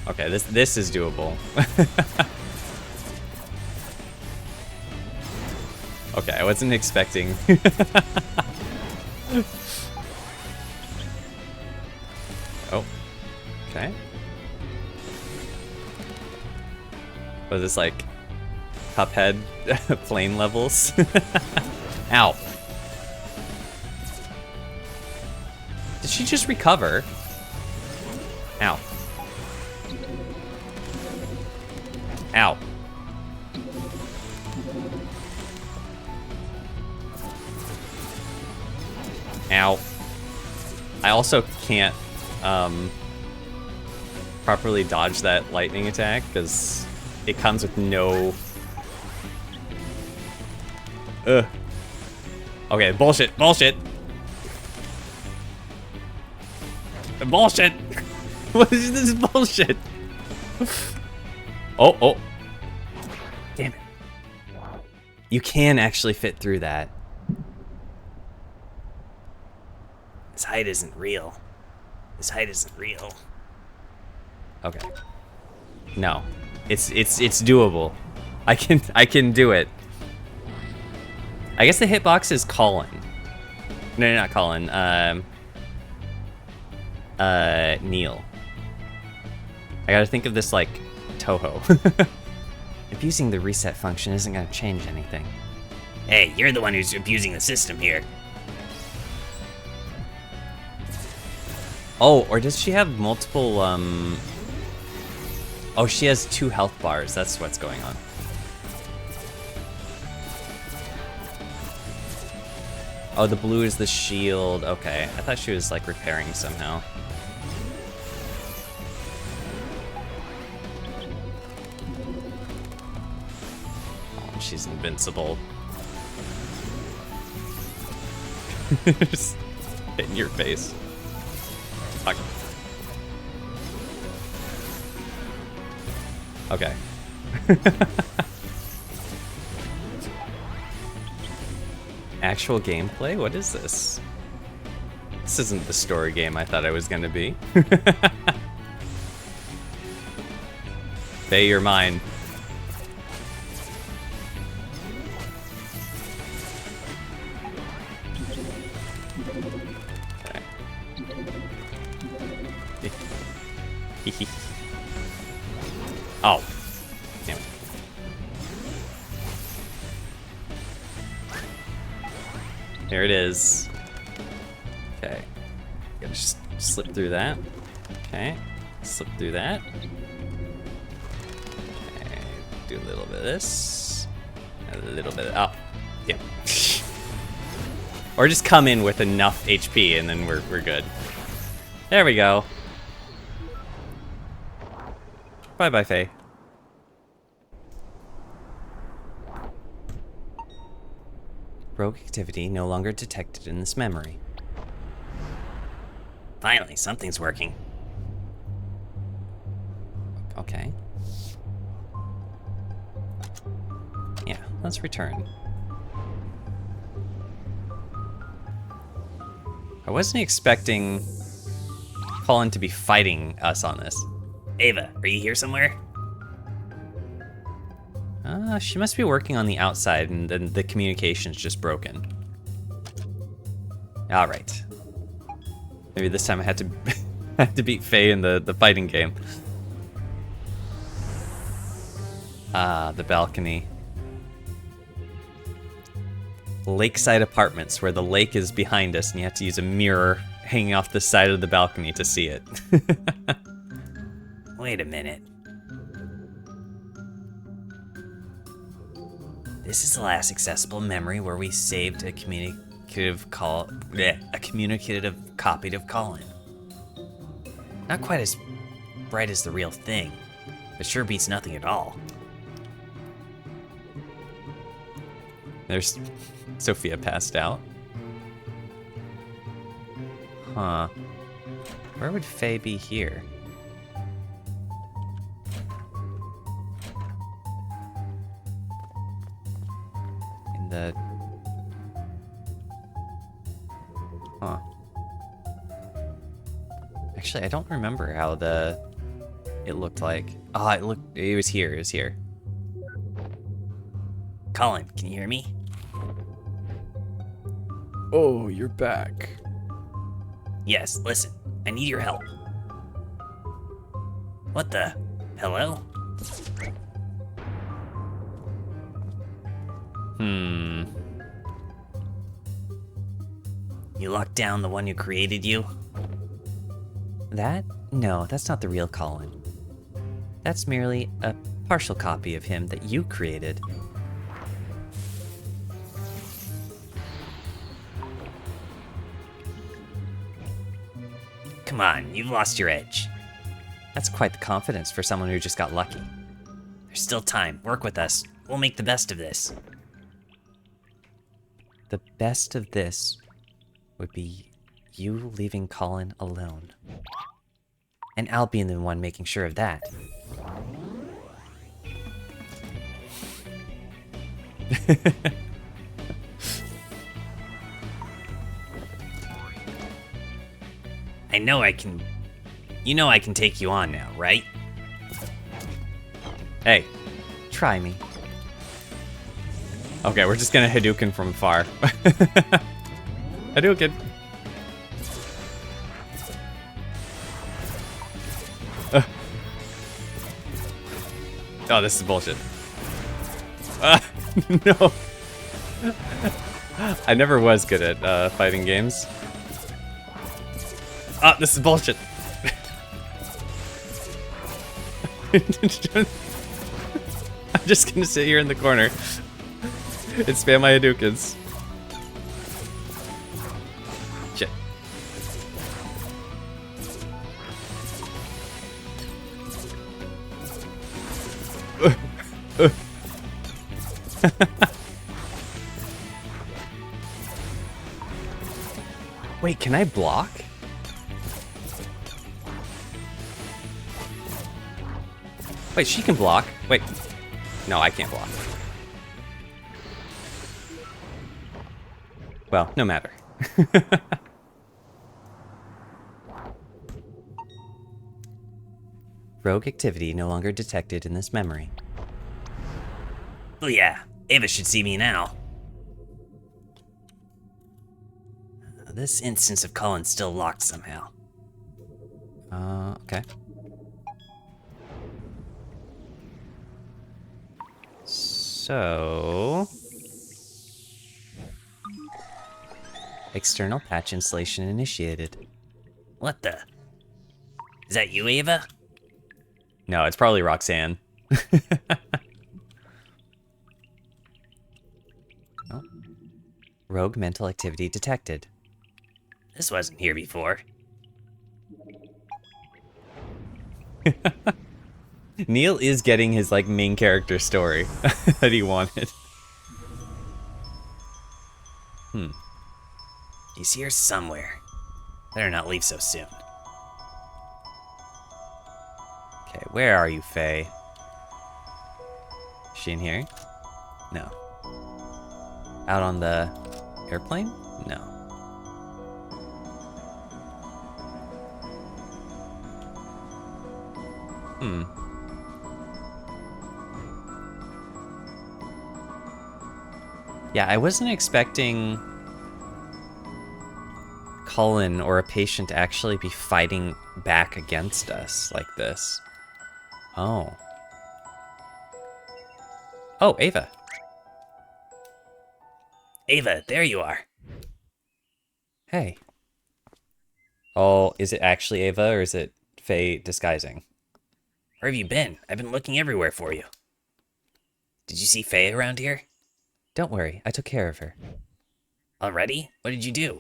Okay, this is doable. Okay, I wasn't expecting. Oh. Okay. Was this like Cuphead plane levels? Ow. Did she just recover? Ow. Ow. Ow. I also can't properly dodge that lightning attack because it comes with no... Ugh. Okay, bullshit, bullshit. Bullshit. What is this bullshit? Oh, oh. Damn it. You can actually fit through that. This height isn't real. This height isn't real. Okay. No. It's doable. I can do it. I guess the hitbox is Colin. No, not Colin. Neil. I gotta think of this like Toho. Abusing the reset function isn't gonna change anything. Hey, you're the one who's abusing the system here. Oh, or does she have multiple, Oh, she has 2 health bars. That's what's going on. Oh, the blue is the shield. Okay, I thought she was, like, repairing somehow. Oh, she's invincible. Just hit in your face. Fuck. Okay. Actual gameplay? What is this? This isn't the story game I thought I was gonna be. Faye, you're mine. Okay. Oh. Damn it. There it is. Okay. Gotta just slip through that. Okay. Slip through that. Okay. Do a little bit of this. A little bit of... Oh. Yeah. Or just come in with enough HP and then we're good. There we go. Bye-bye, Faye. Rogue activity no longer detected in this memory. Finally, something's working. Okay. Yeah, let's return. I wasn't expecting Colin to be fighting us on this. Ava, are you here somewhere? She must be working on the outside and then the communication's just broken. All right. Maybe this time I had to had to beat Faye in the fighting game. Ah, the balcony. Lakeside Apartments, where the lake is behind us and you have to use a mirror hanging off the side of the balcony to see it. Wait a minute. This is the last accessible memory where we saved a communicative copy of Colin. Not quite as bright as the real thing, but sure beats nothing at all. There's Sophia passed out. Huh. Where would Faye be here? In the... Huh. Actually, I don't remember how it looked like. Oh, it was here, it was here. Colin, can you hear me? Oh, you're back. Yes, listen. I need your help. What the? Hello? You locked down the one who created you? That? No, that's not the real Colin. That's merely a partial copy of him that you created. Come on, you've lost your edge. That's quite the confidence for someone who just got lucky. There's still time. Work with us. We'll make the best of this. The best of this would be you leaving Colin alone. And I'll be the one making sure of that. I know I can... You know I can take you on now, right? Hey. Try me. Okay, we're just gonna Hadouken from far. Hadouken. Oh, this is bullshit. No. I never was good at fighting games. Ah, this is bullshit. I'm just gonna sit here in the corner and spam my Hadoukens. Shit. Wait, can I block? Wait, she can block. Wait. No, I can't block. Well, no matter. Rogue activity no longer detected in this memory. Oh yeah, Ava should see me now. This instance of Colin's still locked somehow. Okay. So... External patch installation initiated. What the? Is that you, Ava? No, it's probably Roxanne. Oh. Rogue mental activity detected. This wasn't here before. Neil is getting his like main character story that he wanted. He's here somewhere. Better not leave so soon. Okay, where are you, Faye? Is she in here? No. Out on the airplane? No. Yeah, I wasn't expecting Colin or a patient to actually be fighting back against us like this. Oh. Oh, Ava. Ava, there you are. Hey. Oh, is it actually Ava or is it Faye disguising? Where have you been? I've been looking everywhere for you. Did you see Faye around here? Don't worry, I took care of her. Already? What did you do?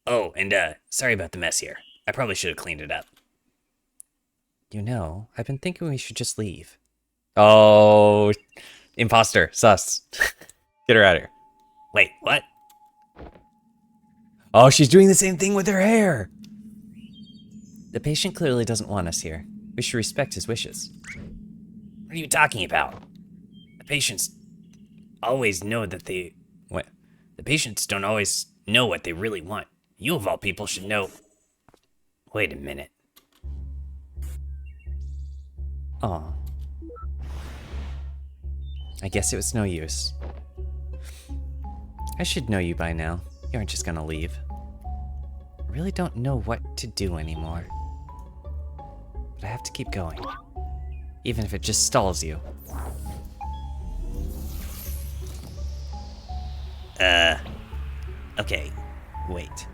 Oh, and sorry about the mess here. I probably should have cleaned it up. You know, I've been thinking we should just leave. Oh, imposter, sus. Get her out of here. Wait, what? Oh, she's doing the same thing with her hair. The patient clearly doesn't want us here. We should respect his wishes. What are you talking about? The patients always know that they... What? The patients don't always know what they really want. You, of all people, should know... Wait a minute. Aw. I guess it was no use. I should know you by now. You aren't just gonna leave. I really don't know what to do anymore. But I have to keep going. Even if it just stalls you. Okay. Wait.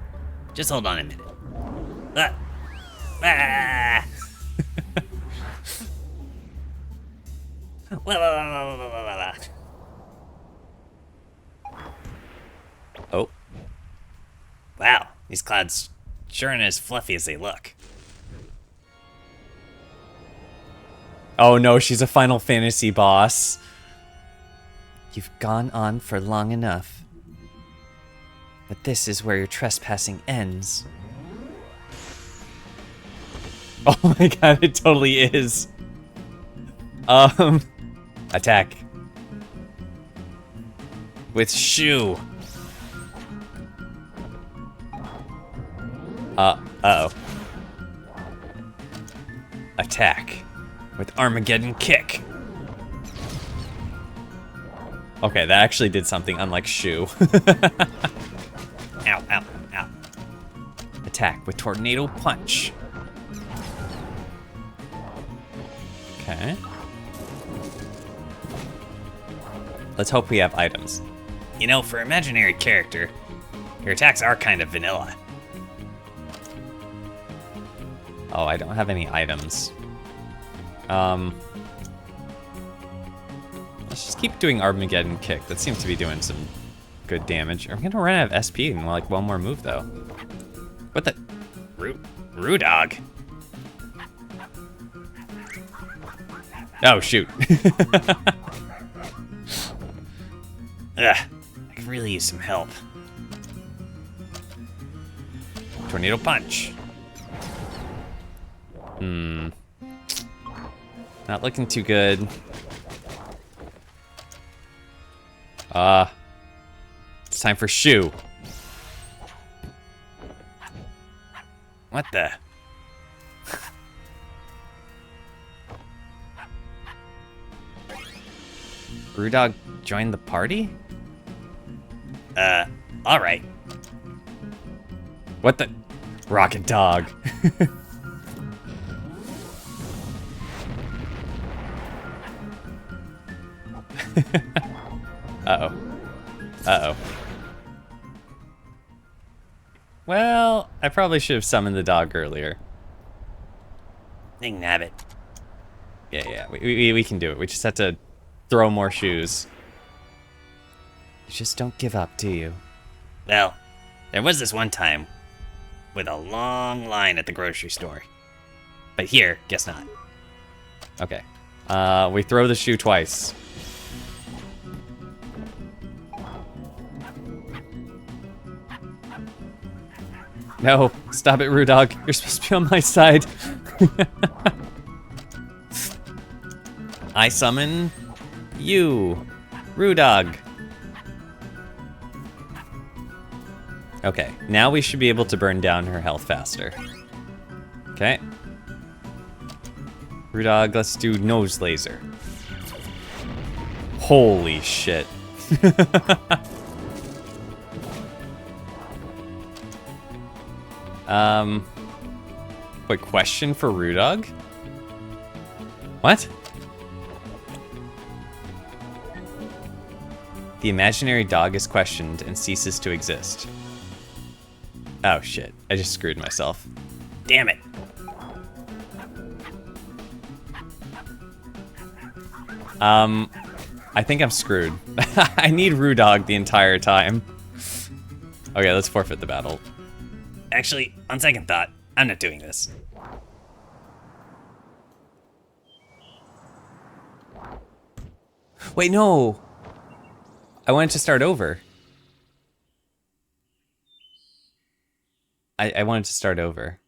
Just hold on a minute. Ah! Ah! Wah. Oh, Wow, these clouds sure aren't as fluffy as they look. oh no, she's a Final Fantasy boss. You've gone on for long enough. But this is where your trespassing ends. Oh my god, it totally is. Attack. With shoe. Uh-oh. Attack. With Armageddon kick. Okay, that actually did something unlike shoe. Ow, ow, ow. Attack with tornado punch. Okay. Let's hope we have items. You know, for imaginary character, your attacks are kind of vanilla. Oh, I don't have any items. Let's just keep doing Armageddon kick. That seems to be doing some good damage. I'm gonna run out of SP in like one more move though. What the? Rudog. Oh shoot. Ugh, I could really use some help. Tornado punch. Not looking too good. It's time for shoe. What the? Brewdog joined the party? Alright. What the? Rocket dog. Uh-oh. Uh-oh. Well, I probably should have summoned the dog earlier. They can have it. Yeah, we can do it. We just have to throw more shoes. You just don't give up, do you? Well, there was this one time with a long line at the grocery store. But here, guess not. Okay. We throw the shoe twice. No, stop it, Rudog. You're supposed to be on my side. I summon you, Rudog. Okay, now we should be able to burn down her health faster. Okay. Rudog, let's do nose laser. Holy shit. Wait, question for Rudog? What? The imaginary dog is questioned and ceases to exist. Oh shit, I just screwed myself. Damn it. I think I'm screwed. I need Rudog the entire time. Okay, let's forfeit the battle. Actually, on second thought, I'm not doing this. Wait, no. I wanted to start over. I wanted to start over.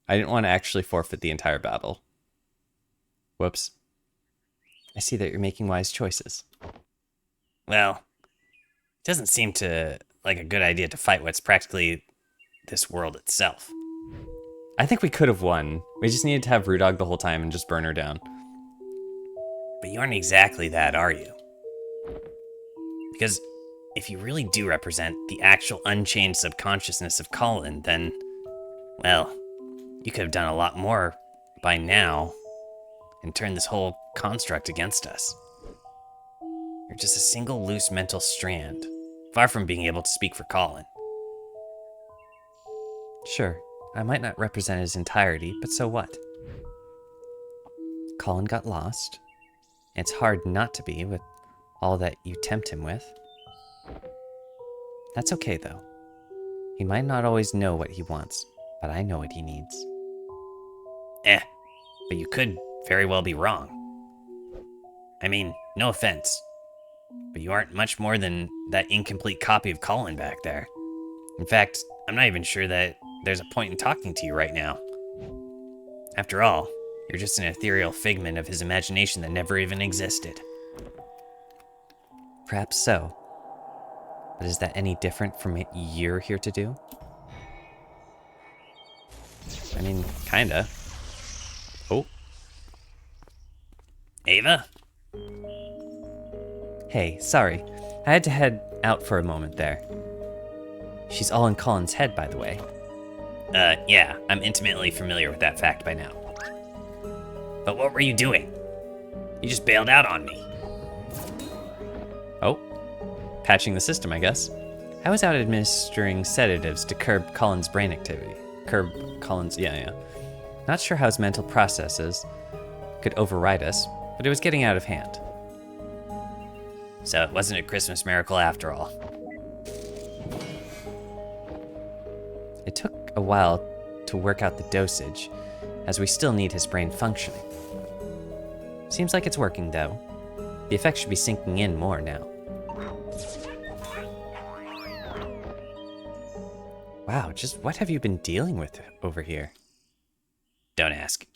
I didn't want to actually forfeit the entire battle. Whoops. I see that you're making wise choices. Well, it doesn't seem to like a good idea to fight what's practically this world itself. I think we could have won. We just needed to have Rudog the whole time and just burn her down. But you aren't exactly that, are you? Because if you really do represent the actual unchanged subconsciousness of Colin, then, well, you could have done a lot more by now and turned this whole construct against us. You're just a single loose mental strand, far from being able to speak for Colin. Sure, I might not represent his entirety, but so what? Colin got lost. It's hard not to be with all that you tempt him with. That's okay, though. He might not always know what he wants, but I know what he needs. But you could very well be wrong. I mean, no offense, but you aren't much more than that incomplete copy of Colin back there. In fact, I'm not even sure that there's a point in talking to you right now. After all, you're just an ethereal figment of his imagination that never even existed. Perhaps so. But is that any different from what you're here to do? I mean, kinda. Oh. Ava? Hey, sorry. I had to head out for a moment there. She's all in Colin's head, by the way. Yeah, I'm intimately familiar with that fact by now. But what were you doing? You just bailed out on me. Oh. Patching the system, I guess. I was out administering sedatives to curb Colin's brain activity. Yeah. Not sure how his mental processes could override us, but it was getting out of hand. So it wasn't a Christmas miracle after all. It took a while to work out the dosage, as we still need his brain functioning. Seems like it's working, though. The effects should be sinking in more now. Wow, just what have you been dealing with over here? Don't ask.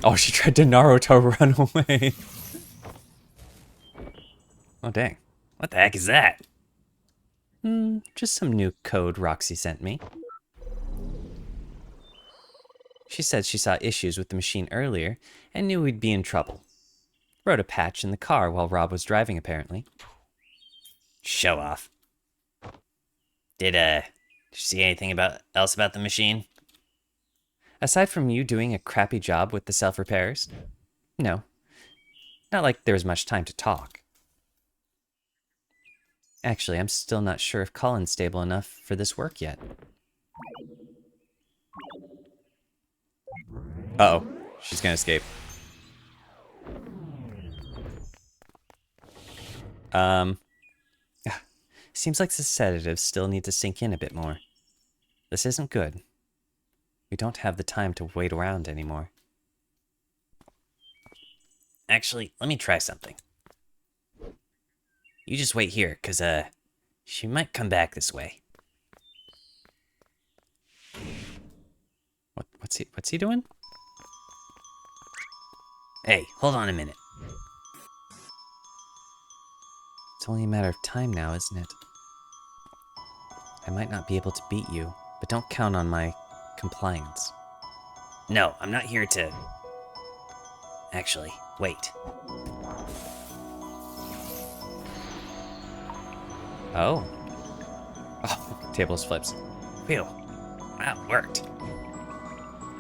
Oh, she tried to Naruto run away. Oh, dang. What the heck is that? Just some new code Roxy sent me. She said she saw issues with the machine earlier and knew we'd be in trouble. Wrote a patch in the car while Rob was driving, apparently. Show off. Did you see anything else about the machine? Aside from you doing a crappy job with the self-repairs? No. Not like there was much time to talk. Actually, I'm still not sure if Colin's stable enough for this work yet. Uh-oh. She's gonna escape. Seems like the sedatives still need to sink in a bit more. This isn't good. We don't have the time to wait around anymore. Actually, let me try something. You just wait here, 'cause, she might come back this way. What's he doing? Hey, hold on a minute. It's only a matter of time now, isn't it? I might not be able to beat you, but don't count on my compliance. No, I'm not here to... Actually, wait. Oh. Oh, tables flips. Phew. Wow, it worked.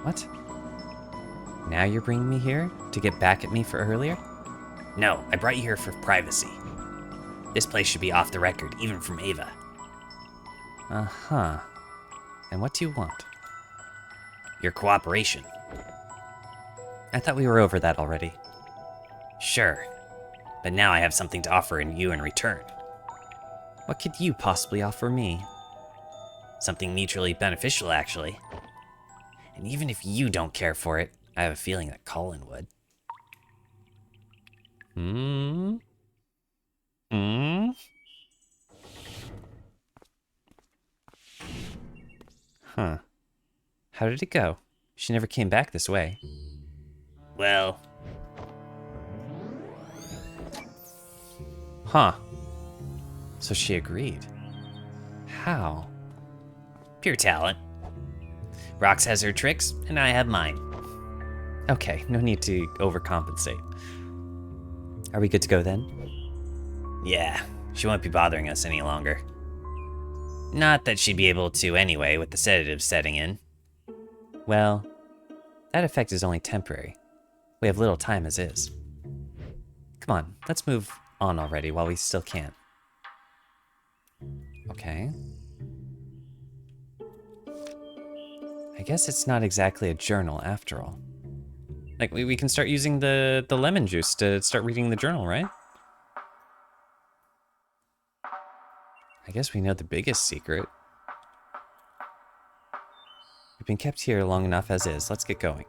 What? Now you're bringing me here to get back at me for earlier? No, I brought you here for privacy. This place should be off the record, even from Ava. Uh-huh. And what do you want? Your cooperation. I thought we were over that already. Sure. But now I have something to offer you in return. What could you possibly offer me? Something mutually beneficial, actually. And even if you don't care for it, I have a feeling that Colin would. Huh. How did it go? She never came back this way. Well, Huh. So she agreed. How? pure talent. Rox has her tricks, and I have mine. Okay, no need to overcompensate. Are we good to go then? Yeah, she won't be bothering us any longer. Not that she'd be able to anyway, with the sedative setting in. Well, that effect is only temporary. We have little time as is. Come on, let's move on already while we still can. Okay. I guess it's not exactly a journal after all. Like, we can start using the lemon juice to start reading the journal, right? I guess we know the biggest secret. We've been kept here long enough as is. Let's get going.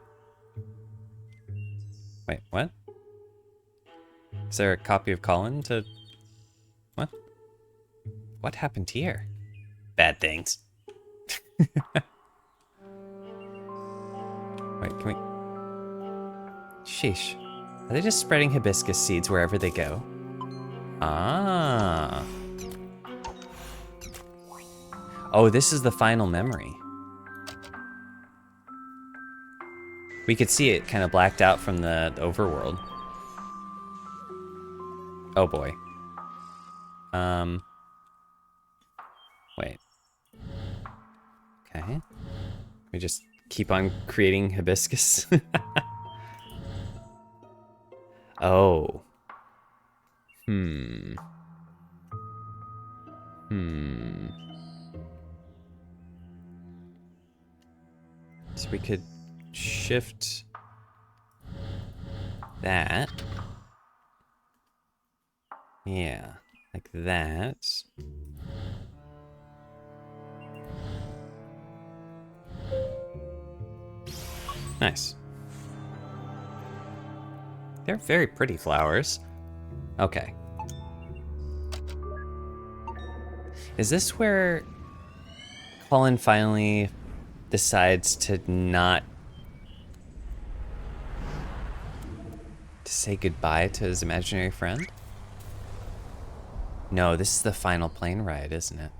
Wait, what? Is there a copy of Colin to... What? What happened here? Bad things. Wait, can we... Sheesh. Are they just spreading hibiscus seeds wherever they go? Ah. Oh, this is the final memory. We could see it kind of blacked out from the overworld. Oh boy. Wait. Okay. We just keep on creating hibiscus. Oh. So we could shift that. Yeah, like that. Nice. They're very pretty flowers. Okay. Is this where Colin finally decides to not say goodbye to his imaginary friend? No, this is the final plane ride, isn't it?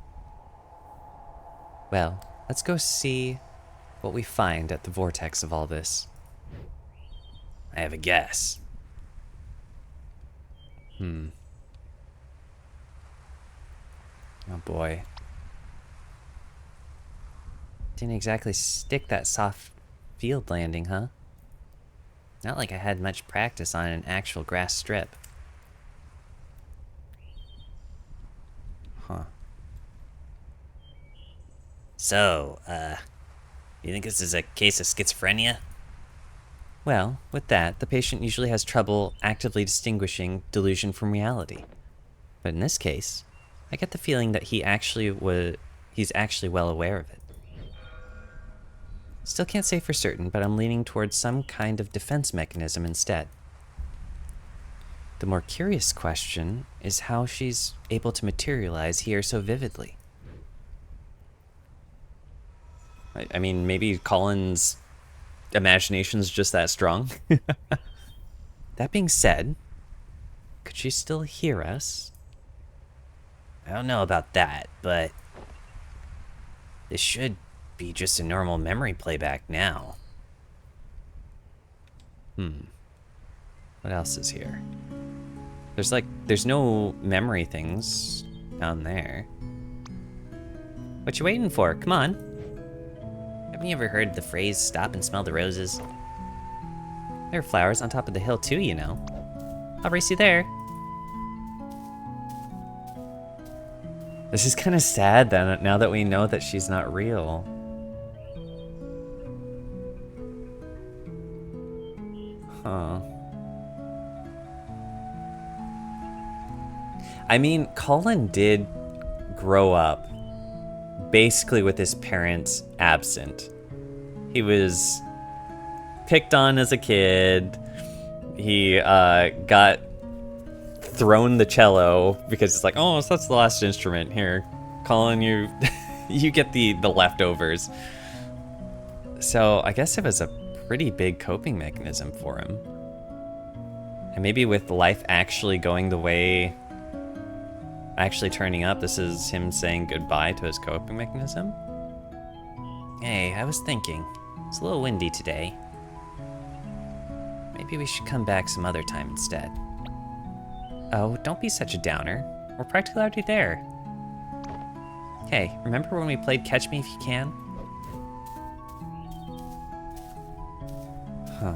Well, let's go see what we find at the vortex of all this. I have a guess. Oh boy. Didn't exactly stick that soft field landing, huh? Not like I had much practice on an actual grass strip. Huh. So, you think this is a case of schizophrenia? Well, with that, the patient usually has trouble actively distinguishing delusion from reality. But in this case, I get the feeling that he's actually well aware of it. Still can't say for certain, but I'm leaning towards some kind of defense mechanism instead. The more curious question is how she's able to materialize here so vividly. I mean, maybe Colin's imagination's just that strong. That being said, could she still hear us? I don't know about that, but this should be just a normal memory playback now. What else is here? There's no memory things down there. What you waiting for? Come on. Haven't you ever heard the phrase, stop and smell the roses? There are flowers on top of the hill too, you know. I'll race you there. This is kind of sad then, now that we know that she's not real. Huh. I mean, Colin did grow up basically with his parents absent. He was picked on as a kid. He got thrown the cello because it's like, oh, so that's the last instrument. Here, Colin, you you get the leftovers. So I guess it was a pretty big coping mechanism for him. And maybe with life actually going the way, actually turning up, this is him saying goodbye to his coping mechanism. Hey, I was thinking. It's a little windy today. Maybe we should come back some other time instead. Oh, don't be such a downer. We're practically already there. Hey, remember when we played Catch Me If You Can? Huh.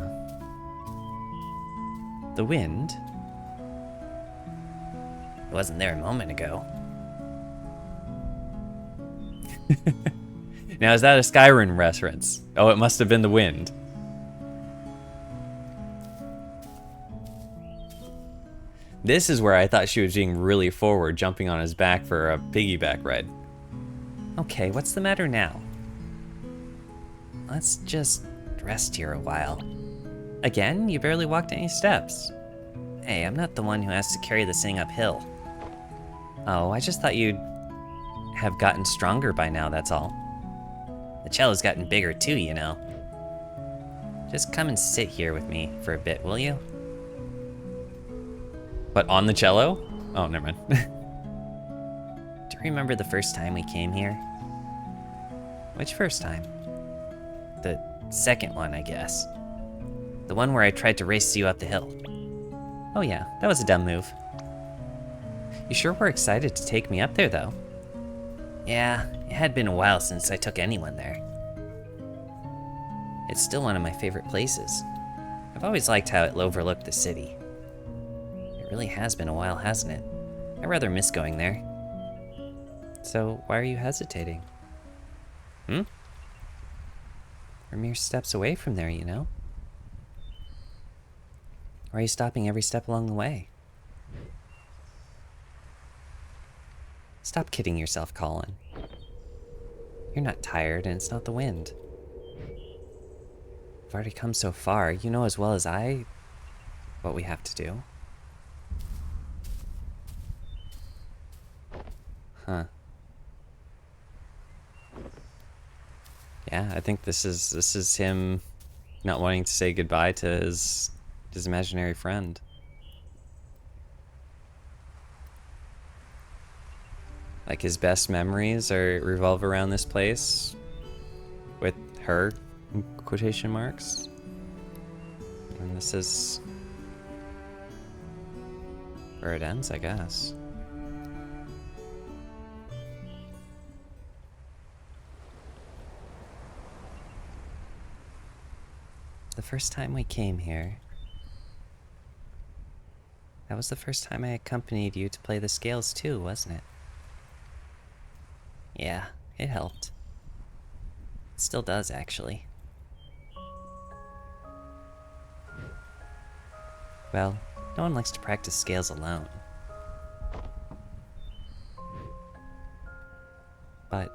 The wind? It wasn't there a moment ago. Now, is that a Skyrim reference? Oh, it must have been the wind. This is where I thought she was being really forward, jumping on his back for a piggyback ride. Okay, what's the matter now? Let's just rest here a while. Again? You barely walked any steps. Hey, I'm not the one who has to carry this thing uphill. Oh, I just thought you'd have gotten stronger by now, that's all. The cello's gotten bigger too, you know. Just come and sit here with me for a bit, will you? But on the cello? Oh, never mind. Do you remember the first time we came here? Which first time? The second one, I guess. The one where I tried to race you up the hill. Oh yeah, that was a dumb move. You sure were excited to take me up there, though. Yeah, it had been a while since I took anyone there. It's still one of my favorite places. I've always liked how it overlooked the city. It really has been a while, hasn't it? I rather miss going there. So, why are you hesitating? We're mere steps away from there, you know? Or are you stopping every step along the way? Stop kidding yourself, Colin. You're not tired, and it's not the wind. We've already come so far. You know as well as I what we have to do. Huh. Yeah, I think this is him not wanting to say goodbye to his imaginary friend. Like his best memories revolve around this place with her, in quotation marks. And this is where it ends, I guess. The first time we came here, that was the first time I accompanied you to play the scales too, wasn't it? Yeah, it helped. It still does, actually. Well, no one likes to practice scales alone. But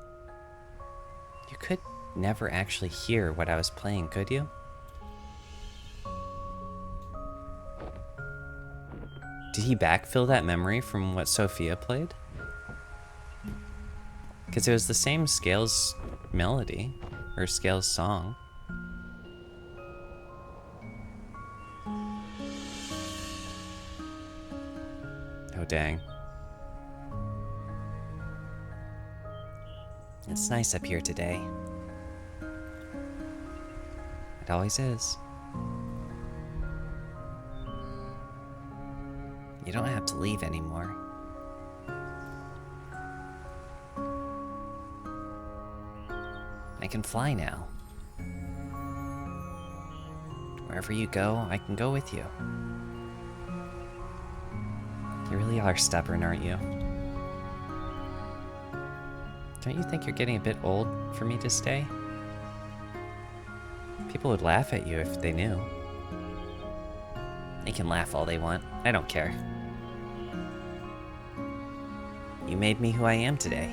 you could never actually hear what I was playing, could you? Did he backfill that memory from what Sophia played? Because it was the same scales melody, or scales song. Oh dang. It's nice up here today. It always is. You don't have to leave anymore. I can fly now. Wherever you go, I can go with you. You really are stubborn, aren't you? Don't you think you're getting a bit old for me to stay? People would laugh at you if they knew. They can laugh all they want. I don't care. You made me who I am today.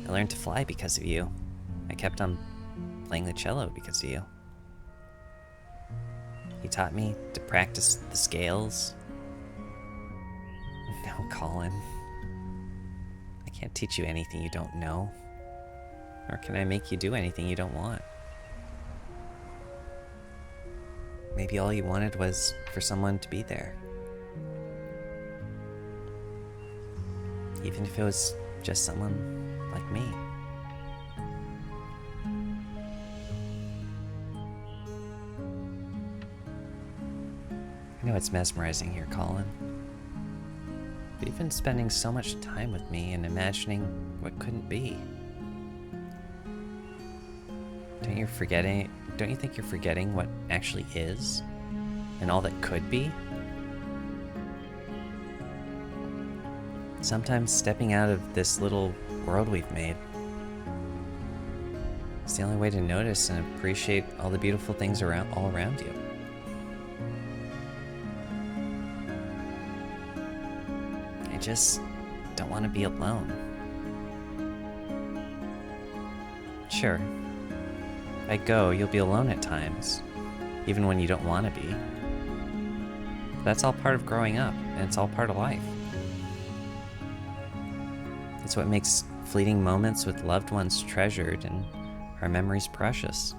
I learned to fly because of you. I kept on playing the cello because of you. You taught me to practice the scales. No, Colin. I can't teach you anything you don't know. Nor can I make you do anything you don't want. Maybe all you wanted was for someone to be there. Even if it was just someone like me. I know it's mesmerizing here, Colin. But you've been spending so much time with me and imagining what couldn't be. Don't you think you're forgetting what actually is? And all that could be? Sometimes stepping out of this little world we've made is the only way to notice and appreciate all the beautiful things all around you. I just don't want to be alone. Sure, if I go, you'll be alone at times, even when you don't want to be. That's all part of growing up, and it's all part of life. It's what makes fleeting moments with loved ones treasured and our memories precious.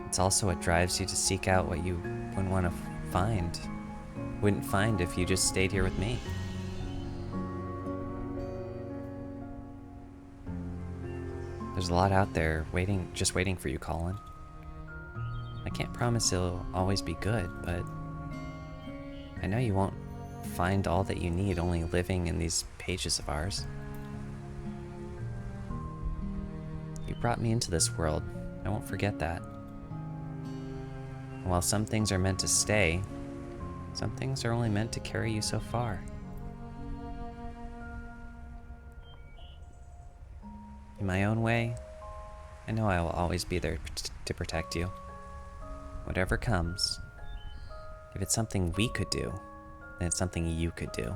It's also what drives you to seek out what you wouldn't find if you just stayed here with me. There's a lot out there just waiting for you, Colin. I can't promise it'll always be good, but I know you won't find all that you need only living in these pages of ours. You brought me into this world. I won't forget that. And while some things are meant to stay, some things are only meant to carry you so far. In my own way, I know I will always be there to protect you. Whatever comes, if it's something we could do, then it's something you could do.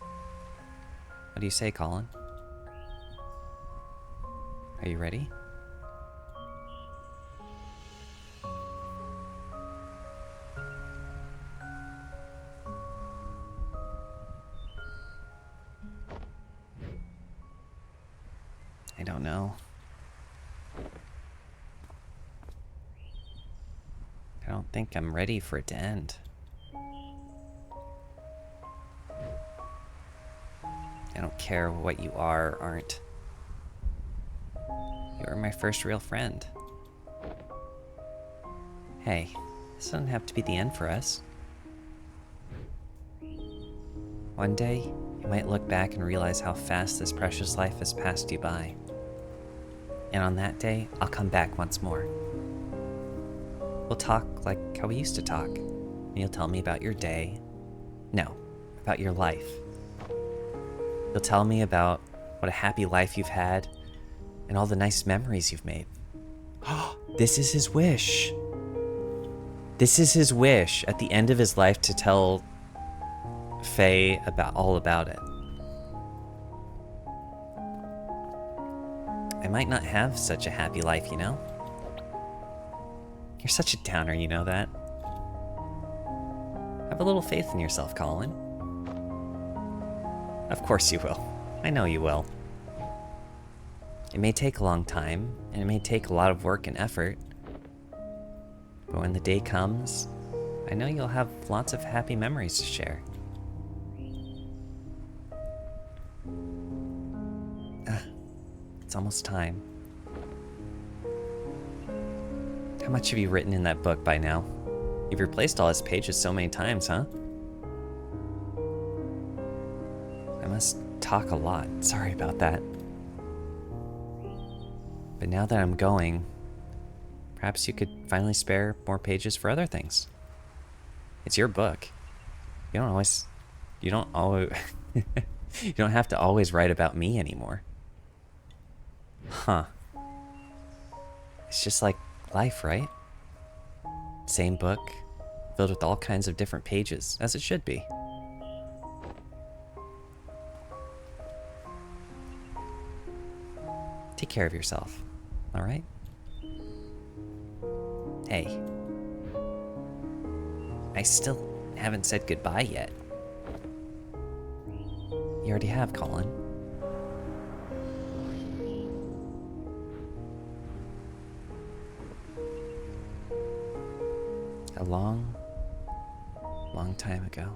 What do you say, Colin? Are you ready? I don't know. I don't think I'm ready for it to end. I don't care what you are or aren't. You're my first real friend. Hey, this doesn't have to be the end for us. One day, you might look back and realize how fast this precious life has passed you by. And on that day, I'll come back once more. We'll talk like how we used to talk. And you'll tell me about your day. No, about your life. You'll tell me about what a happy life you've had and all the nice memories you've made. This is his wish. This is his wish at the end of his life to tell Faye all about it. I might not have such a happy life, you know? You're such a downer, you know that? Have a little faith in yourself, Colin. Of course you will. I know you will. It may take a long time, and it may take a lot of work and effort, but when the day comes, I know you'll have lots of happy memories to share. It's almost time. How much have you written in that book by now? You've replaced all his pages so many times, huh? I must talk a lot. Sorry about that. But now that I'm going, perhaps you could finally spare more pages for other things. It's your book. You don't always you don't have to always write about me anymore. Huh. It's just like life, right? Same book, filled with all kinds of different pages, as it should be. Take care of yourself, alright? Hey. I still haven't said goodbye yet. You already have, Colin. A long, long time ago.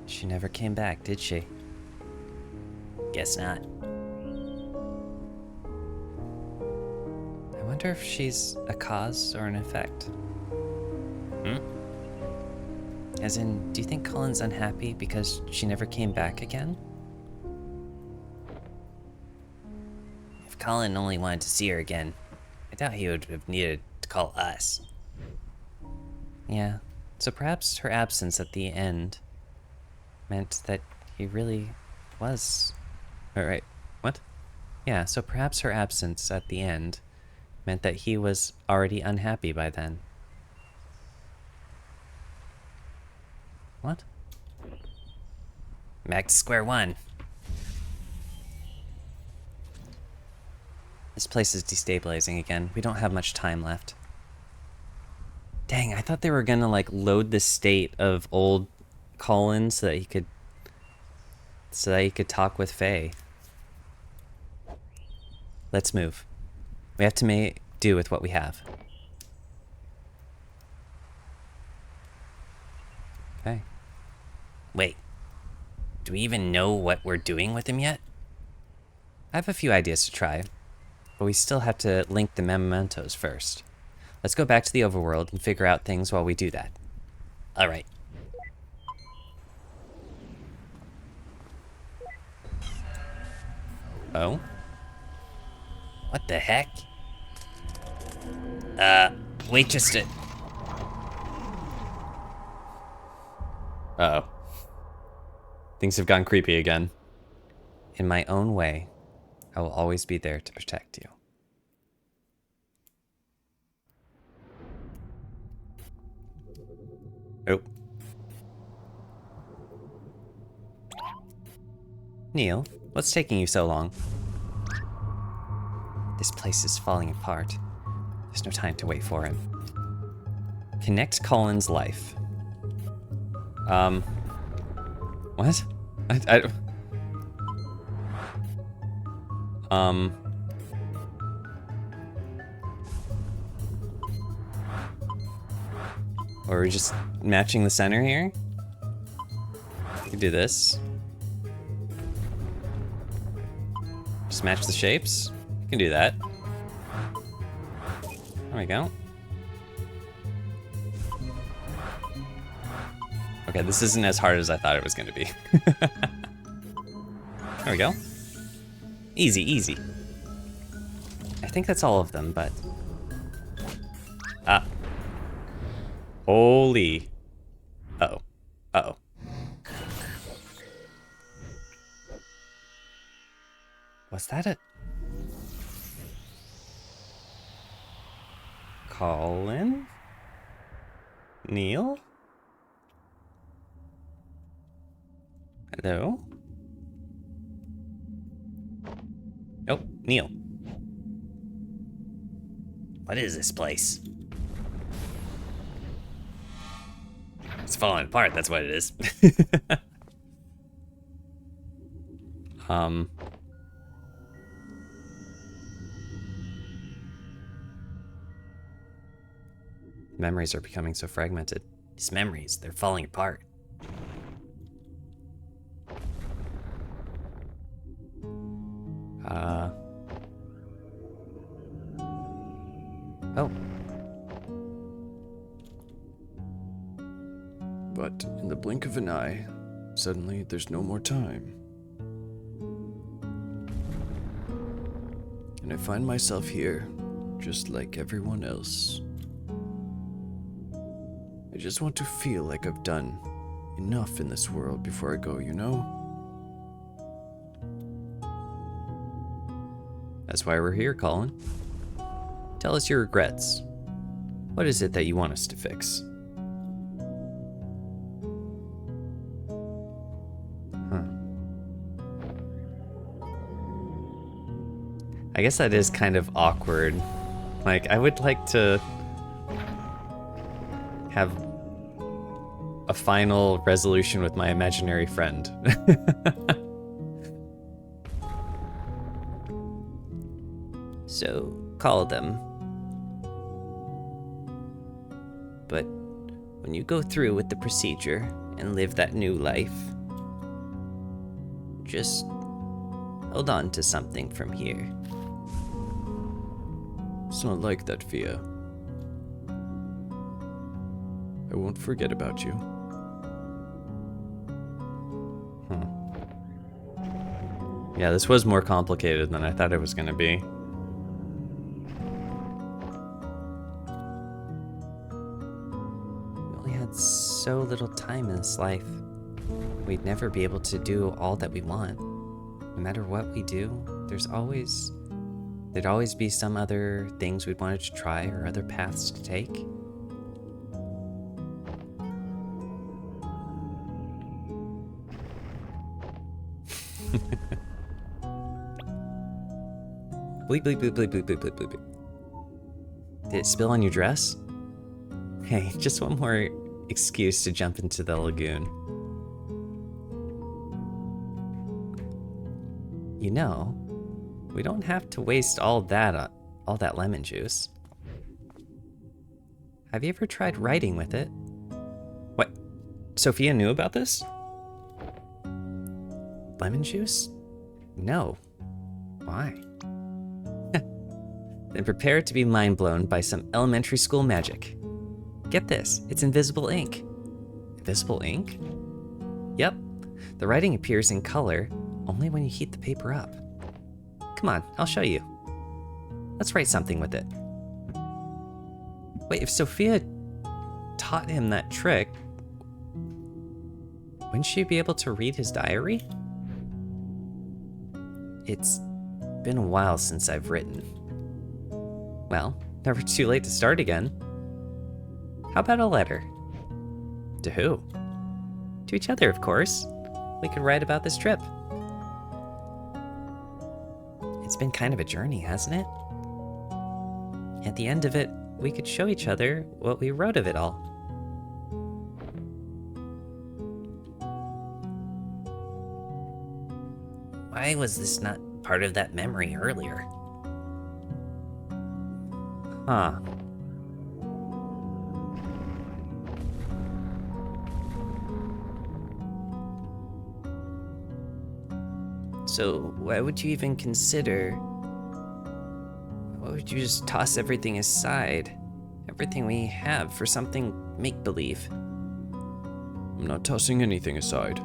She never came back, did she? Guess not. I wonder if she's a cause or an effect. Hmm? As in, do you think Colin's unhappy because she never came back again? If Colin only wanted to see her again, I doubt he would have needed to call us. Yeah, so perhaps her absence at the end meant that he really was... Alright, what? Yeah, so perhaps her absence at the end meant that he was already unhappy by then. What? Back to square one. This place is destabilizing again. We don't have much time left. Dang, I thought they were gonna like load the state of old Colin so that he could talk with Faye. Let's move. We have to make do with what we have. Okay. Wait. Do we even know what we're doing with him yet? I have a few ideas to try, but we still have to link the mementos first. Let's go back to the overworld and figure out things while we do that. Alright. Oh? What the heck? Wait just a... Uh-oh. Things have gone creepy again. In my own way, I will always be there to protect you. Oh. Neil, what's taking you so long? This place is falling apart. There's no time to wait for him. Connect Colin's life. What? Or are we just matching the center here? We can do this. Just match the shapes. You can do that. There we go. Okay, this isn't as hard as I thought it was going to be. There we go. Easy, easy. I think that's all of them, but... Ah. Holy. Uh-oh. Uh-oh. Was that a... Colin? Neil? Hello? Oh, Neil. What is this place? It's falling apart, that's what it is. Memories are becoming so fragmented. These memories, they're falling apart. Oh. But in the blink of an eye, suddenly there's no more time. And I find myself here, just like everyone else. I just want to feel like I've done enough in this world before I go, you know? That's why we're here, Colin. Tell us your regrets. What is it that you want us to fix? I guess that is kind of awkward. Like, I would like to have a final resolution with my imaginary friend. So, call them. But when you go through with the procedure and live that new life, just hold on to something from here. It's not like that, Fia. I won't forget about you. Yeah, this was more complicated than I thought it was going to be. We only had so little time in this life. We'd never be able to do all that we want. No matter what we do, there'd always be some other things we'd wanted to try or other paths to take. Bleep, bleep, bleep, bleep, bleep, bleep, bleep, bleep. Did it spill on your dress? Hey, just one more excuse to jump into the lagoon. You know, we don't have to waste all that lemon juice. Have you ever tried writing with it? What? Sophia knew about this? Lemon juice? No. Why? Then prepare to be mind blown by some elementary school magic. Get this, it's invisible ink. Invisible ink? Yep. The writing appears in color only when you heat the paper up. Come on, I'll show you. Let's write something with it. Wait, if Sophia taught him that trick, wouldn't she be able to read his diary? It's been a while since I've written. Well, never too late to start again. How about a letter? To who? To each other, of course. We could write about this trip. It's been kind of a journey, hasn't it? At the end of it, we could show each other what we wrote of it all. Why was this not part of that memory earlier? Huh. So, why would you even consider? Why would you just toss everything aside? Everything we have for something make-believe? I'm not tossing anything aside.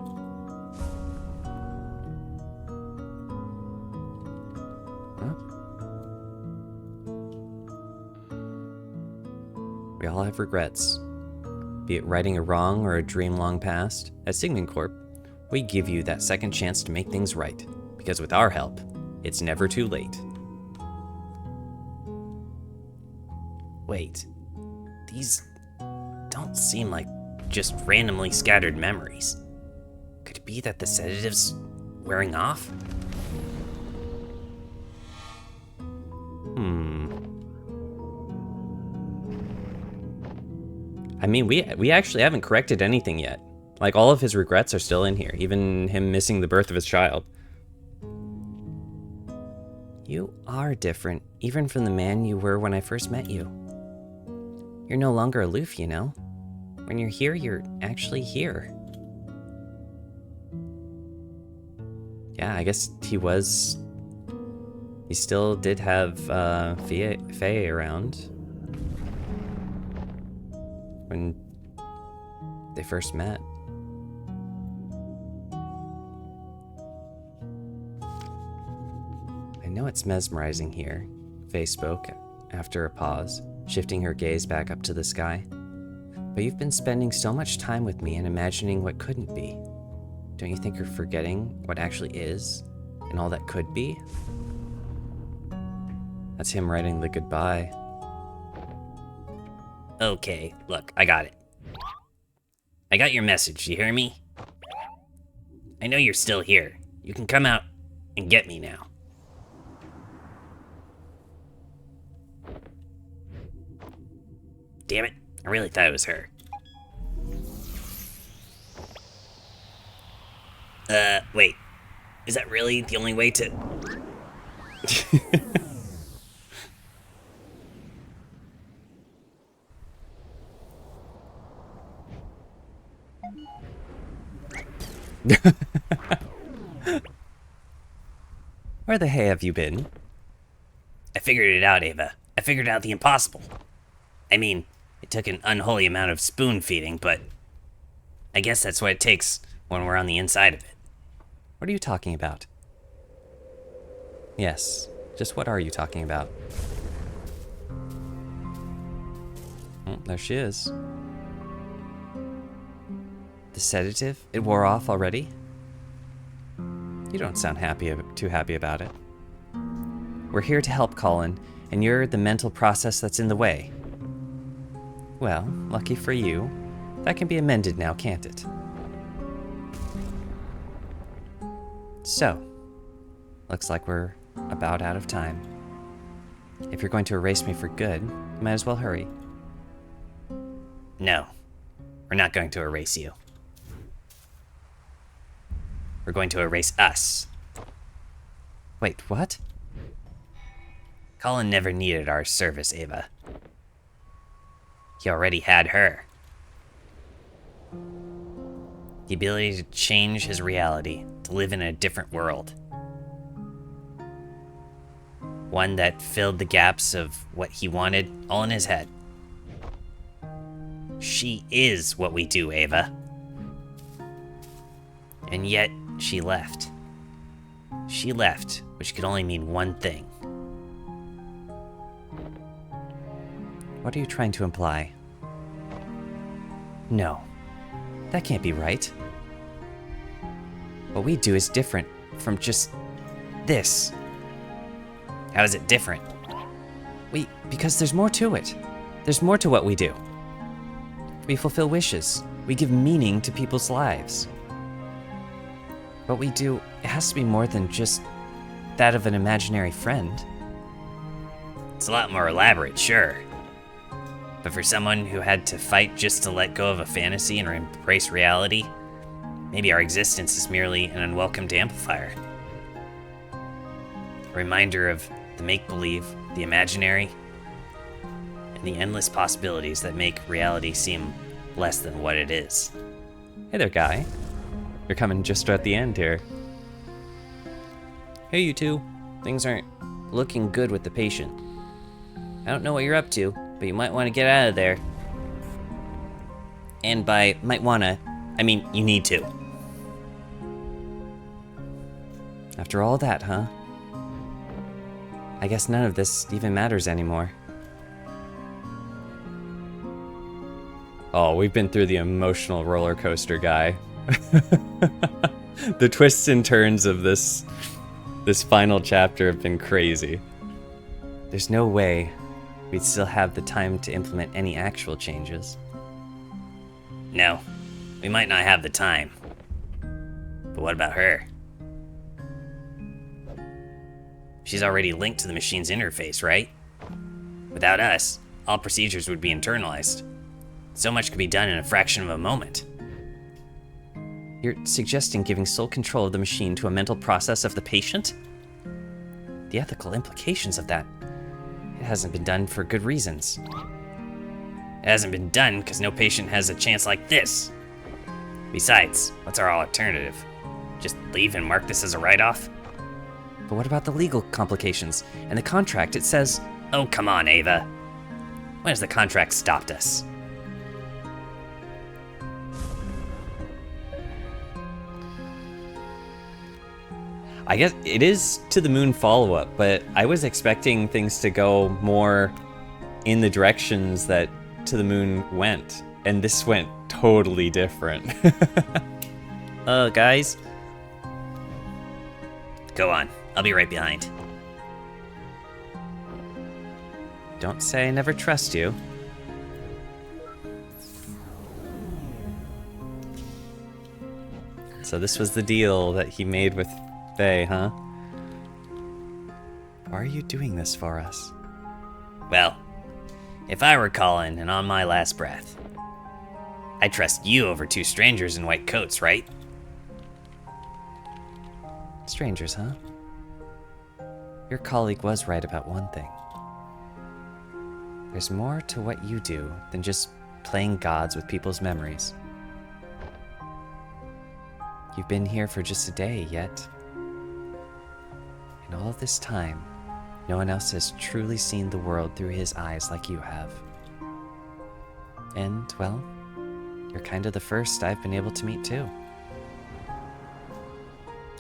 We all have regrets. Be it righting a wrong or a dream long past, at Sigmund Corp, we give you that second chance to make things right. Because with our help, it's never too late. Wait, these don't seem like just randomly scattered memories. Could it be that the sedative's wearing off? I mean, we actually haven't corrected anything yet. Like, all of his regrets are still in here, even him missing the birth of his child. You are different, even from the man you were when I first met you. You're no longer aloof, you know? When you're here, you're actually here. Yeah, I guess he still did have Faye around when they first met. I know it's mesmerizing here, Faye spoke after a pause, shifting her gaze back up to the sky. But you've been spending so much time with me and imagining what couldn't be. Don't you think you're forgetting what actually is and all that could be? That's him writing the goodbye. Okay, look, I got it. I got your message, you hear me? I know you're still here. You can come out and get me now. Damn it, I really thought it was her. Wait. Is that really the only way to... Where the hay have you been? I figured it out, Ava. I figured out the impossible. I mean, it took an unholy amount of spoon feeding, but I guess that's what it takes when we're on the inside of it. What are you talking about? Yes, just what are you talking about? Oh, there she is. The sedative? It wore off already? You don't sound too happy about it. We're here to help, Colin, and you're the mental process that's in the way. Well, lucky for you, that can be amended now, can't it? So, looks like we're about out of time. If you're going to erase me for good, you might as well hurry. No, we're not going to erase you. We're going to erase us. Wait, what? Colin never needed our service, Ava. He already had her. The ability to change his reality, to live in a different world. One that filled the gaps of what he wanted all in his head. She is what we do, Ava. And yet, she left. She left, which could only mean one thing. What are you trying to imply? No, that can't be right. What we do is different from just this. How is it different? Because there's more to it. There's more to what we do. We fulfill wishes. We give meaning to people's lives. What we do, it has to be more than just that of an imaginary friend. It's a lot more elaborate, sure. But for someone who had to fight just to let go of a fantasy and embrace reality, maybe our existence is merely an unwelcomed amplifier. A reminder of the make-believe, the imaginary, and the endless possibilities that make reality seem less than what it is. Hey there, guy. You're coming just at the end here. Hey, you two. Things aren't looking good with the patient. I don't know what you're up to, but you might want to get out of there. And by might wanna, I mean you need to. After all that, huh? I guess none of this even matters anymore. Oh, we've been through the emotional roller coaster, guy. The twists and turns of this final chapter have been crazy. There's no way we'd still have the time to implement any actual changes. No, we might not have the time. But what about her? She's already linked to the machine's interface, right? Without us, all procedures would be internalized. So much could be done in a fraction of a moment. You're suggesting giving sole control of the machine to a mental process of the patient? The ethical implications of that. It hasn't been done for good reasons. It hasn't been done because no patient has a chance like this. Besides, what's our alternative? Just leave and mark this as a write-off? But what about the legal complications? And the contract, it says... Oh, come on, Ava. When has the contract stopped us? I guess it is To the Moon follow-up, but I was expecting things to go more in the directions that To the Moon went, and this went totally different. Guys? Go on, I'll be right behind. Don't say I never trust you. So this was the deal that he made with Faye, huh? Why are you doing this for us? Well, if I were Colin and on my last breath, I'd trust you over two strangers in white coats, right? Strangers, huh? Your colleague was right about one thing. There's more to what you do than just playing gods with people's memories. You've been here for just a day, yet in all of this time, no one else has truly seen the world through his eyes like you have. And, well, you're kind of the first I've been able to meet too.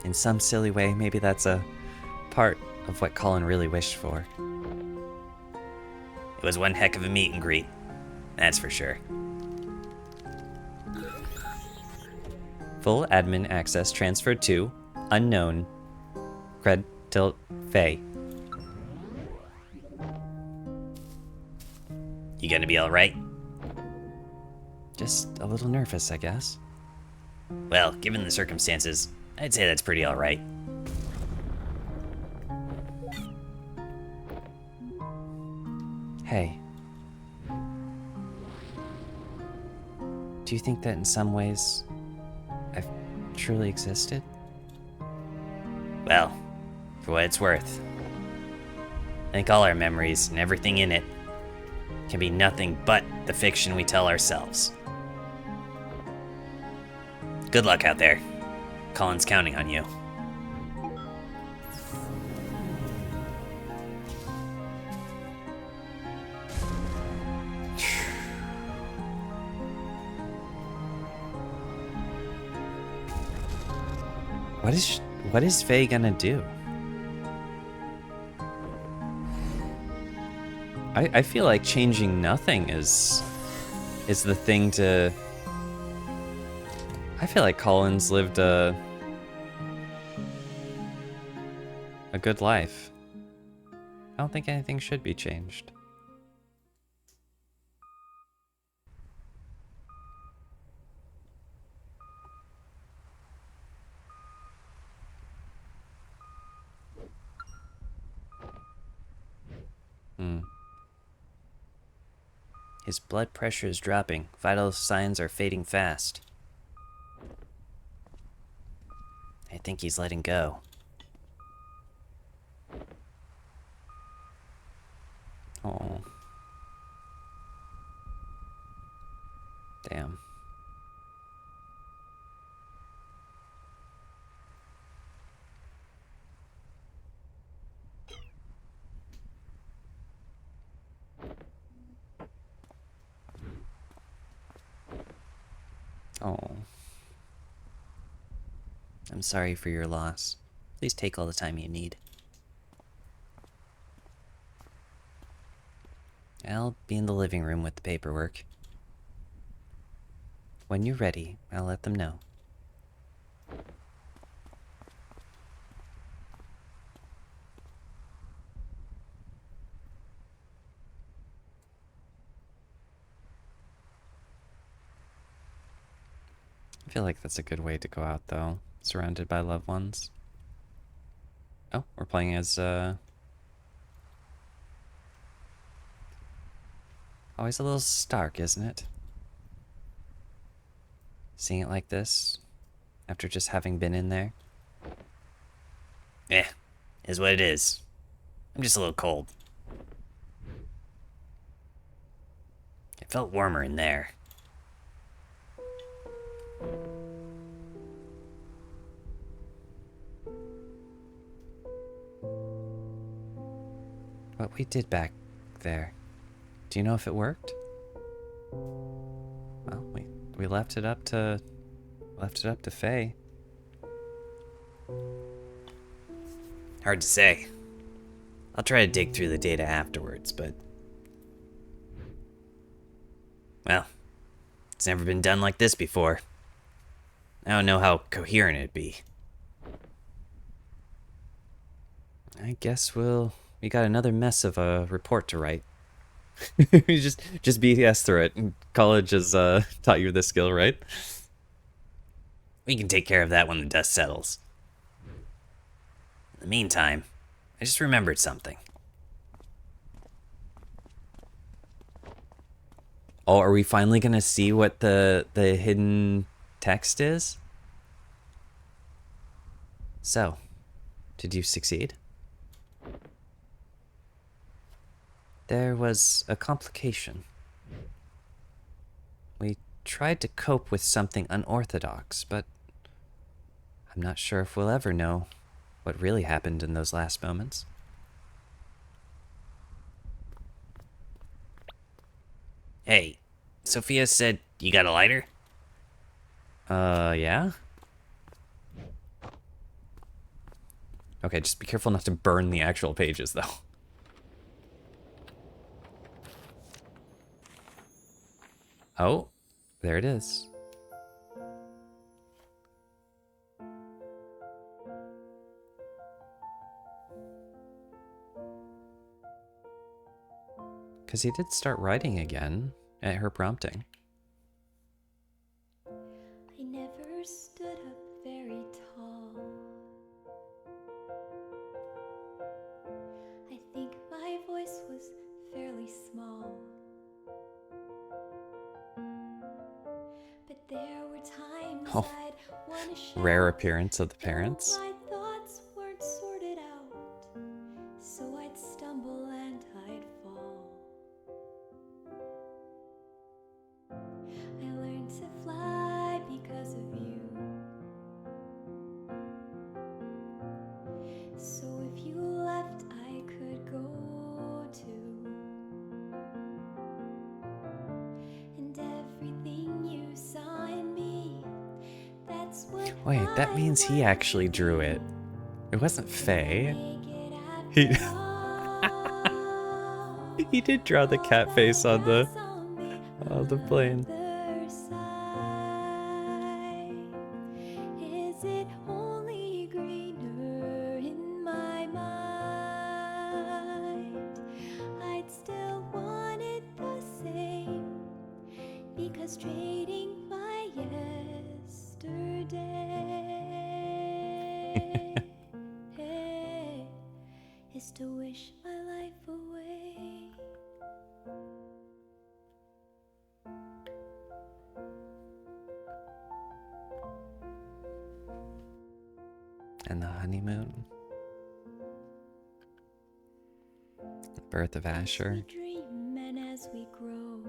In some silly way, maybe that's a part of what Colin really wished for. It was one heck of a meet and greet, that's for sure. Full admin access transferred to unknown Cred Tilt Faye. You gonna be alright? Just a little nervous, I guess. Well, given the circumstances, I'd say that's pretty alright. Hey. Do you think that in some ways I've truly existed? Well, for what it's worth, I think all our memories and everything in it can be nothing but the fiction we tell ourselves. Good luck out there. Colin's counting on you. What is Faye gonna do? I feel like changing nothing is the thing to... I feel like Colin's lived a good life. I don't think anything should be changed. His blood pressure is dropping. Vital signs are fading fast. I think he's letting go. Oh. Damn. Oh. I'm sorry for your loss. Please take all the time you need. I'll be in the living room with the paperwork. When you're ready, I'll let them know. I feel like that's a good way to go out, though. Surrounded by loved ones. Oh, we're playing as, always a little stark, isn't it? Seeing it like this, after just having been in there. Eh, is what it is. I'm just a little cold. Felt warmer in there. What we did back there, do you know if it worked? Well, we left it up to Faye. Hard to say. I'll try to dig through the data afterwards, but... well, it's never been done like this before. I don't know how coherent it'd be. I guess we got another mess of a report to write. You just BS through it. College has taught you this skill, right? We can take care of that when the dust settles. In the meantime, I just remembered something. Oh, are we finally gonna see what the hidden text is? So, did you succeed? There was a complication. We tried to cope with something unorthodox, but I'm not sure if we'll ever know what really happened in those last moments. Hey, Sophia said you got a lighter? Yeah? Okay, just be careful not to burn the actual pages, though. Oh, there it is. Because he did start writing again at her prompting. I never stood up very tall. I think my voice was fairly small. But there were times Oh, I'd want to shout. rare appearance of the parents. My thoughts weren't sorted out, so I'd stumble and I'd fall. I learned to fly because of you. So if you left, I could go too. And everything you saw in me, that's what Wait, that means he actually drew it. It wasn't Faye. He he did draw the cat face on the plane. Is it only greener in my mind? I'd still want it the same, because trading my yesterday is to wish my life away. And the honeymoon. The birth of Asher. We dream, and as we grow,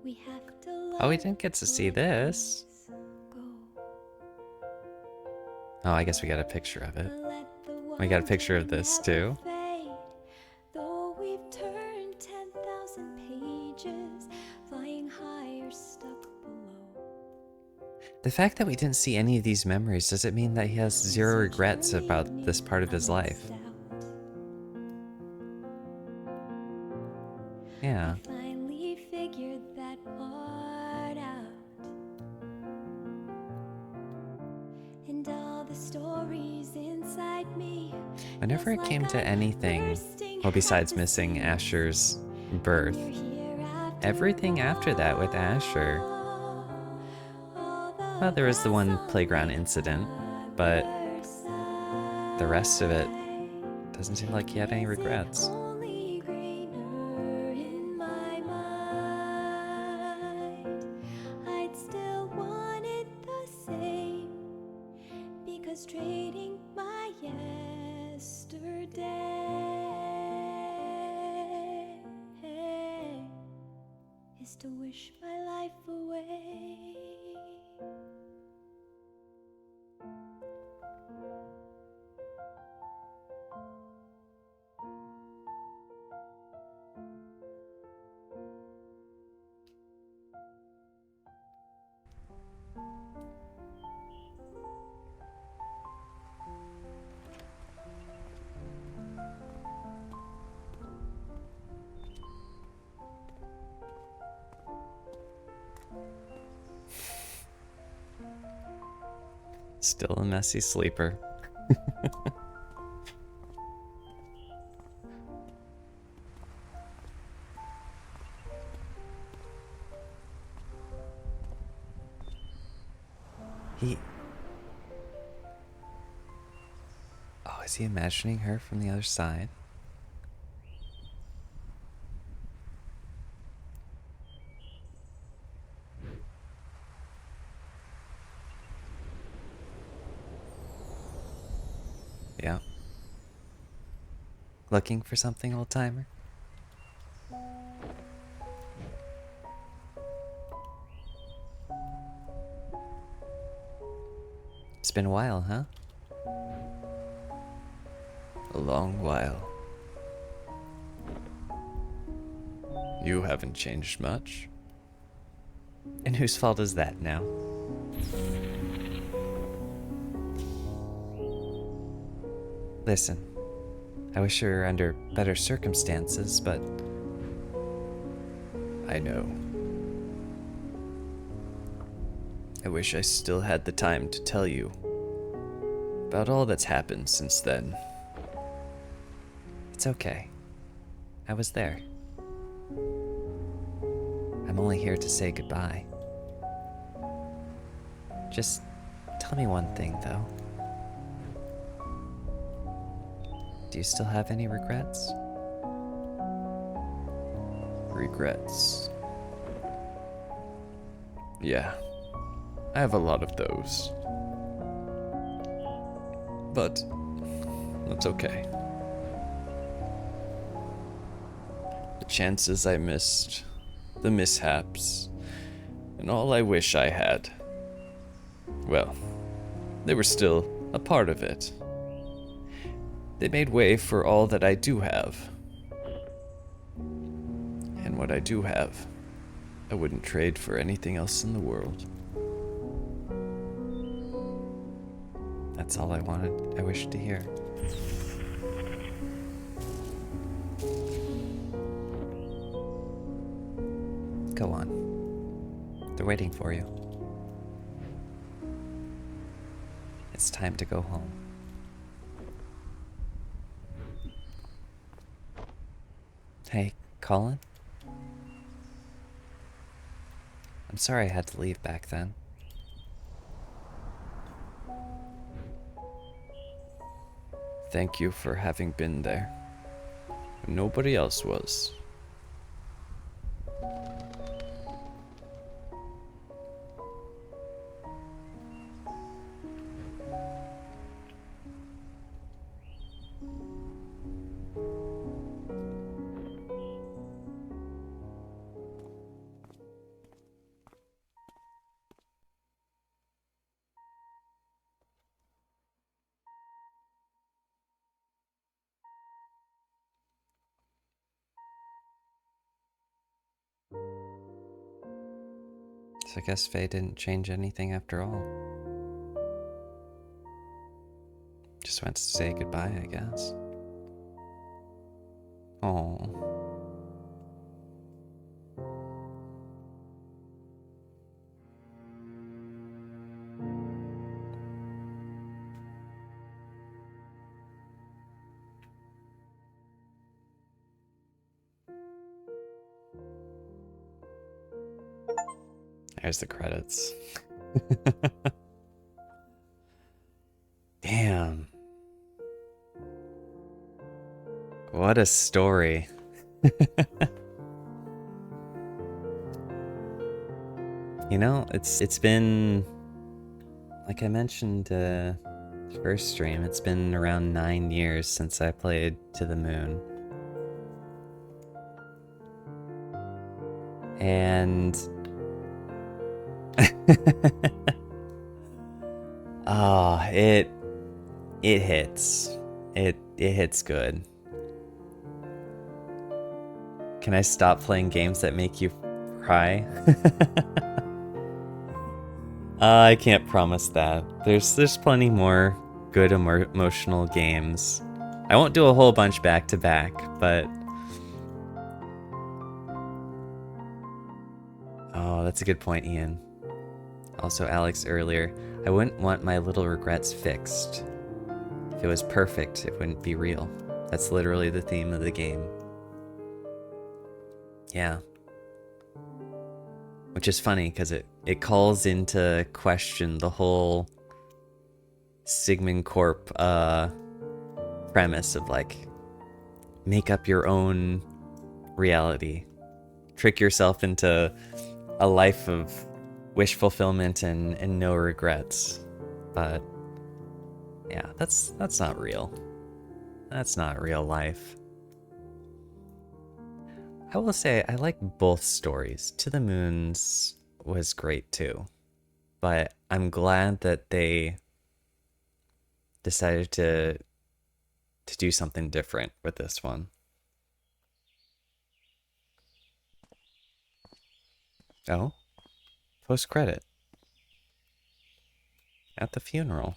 we have to Oh, we let didn't get to see this. go. Oh, I guess we got a picture of it. Let the We got a picture of wonder this, never too. fade. Though we've turned 10,000 pages, flying high or stuck below. The fact that we didn't see any of these memories, does it mean that he has zero regrets about this part of his life? Yeah. Finally figured that part out. And all the stories inside me. Whenever it came to anything, well, besides missing Asher's birth, everything after that with Asher, well, there was the one playground incident, but the rest of it doesn't seem like he had any regrets. Only greener in my mind. I'd still want it the same, because trading my yesterday wants to wish my life away. Still a messy sleeper. He... Oh, is he imagining her from the other side? Yeah. Looking for something, old timer? It's been a while, huh? A long while. You haven't changed much. And whose fault is that now? Listen, I wish you were under better circumstances, but I know. I wish I still had the time to tell you about all that's happened since then. it's okay. I was there. I'm only here to say goodbye. Just tell me one thing, though. Do you still have any regrets? Regrets. Yeah, I have a lot of those. But that's okay. The chances I missed, the mishaps, and all I wish I had, well, they were still a part of it. They made way for all that I do have. And what I do have, I wouldn't trade for anything else in the world. That's all I wished to hear. Go on. They're waiting for you. It's time to go home. Hey, Colin? I'm sorry I had to leave back then. Thank you for having been there. When nobody else was. So I guess Faye didn't change anything after all. Just went to say goodbye, I guess. Oh. There's the credits. Damn. What a story. You know, it's been, like I mentioned first stream, it's been around 9 years since I played To the Moon. And ah, it hits. It hits good. Can I stop playing games that make you cry? I can't promise that. There's plenty more good emotional games. I won't do a whole bunch back to back, but oh, that's a good point, Ian. Also, Alex earlier, I wouldn't want my little regrets fixed. If it was perfect, it wouldn't be real. That's literally the theme of the game. Yeah. Which is funny, because it calls into question the whole Sigmund Corp premise of, like, make up your own reality. Trick yourself into a life of wish fulfillment and no regrets. But yeah, that's not real. That's not real life. I will say I like both stories. To the Moons was great too. But I'm glad that they decided to do something different with this one. Oh, post credit at the funeral.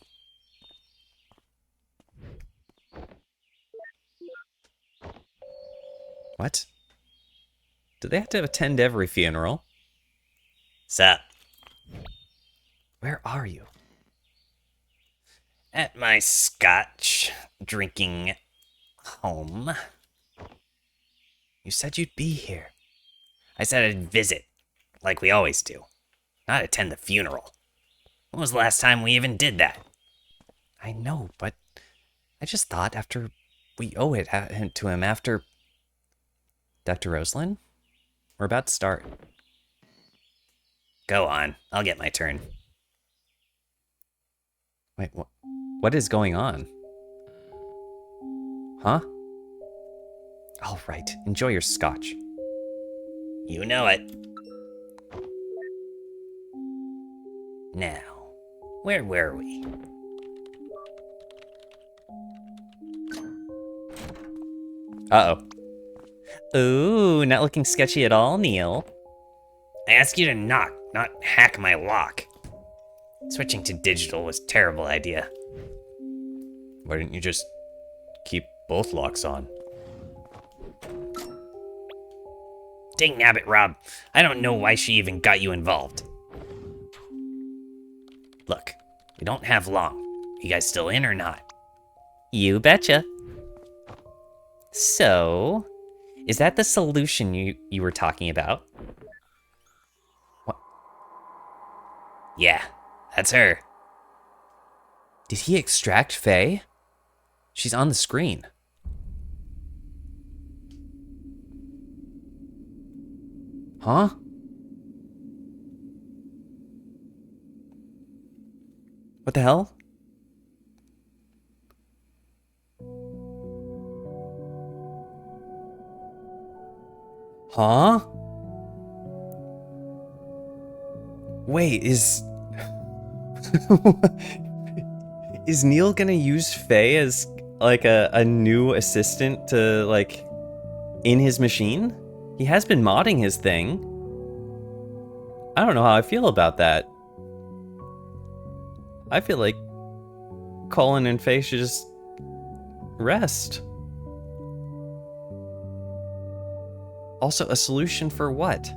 What? Do they have to attend every funeral? Sup? Where are you? At my scotch drinking home. You said you'd be here. I said I'd visit, like we always do, not attend the funeral. When was the last time we even did that? I know, but I just thought after we owe it to him after... Dr. Roslin? We're about to start. Go on, I'll get my turn. Wait, what is going on? Huh? All right, enjoy your scotch. You know it. Now, where were we? Uh-oh. Ooh, not looking sketchy at all, Neil. I asked you to knock, not hack my lock. Switching to digital was a terrible idea. Why didn't you just keep both locks on? Dang nabbit, Rob. I don't know why she even got you involved. Look, we don't have long. You guys still in or not? You betcha. So, is that the solution you were talking about? Yeah, that's her. Did he extract Faye? She's on the screen. Huh? What the hell? Huh? Wait, is Neil gonna use Faye as like a new assistant to like in his machine? He has been modding his thing. I don't know how I feel about that. I feel like Colin and Faye should just rest. Also, a solution for what?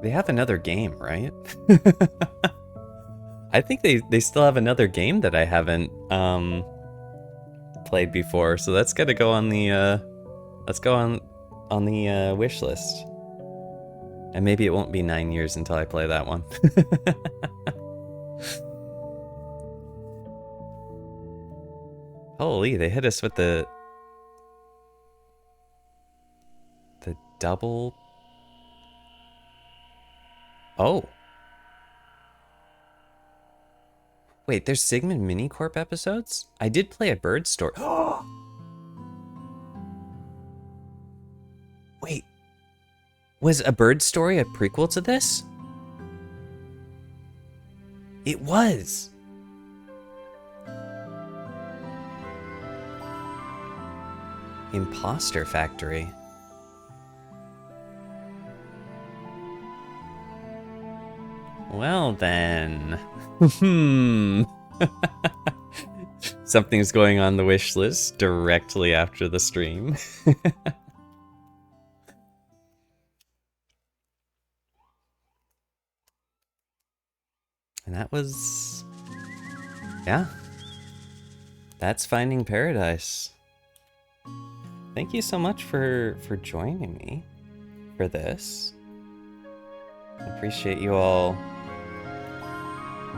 They have another game, right? I think they still have another game that I haven't played before, so that's gotta go on the wish list. And maybe it won't be 9 years until I play that one. Holy, they hit us with the double. Oh. Wait, there's Sigmund Minicorp episodes? I did play a bird story. Wait, was A Bird Story a prequel to this? It was. Imposter Factory. Well then. Something's going on the wish list directly after the stream. And that was... yeah. That's Finding Paradise. Thank you so much for joining me for this. I appreciate you all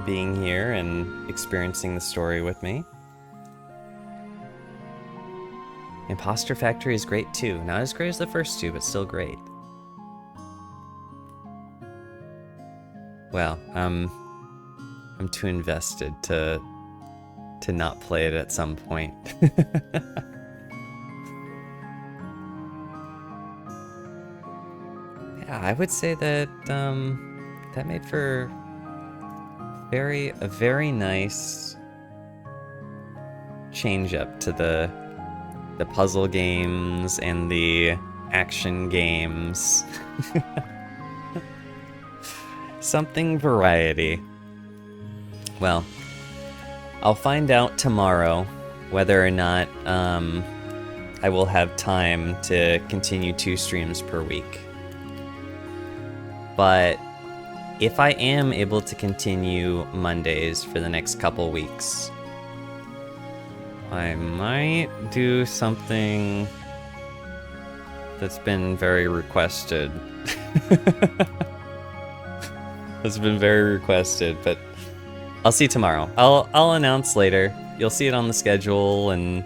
being here and experiencing the story with me. Imposter Factory is great too. Not as great as the first two, but still great. Well, I'm too invested to not play it at some point. Yeah, I would say that that made for a very nice change up to the puzzle games and the action games. Something variety. Well, I'll find out tomorrow whether or not I will have time to continue 2 streams per week. But if I am able to continue Mondays for the next couple weeks, I might do something that's been very requested. That's been very requested, but I'll see tomorrow. I'll announce later. You'll see it on the schedule and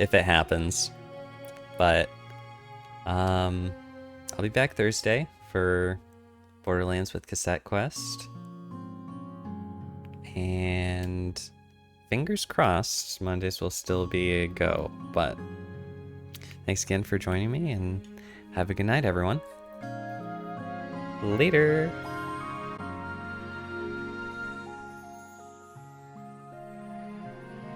if it happens. But I'll be back Thursday for Borderlands with Cassette Quest. And fingers crossed, Mondays will still be a go. But thanks again for joining me, and have a good night, everyone. Later.